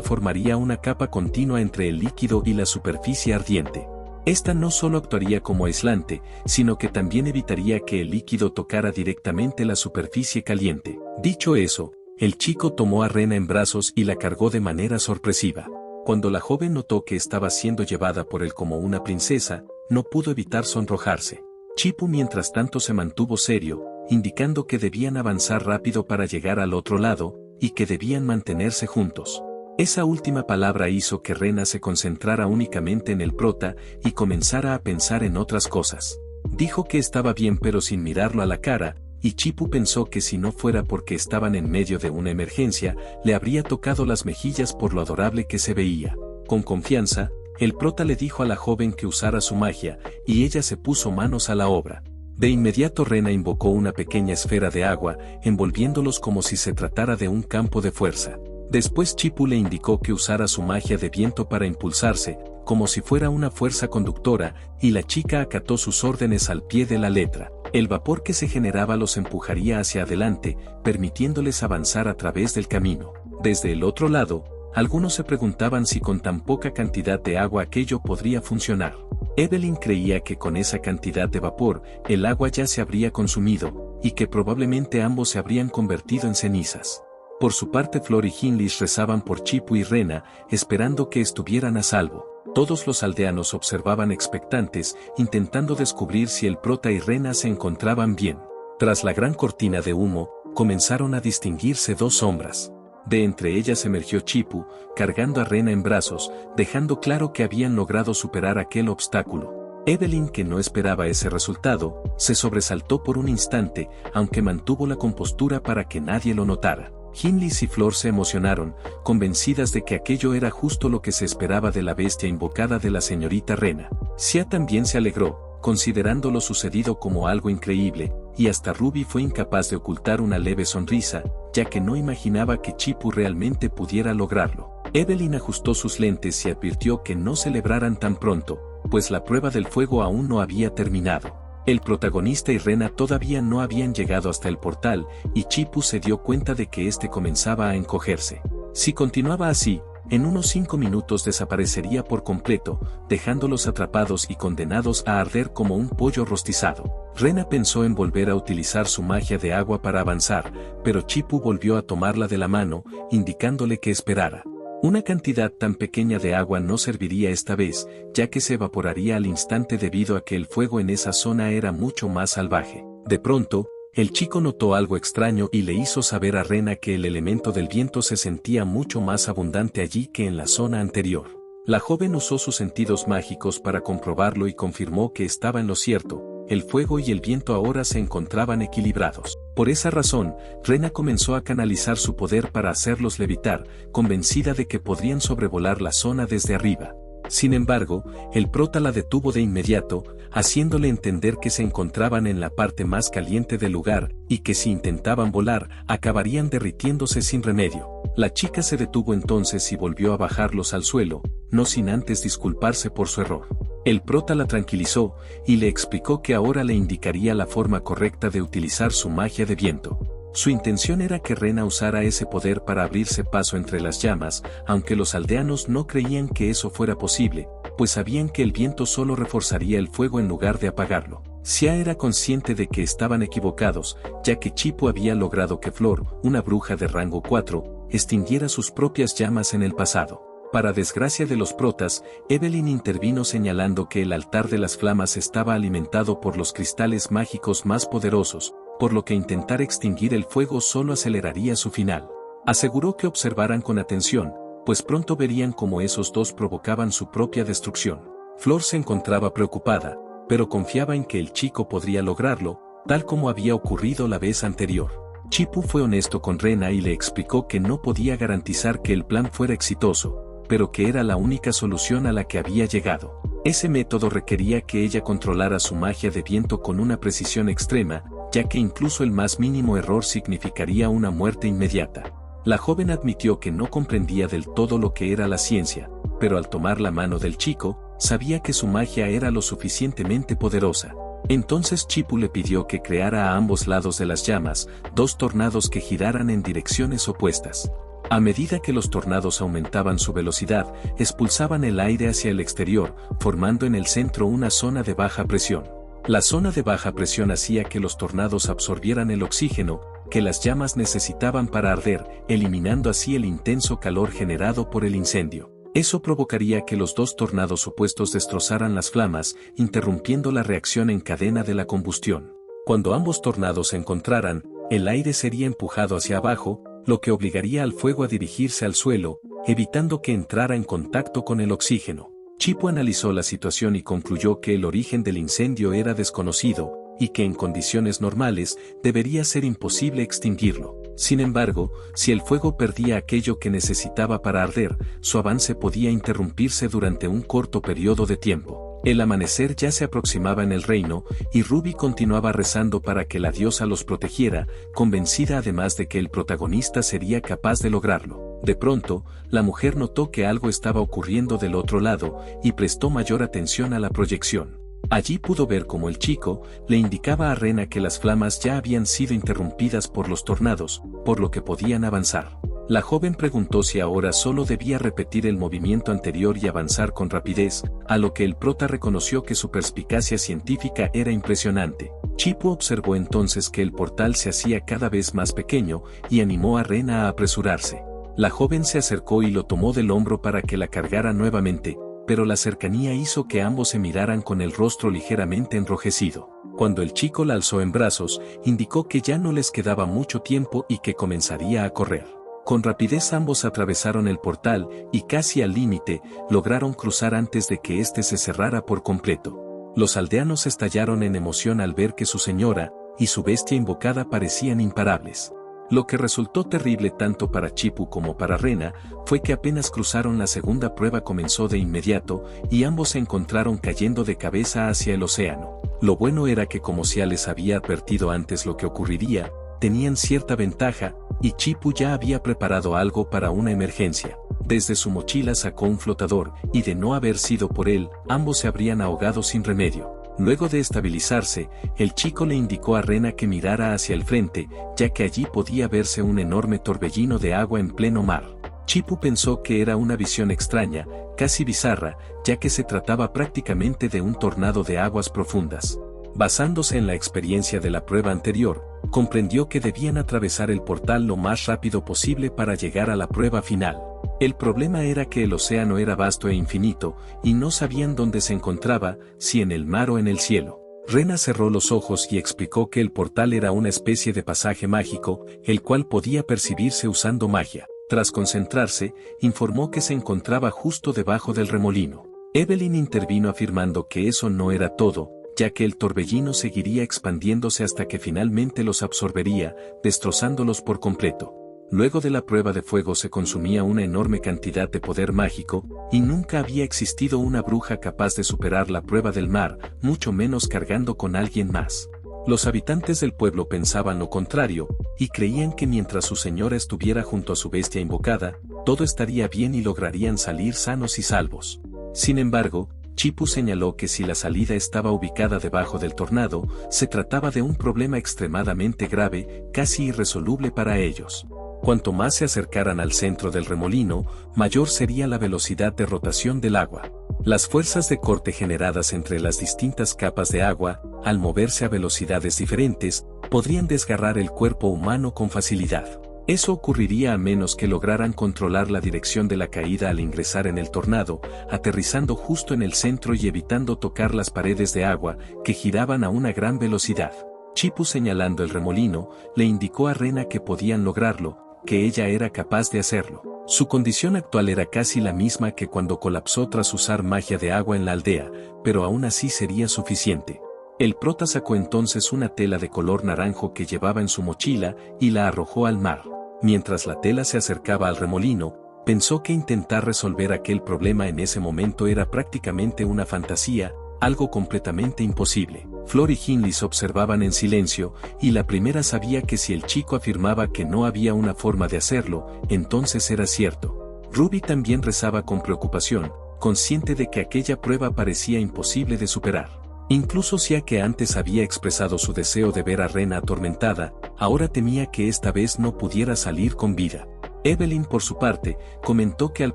formaría una capa continua entre el líquido y la superficie ardiente. Esta no solo actuaría como aislante, sino que también evitaría que el líquido tocara directamente la superficie caliente. Dicho eso, el chico tomó a Rena en brazos y la cargó de manera sorpresiva. Cuando la joven notó que estaba siendo llevada por él como una princesa, no pudo evitar sonrojarse. Chipo mientras tanto se mantuvo serio, indicando que debían avanzar rápido para llegar al otro lado, y que debían mantenerse juntos. Esa última palabra hizo que Rena se concentrara únicamente en el prota y comenzara a pensar en otras cosas. Dijo que estaba bien pero sin mirarlo a la cara, y Chipo pensó que si no fuera porque estaban en medio de una emergencia, le habría tocado las mejillas por lo adorable que se veía. Con confianza, el prota le dijo a la joven que usara su magia, y ella se puso manos a la obra. De inmediato Rena invocó una pequeña esfera de agua, envolviéndolos como si se tratara de un campo de fuerza. Después Chipo le indicó que usara su magia de viento para impulsarse, como si fuera una fuerza conductora, y la chica acató sus órdenes al pie de la letra. El vapor que se generaba los empujaría hacia adelante, permitiéndoles avanzar a través del camino. Desde el otro lado, algunos se preguntaban si con tan poca cantidad de agua aquello podría funcionar. Evelyn creía que con esa cantidad de vapor, el agua ya se habría consumido, y que probablemente ambos se habrían convertido en cenizas. Por su parte Flor y Hinlis rezaban por Chipo y Rena, esperando que estuvieran a salvo. Todos los aldeanos observaban expectantes, intentando descubrir si el prota y Rena se encontraban bien. Tras la gran cortina de humo, comenzaron a distinguirse dos sombras. De entre ellas emergió Chipo, cargando a Rena en brazos, dejando claro que habían logrado superar aquel obstáculo. Evelyn, que no esperaba ese resultado, se sobresaltó por un instante, aunque mantuvo la compostura para que nadie lo notara. Himlis y Flor se emocionaron, convencidas de que aquello era justo lo que se esperaba de la bestia invocada de la señorita Rena. Sia también se alegró, considerando lo sucedido como algo increíble, y hasta Ruby fue incapaz de ocultar una leve sonrisa, ya que no imaginaba que Chipu realmente pudiera lograrlo. Evelyn ajustó sus lentes y advirtió que no celebraran tan pronto, pues la prueba del fuego aún no había terminado. El protagonista y Rena todavía no habían llegado hasta el portal, y Chipu se dio cuenta de que este comenzaba a encogerse. Si continuaba así, en unos 5 minutos desaparecería por completo, dejándolos atrapados y condenados a arder como un pollo rostizado. Rena pensó en volver a utilizar su magia de agua para avanzar, pero Chipu volvió a tomarla de la mano, indicándole que esperara. Una cantidad tan pequeña de agua no serviría esta vez, ya que se evaporaría al instante debido a que el fuego en esa zona era mucho más salvaje. De pronto, el chico notó algo extraño y le hizo saber a Rena que el elemento del viento se sentía mucho más abundante allí que en la zona anterior. La joven usó sus sentidos mágicos para comprobarlo y confirmó que estaba en lo cierto. El fuego y el viento ahora se encontraban equilibrados. Por esa razón, Rena comenzó a canalizar su poder para hacerlos levitar, convencida de que podrían sobrevolar la zona desde arriba. Sin embargo, el prota la detuvo de inmediato, haciéndole entender que se encontraban en la parte más caliente del lugar, y que si intentaban volar, acabarían derritiéndose sin remedio. La chica se detuvo entonces y volvió a bajarlos al suelo, no sin antes disculparse por su error. El prota la tranquilizó, y le explicó que ahora le indicaría la forma correcta de utilizar su magia de viento. Su intención era que Rena usara ese poder para abrirse paso entre las llamas, aunque los aldeanos no creían que eso fuera posible, pues sabían que el viento solo reforzaría el fuego en lugar de apagarlo. Sia era consciente de que estaban equivocados, ya que Chipu había logrado que Flor, una bruja de rango 4, extinguiera sus propias llamas en el pasado. Para desgracia de los protas, Evelyn intervino señalando que el altar de las flamas estaba alimentado por los cristales mágicos más poderosos, por lo que intentar extinguir el fuego solo aceleraría su final. Aseguró que observaran con atención, pues pronto verían cómo esos dos provocaban su propia destrucción. Flor se encontraba preocupada, pero confiaba en que el chico podría lograrlo, tal como había ocurrido la vez anterior. Chipu fue honesto con Rena y le explicó que no podía garantizar que el plan fuera exitoso, pero que era la única solución a la que había llegado. Ese método requería que ella controlara su magia de viento con una precisión extrema, ya que incluso el más mínimo error significaría una muerte inmediata. La joven admitió que no comprendía del todo lo que era la ciencia, pero al tomar la mano del chico, sabía que su magia era lo suficientemente poderosa. Entonces Chipu le pidió que creara a ambos lados de las llamas, 2 tornados que giraran en direcciones opuestas. A medida que los tornados aumentaban su velocidad, expulsaban el aire hacia el exterior, formando en el centro una zona de baja presión. La zona de baja presión hacía que los tornados absorbieran el oxígeno que las llamas necesitaban para arder, eliminando así el intenso calor generado por el incendio. Eso provocaría que los 2 tornados opuestos destrozaran las flamas, interrumpiendo la reacción en cadena de la combustión. Cuando ambos tornados se encontraran, el aire sería empujado hacia abajo, lo que obligaría al fuego a dirigirse al suelo, evitando que entrara en contacto con el oxígeno. Chipu analizó la situación y concluyó que el origen del incendio era desconocido, y que en condiciones normales debería ser imposible extinguirlo. Sin embargo, si el fuego perdía aquello que necesitaba para arder, su avance podía interrumpirse durante un corto periodo de tiempo. El amanecer ya se aproximaba en el reino, y Ruby continuaba rezando para que la diosa los protegiera, convencida además de que el protagonista sería capaz de lograrlo. De pronto, la mujer notó que algo estaba ocurriendo del otro lado, y prestó mayor atención a la proyección. Allí pudo ver cómo el chico le indicaba a Rena que las flamas ya habían sido interrumpidas por los tornados, por lo que podían avanzar. La joven preguntó si ahora solo debía repetir el movimiento anterior y avanzar con rapidez, a lo que el prota reconoció que su perspicacia científica era impresionante. Chipu observó entonces que el portal se hacía cada vez más pequeño y animó a Rena a apresurarse. La joven se acercó y lo tomó del hombro para que la cargara nuevamente, pero la cercanía hizo que ambos se miraran con el rostro ligeramente enrojecido. Cuando el chico la alzó en brazos, indicó que ya no les quedaba mucho tiempo y que comenzaría a correr. Con rapidez ambos atravesaron el portal y casi al límite, lograron cruzar antes de que éste se cerrara por completo. Los aldeanos estallaron en emoción al ver que su señora y su bestia invocada parecían imparables. Lo que resultó terrible tanto para Chipu como para Rena, fue que apenas cruzaron la segunda prueba comenzó de inmediato, y ambos se encontraron cayendo de cabeza hacia el océano. Lo bueno era que como Sia les había advertido antes lo que ocurriría, tenían cierta ventaja, y Chipu ya había preparado algo para una emergencia. Desde su mochila sacó un flotador, y de no haber sido por él, ambos se habrían ahogado sin remedio. Luego de estabilizarse, el chico le indicó a Rena que mirara hacia el frente, ya que allí podía verse un enorme torbellino de agua en pleno mar. Chipu pensó que era una visión extraña, casi bizarra, ya que se trataba prácticamente de un tornado de aguas profundas. Basándose en la experiencia de la prueba anterior, comprendió que debían atravesar el portal lo más rápido posible para llegar a la prueba final. El problema era que el océano era vasto e infinito, y no sabían dónde se encontraba, si en el mar o en el cielo. Rena cerró los ojos y explicó que el portal era una especie de pasaje mágico, el cual podía percibirse usando magia. Tras concentrarse, informó que se encontraba justo debajo del remolino. Evelyn intervino afirmando que eso no era todo, ya que el torbellino seguiría expandiéndose hasta que finalmente los absorbería, destrozándolos por completo. Luego de la prueba de fuego se consumía una enorme cantidad de poder mágico, y nunca había existido una bruja capaz de superar la prueba del mar, mucho menos cargando con alguien más. Los habitantes del pueblo pensaban lo contrario, y creían que mientras su señora estuviera junto a su bestia invocada, todo estaría bien y lograrían salir sanos y salvos. Sin embargo, Chipu señaló que si la salida estaba ubicada debajo del tornado, se trataba de un problema extremadamente grave, casi irresoluble para ellos. Cuanto más se acercaran al centro del remolino, mayor sería la velocidad de rotación del agua. Las fuerzas de corte generadas entre las distintas capas de agua, al moverse a velocidades diferentes, podrían desgarrar el cuerpo humano con facilidad. Eso ocurriría a menos que lograran controlar la dirección de la caída al ingresar en el tornado, aterrizando justo en el centro y evitando tocar las paredes de agua, que giraban a una gran velocidad. Chipu, señalando el remolino, le indicó a Rena que podían lograrlo, que ella era capaz de hacerlo. Su condición actual era casi la misma que cuando colapsó tras usar magia de agua en la aldea, pero aún así sería suficiente. El prota sacó entonces una tela de color naranjo que llevaba en su mochila y la arrojó al mar. Mientras la tela se acercaba al remolino, pensó que intentar resolver aquel problema en ese momento era prácticamente una fantasía, algo completamente imposible. Flor y Hindley se observaban en silencio, y la primera sabía que si el chico afirmaba que no había una forma de hacerlo, entonces era cierto. Ruby también rezaba con preocupación, consciente de que aquella prueba parecía imposible de superar. Incluso Sia, que antes había expresado su deseo de ver a Rena atormentada, ahora temía que esta vez no pudiera salir con vida. Evelyn, por su parte, comentó que al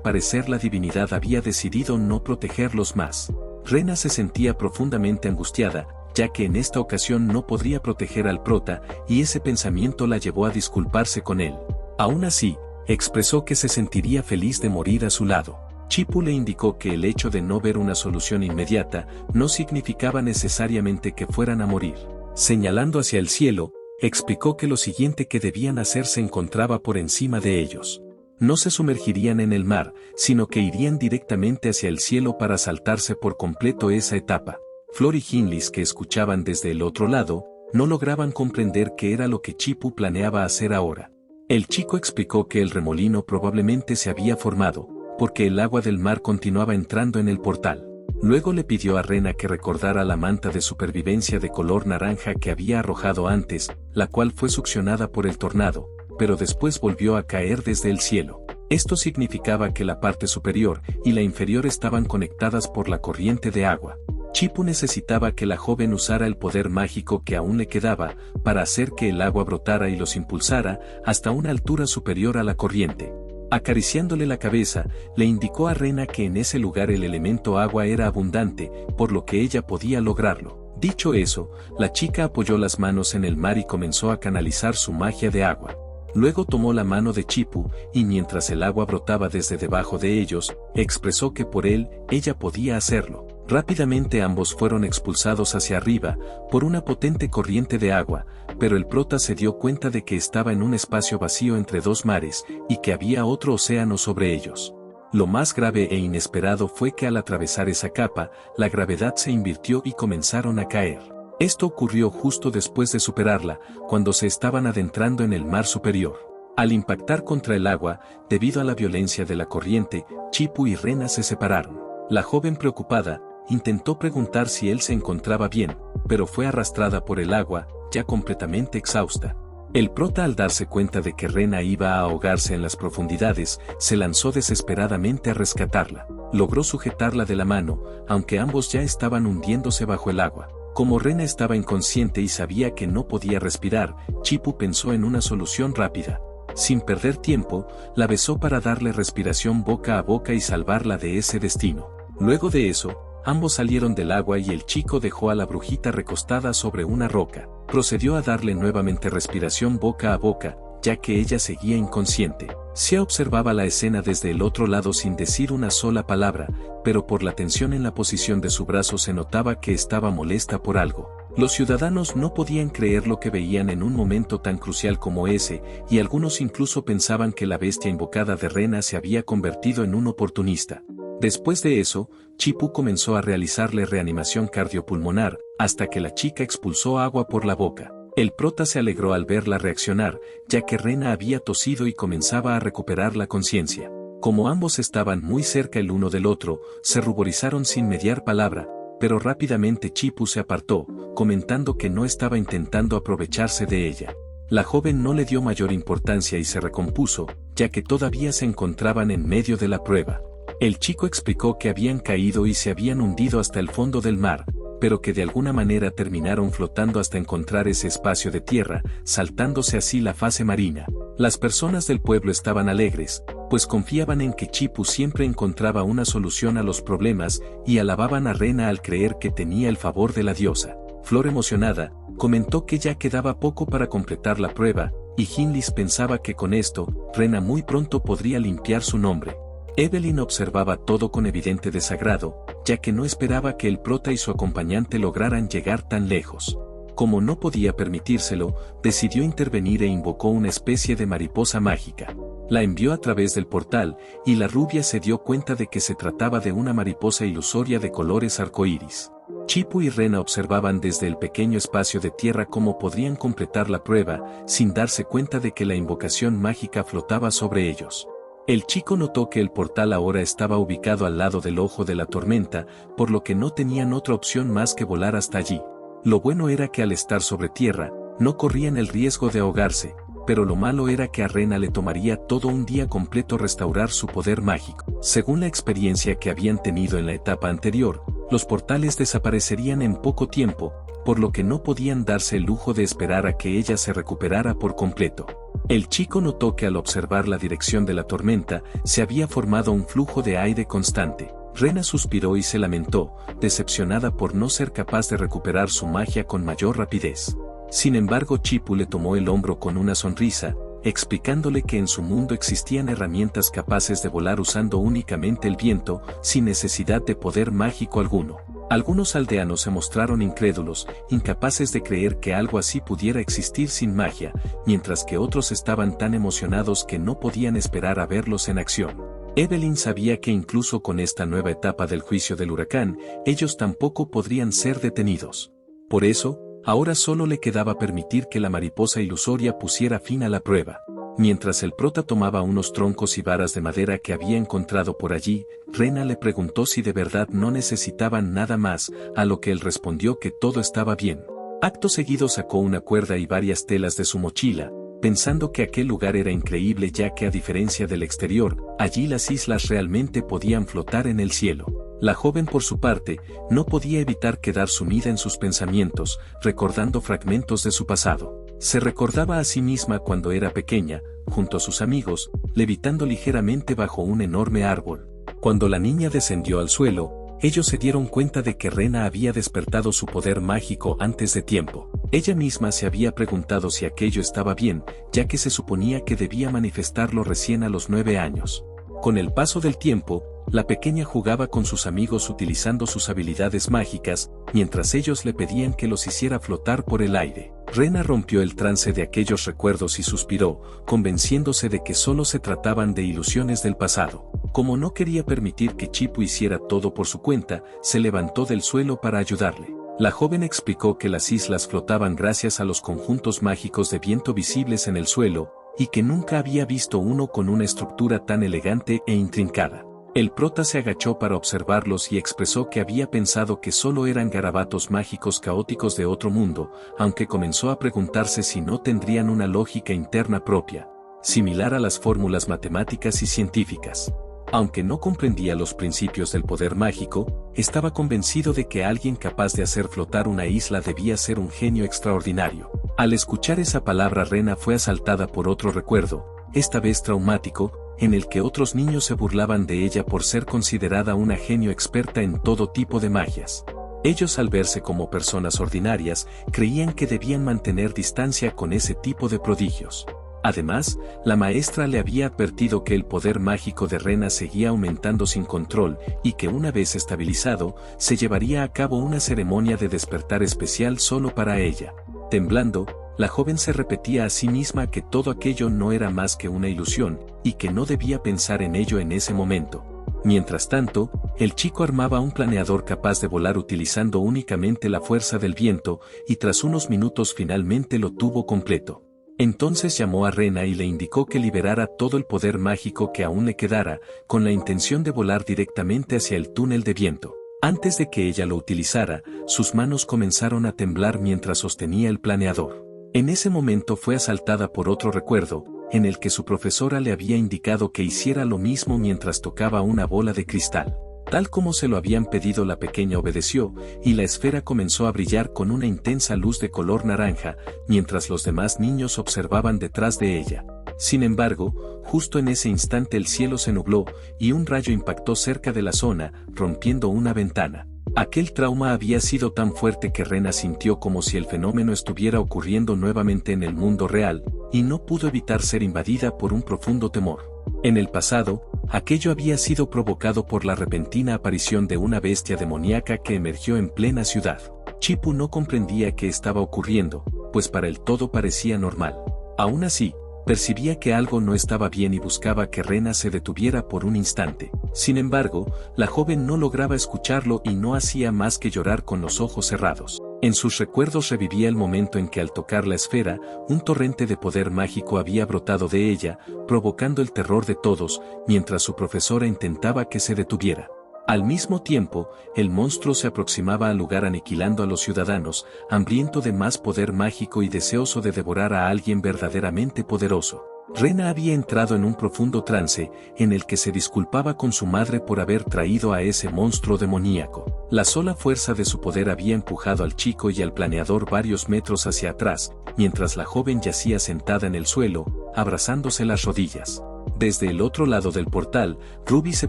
parecer la divinidad había decidido no protegerlos más. Rena se sentía profundamente angustiada, ya que en esta ocasión no podría proteger al prota, y ese pensamiento la llevó a disculparse con él. Aún así, expresó que se sentiría feliz de morir a su lado. Chipu le indicó que el hecho de no ver una solución inmediata no significaba necesariamente que fueran a morir. Señalando hacia el cielo, explicó que lo siguiente que debían hacer se encontraba por encima de ellos. No se sumergirían en el mar, sino que irían directamente hacia el cielo para saltarse por completo esa etapa. Flor y Hindley, que escuchaban desde el otro lado, no lograban comprender qué era lo que Chipu planeaba hacer ahora. El chico explicó que el remolino probablemente se había formado, porque el agua del mar continuaba entrando en el portal. Luego le pidió a Rena que recordara la manta de supervivencia de color naranja que había arrojado antes, la cual fue succionada por el tornado, pero después volvió a caer desde el cielo. Esto significaba que la parte superior y la inferior estaban conectadas por la corriente de agua. Chipu necesitaba que la joven usara el poder mágico que aún le quedaba, para hacer que el agua brotara y los impulsara hasta una altura superior a la corriente. Acariciándole la cabeza, le indicó a Rena que en ese lugar el elemento agua era abundante, por lo que ella podía lograrlo. Dicho eso, la chica apoyó las manos en el mar y comenzó a canalizar su magia de agua. Luego tomó la mano de Chipu, y mientras el agua brotaba desde debajo de ellos, expresó que por él, ella podía hacerlo. Rápidamente ambos fueron expulsados hacia arriba, por una potente corriente de agua, pero el prota se dio cuenta de que estaba en un espacio vacío entre dos mares, y que había otro océano sobre ellos. Lo más grave e inesperado fue que al atravesar esa capa, la gravedad se invirtió y comenzaron a caer. Esto ocurrió justo después de superarla, cuando se estaban adentrando en el mar superior. Al impactar contra el agua, debido a la violencia de la corriente, Chipu y Rena se separaron. La joven preocupada, intentó preguntar si él se encontraba bien, pero fue arrastrada por el agua, ya completamente exhausta. El prota, al darse cuenta de que Rena iba a ahogarse en las profundidades, se lanzó desesperadamente a rescatarla. Logró sujetarla de la mano, aunque ambos ya estaban hundiéndose bajo el agua. Como Rena estaba inconsciente y sabía que no podía respirar, Chipu pensó en una solución rápida. Sin perder tiempo, la besó para darle respiración boca a boca y salvarla de ese destino. Luego de eso, ambos salieron del agua y el chico dejó a la brujita recostada sobre una roca. Procedió a darle nuevamente respiración boca a boca, ya que ella seguía inconsciente. Se observaba la escena desde el otro lado sin decir una sola palabra, pero por la tensión en la posición de su brazo se notaba que estaba molesta por algo. Los ciudadanos no podían creer lo que veían en un momento tan crucial como ese, y algunos incluso pensaban que la bestia invocada de Rena se había convertido en un oportunista. Después de eso, Chipu comenzó a realizarle reanimación cardiopulmonar, hasta que la chica expulsó agua por la boca. El prota se alegró al verla reaccionar, ya que Rena había tosido y comenzaba a recuperar la conciencia. Como ambos estaban muy cerca el uno del otro, se ruborizaron sin mediar palabra, pero rápidamente Chipu se apartó, comentando que no estaba intentando aprovecharse de ella. La joven no le dio mayor importancia y se recompuso, ya que todavía se encontraban en medio de la prueba. El chico explicó que habían caído y se habían hundido hasta el fondo del mar, pero que de alguna manera terminaron flotando hasta encontrar ese espacio de tierra, saltándose así la fase marina. Las personas del pueblo estaban alegres, pues confiaban en que Chipu siempre encontraba una solución a los problemas y alababan a Rena al creer que tenía el favor de la diosa. Flor, emocionada, comentó que ya quedaba poco para completar la prueba, y Hinlis pensaba que con esto, Rena muy pronto podría limpiar su nombre. Evelyn observaba todo con evidente desagrado, ya que no esperaba que el prota y su acompañante lograran llegar tan lejos. Como no podía permitírselo, decidió intervenir e invocó una especie de mariposa mágica. La envió a través del portal, y la rubia se dio cuenta de que se trataba de una mariposa ilusoria de colores arcoíris. Chipu y Rena observaban desde el pequeño espacio de tierra cómo podrían completar la prueba, sin darse cuenta de que la invocación mágica flotaba sobre ellos. El chico notó que el portal ahora estaba ubicado al lado del ojo de la tormenta, por lo que no tenían otra opción más que volar hasta allí. Lo bueno era que al estar sobre tierra, no corrían el riesgo de ahogarse, pero lo malo era que a Rena le tomaría todo un día completo restaurar su poder mágico. Según la experiencia que habían tenido en la etapa anterior, los portales desaparecerían en poco tiempo, por lo que no podían darse el lujo de esperar a que ella se recuperara por completo. El chico notó que al observar la dirección de la tormenta, se había formado un flujo de aire constante. Rena suspiró y se lamentó, decepcionada por no ser capaz de recuperar su magia con mayor rapidez. Sin embargo, Chipu le tomó el hombro con una sonrisa, explicándole que en su mundo existían herramientas capaces de volar usando únicamente el viento, sin necesidad de poder mágico alguno. Algunos aldeanos se mostraron incrédulos, incapaces de creer que algo así pudiera existir sin magia, mientras que otros estaban tan emocionados que no podían esperar a verlos en acción. Evelyn sabía que incluso con esta nueva etapa del juicio del huracán, ellos tampoco podrían ser detenidos. Por eso, ahora solo le quedaba permitir que la mariposa ilusoria pusiera fin a la prueba. Mientras el prota tomaba unos troncos y varas de madera que había encontrado por allí, Rena le preguntó si de verdad no necesitaban nada más, a lo que él respondió que todo estaba bien. Acto seguido sacó una cuerda y varias telas de su mochila, pensando que aquel lugar era increíble ya que a diferencia del exterior, allí las islas realmente podían flotar en el cielo. La joven por su parte, no podía evitar quedar sumida en sus pensamientos, recordando fragmentos de su pasado. Se recordaba a sí misma cuando era pequeña, junto a sus amigos, levitando ligeramente bajo un enorme árbol. Cuando la niña descendió al suelo, ellos se dieron cuenta de que Rena había despertado su poder mágico antes de tiempo. Ella misma se había preguntado si aquello estaba bien, ya que se suponía que debía manifestarlo recién a los 9 años. Con el paso del tiempo, la pequeña jugaba con sus amigos utilizando sus habilidades mágicas, mientras ellos le pedían que los hiciera flotar por el aire. Rena rompió el trance de aquellos recuerdos y suspiró, convenciéndose de que solo se trataban de ilusiones del pasado. Como no quería permitir que Chipu hiciera todo por su cuenta, se levantó del suelo para ayudarle. La joven explicó que las islas flotaban gracias a los conjuntos mágicos de viento visibles en el suelo, y que nunca había visto uno con una estructura tan elegante e intrincada. El prota se agachó para observarlos y expresó que había pensado que solo eran garabatos mágicos caóticos de otro mundo, aunque comenzó a preguntarse si no tendrían una lógica interna propia, similar a las fórmulas matemáticas y científicas. Aunque no comprendía los principios del poder mágico, estaba convencido de que alguien capaz de hacer flotar una isla debía ser un genio extraordinario. Al escuchar esa palabra, Rena fue asaltada por otro recuerdo, esta vez traumático, en el que otros niños se burlaban de ella por ser considerada una genio experta en todo tipo de magias. Ellos, al verse como personas ordinarias, creían que debían mantener distancia con ese tipo de prodigios. Además, la maestra le había advertido que el poder mágico de Rena seguía aumentando sin control y que una vez estabilizado, se llevaría a cabo una ceremonia de despertar especial solo para ella. Temblando, la joven se repetía a sí misma que todo aquello no era más que una ilusión, y que no debía pensar en ello en ese momento. Mientras tanto, el chico armaba un planeador capaz de volar utilizando únicamente la fuerza del viento, y tras unos minutos finalmente lo tuvo completo. Entonces llamó a Rena y le indicó que liberara todo el poder mágico que aún le quedara, con la intención de volar directamente hacia el túnel de viento. Antes de que ella lo utilizara, sus manos comenzaron a temblar mientras sostenía el planeador. En ese momento fue asaltada por otro recuerdo, en el que su profesora le había indicado que hiciera lo mismo mientras tocaba una bola de cristal. Tal como se lo habían pedido, la pequeña obedeció, y la esfera comenzó a brillar con una intensa luz de color naranja, mientras los demás niños observaban detrás de ella. Sin embargo, justo en ese instante el cielo se nubló, y un rayo impactó cerca de la zona, rompiendo una ventana. Aquel trauma había sido tan fuerte que Rena sintió como si el fenómeno estuviera ocurriendo nuevamente en el mundo real, y no pudo evitar ser invadida por un profundo temor. En el pasado, aquello había sido provocado por la repentina aparición de una bestia demoníaca que emergió en plena ciudad. Chipu no comprendía qué estaba ocurriendo, pues para él todo parecía normal. Aún así, percibía que algo no estaba bien y buscaba que Rena se detuviera por un instante. Sin embargo, la joven no lograba escucharlo y no hacía más que llorar con los ojos cerrados. En sus recuerdos revivía el momento en que al tocar la esfera, un torrente de poder mágico había brotado de ella, provocando el terror de todos, mientras su profesora intentaba que se detuviera. Al mismo tiempo, el monstruo se aproximaba al lugar aniquilando a los ciudadanos, hambriento de más poder mágico y deseoso de devorar a alguien verdaderamente poderoso. Rena había entrado en un profundo trance, en el que se disculpaba con su madre por haber traído a ese monstruo demoníaco. La sola fuerza de su poder había empujado al chico y al planeador varios metros hacia atrás, mientras la joven yacía sentada en el suelo, abrazándose las rodillas. Desde el otro lado del portal, Ruby se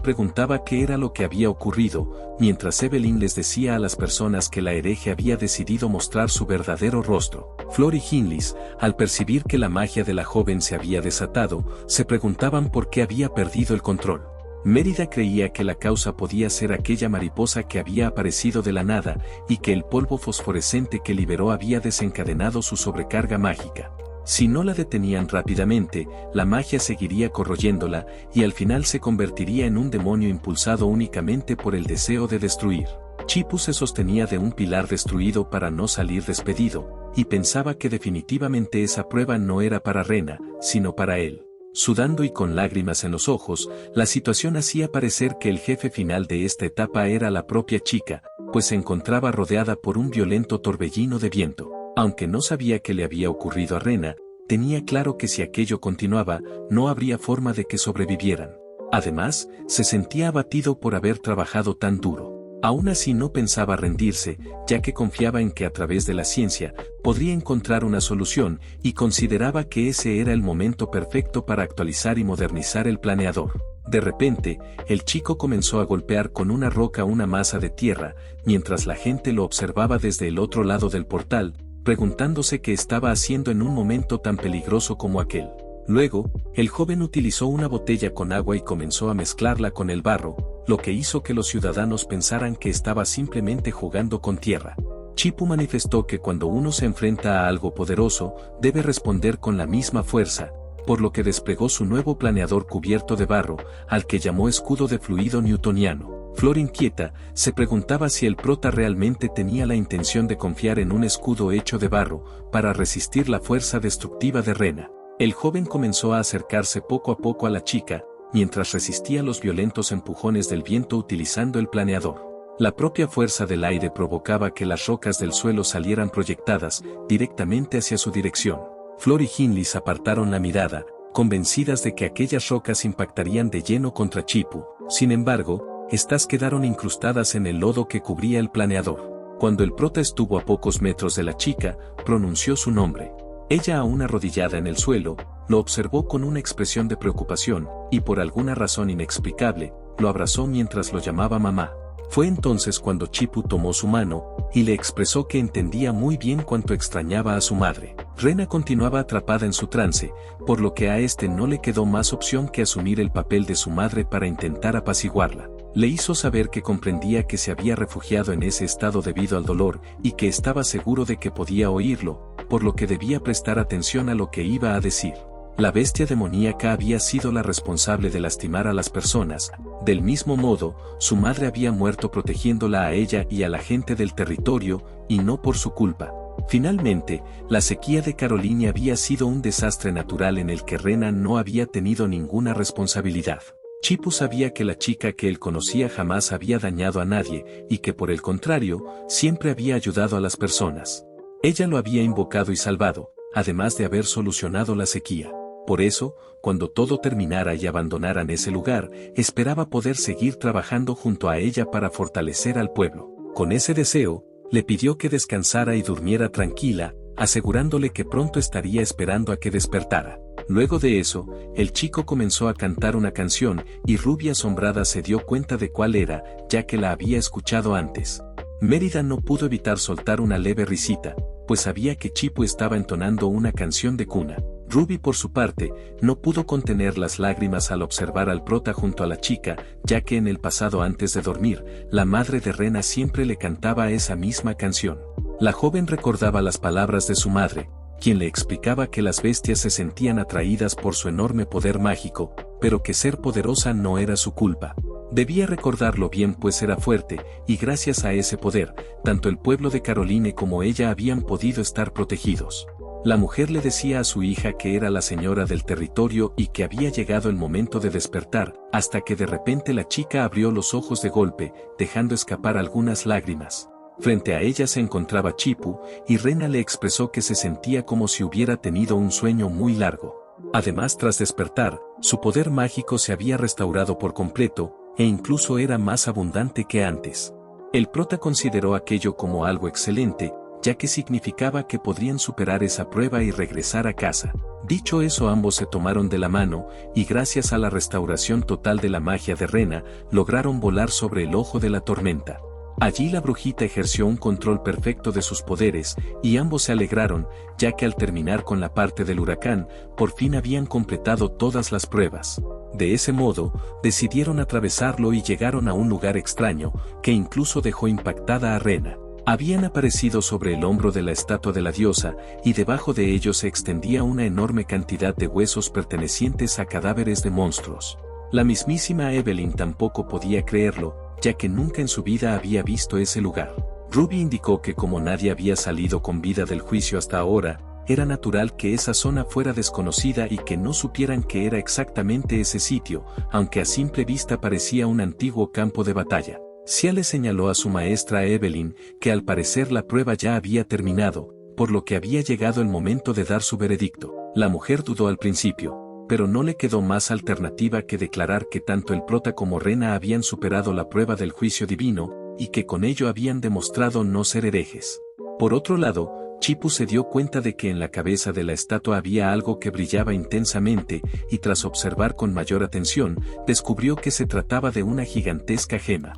preguntaba qué era lo que había ocurrido, mientras Evelyn les decía a las personas que la hereje había decidido mostrar su verdadero rostro. Flor y Hinlis, al percibir que la magia de la joven se había desatado, se preguntaban por qué había perdido el control. Mérida creía que la causa podía ser aquella mariposa que había aparecido de la nada, y que el polvo fosforescente que liberó había desencadenado su sobrecarga mágica. Si no la detenían rápidamente, la magia seguiría corroyéndola, y al final se convertiría en un demonio impulsado únicamente por el deseo de destruir. Chipu se sostenía de un pilar destruido para no salir despedido, y pensaba que definitivamente esa prueba no era para Rena, sino para él. Sudando y con lágrimas en los ojos, la situación hacía parecer que el jefe final de esta etapa era la propia chica, pues se encontraba rodeada por un violento torbellino de viento. Aunque no sabía qué le había ocurrido a Rena, tenía claro que si aquello continuaba, no habría forma de que sobrevivieran. Además, se sentía abatido por haber trabajado tan duro. Aún así no pensaba rendirse, ya que confiaba en que a través de la ciencia, podría encontrar una solución, y consideraba que ese era el momento perfecto para actualizar y modernizar el planeador. De repente, el chico comenzó a golpear con una roca una masa de tierra, mientras la gente lo observaba desde el otro lado del portal, preguntándose qué estaba haciendo en un momento tan peligroso como aquel. Luego, el joven utilizó una botella con agua y comenzó a mezclarla con el barro, lo que hizo que los ciudadanos pensaran que estaba simplemente jugando con tierra. Chipu manifestó que cuando uno se enfrenta a algo poderoso, debe responder con la misma fuerza, por lo que desplegó su nuevo planeador cubierto de barro, al que llamó escudo de fluido newtoniano. Flor inquieta, se preguntaba si el prota realmente tenía la intención de confiar en un escudo hecho de barro, para resistir la fuerza destructiva de Rena. El joven comenzó a acercarse poco a poco a la chica, mientras resistía los violentos empujones del viento utilizando el planeador. La propia fuerza del aire provocaba que las rocas del suelo salieran proyectadas directamente hacia su dirección. Flor y Hinlis apartaron la mirada, convencidas de que aquellas rocas impactarían de lleno contra Chipu. Sin embargo, estas quedaron incrustadas en el lodo que cubría el planeador. Cuando el prota estuvo a pocos metros de la chica, pronunció su nombre. Ella, aún arrodillada en el suelo, lo observó con una expresión de preocupación, y por alguna razón inexplicable, lo abrazó mientras lo llamaba mamá. Fue entonces cuando Chipu tomó su mano, y le expresó que entendía muy bien cuánto extrañaba a su madre. Rena continuaba atrapada en su trance, por lo que a este no le quedó más opción que asumir el papel de su madre para intentar apaciguarla. Le hizo saber que comprendía que se había refugiado en ese estado debido al dolor, y que estaba seguro de que podía oírlo, por lo que debía prestar atención a lo que iba a decir. La bestia demoníaca había sido la responsable de lastimar a las personas. Del mismo modo, su madre había muerto protegiéndola a ella y a la gente del territorio, y no por su culpa. Finalmente, la sequía de Caroline había sido un desastre natural en el que Rena no había tenido ninguna responsabilidad. Chipu sabía que la chica que él conocía jamás había dañado a nadie, y que por el contrario, siempre había ayudado a las personas. Ella lo había invocado y salvado, además de haber solucionado la sequía. Por eso, cuando todo terminara y abandonaran ese lugar, esperaba poder seguir trabajando junto a ella para fortalecer al pueblo. Con ese deseo, le pidió que descansara y durmiera tranquila, asegurándole que pronto estaría esperando a que despertara. Luego de eso, el chico comenzó a cantar una canción, y Ruby asombrada se dio cuenta de cuál era, ya que la había escuchado antes. Mérida no pudo evitar soltar una leve risita, pues sabía que Chipu estaba entonando una canción de cuna. Ruby, por su parte, no pudo contener las lágrimas al observar al prota junto a la chica, ya que en el pasado antes de dormir, la madre de Rena siempre le cantaba esa misma canción. La joven recordaba las palabras de su madre, quien le explicaba que las bestias se sentían atraídas por su enorme poder mágico, pero que ser poderosa no era su culpa. Debía recordarlo bien pues era fuerte, y gracias a ese poder, tanto el pueblo de Caroline como ella habían podido estar protegidos. La mujer le decía a su hija que era la señora del territorio y que había llegado el momento de despertar, hasta que de repente la chica abrió los ojos de golpe, dejando escapar algunas lágrimas. Frente a ella se encontraba Chipu, y Rena le expresó que se sentía como si hubiera tenido un sueño muy largo. Además, tras despertar, su poder mágico se había restaurado por completo, e incluso era más abundante que antes. El prota consideró aquello como algo excelente, ya que significaba que podrían superar esa prueba y regresar a casa. Dicho eso, ambos se tomaron de la mano, y gracias a la restauración total de la magia de Rena, lograron volar sobre el ojo de la tormenta. Allí la brujita ejerció un control perfecto de sus poderes, y ambos se alegraron, ya que al terminar con la parte del huracán, por fin habían completado todas las pruebas. De ese modo, decidieron atravesarlo y llegaron a un lugar extraño, que incluso dejó impactada a Rena. Habían aparecido sobre el hombro de la estatua de la diosa, y debajo de ellos se extendía una enorme cantidad de huesos pertenecientes a cadáveres de monstruos. La mismísima Evelyn tampoco podía creerlo, ya que nunca en su vida había visto ese lugar. Ruby indicó que como nadie había salido con vida del juicio hasta ahora, era natural que esa zona fuera desconocida y que no supieran qué era exactamente ese sitio, aunque a simple vista parecía un antiguo campo de batalla. Sia le señaló a su maestra Evelyn que al parecer la prueba ya había terminado, por lo que había llegado el momento de dar su veredicto. La mujer dudó al principio, pero no le quedó más alternativa que declarar que tanto el prota como Rena habían superado la prueba del juicio divino, y que con ello habían demostrado no ser herejes. Por otro lado, Chipu se dio cuenta de que en la cabeza de la estatua había algo que brillaba intensamente, y tras observar con mayor atención, descubrió que se trataba de una gigantesca gema.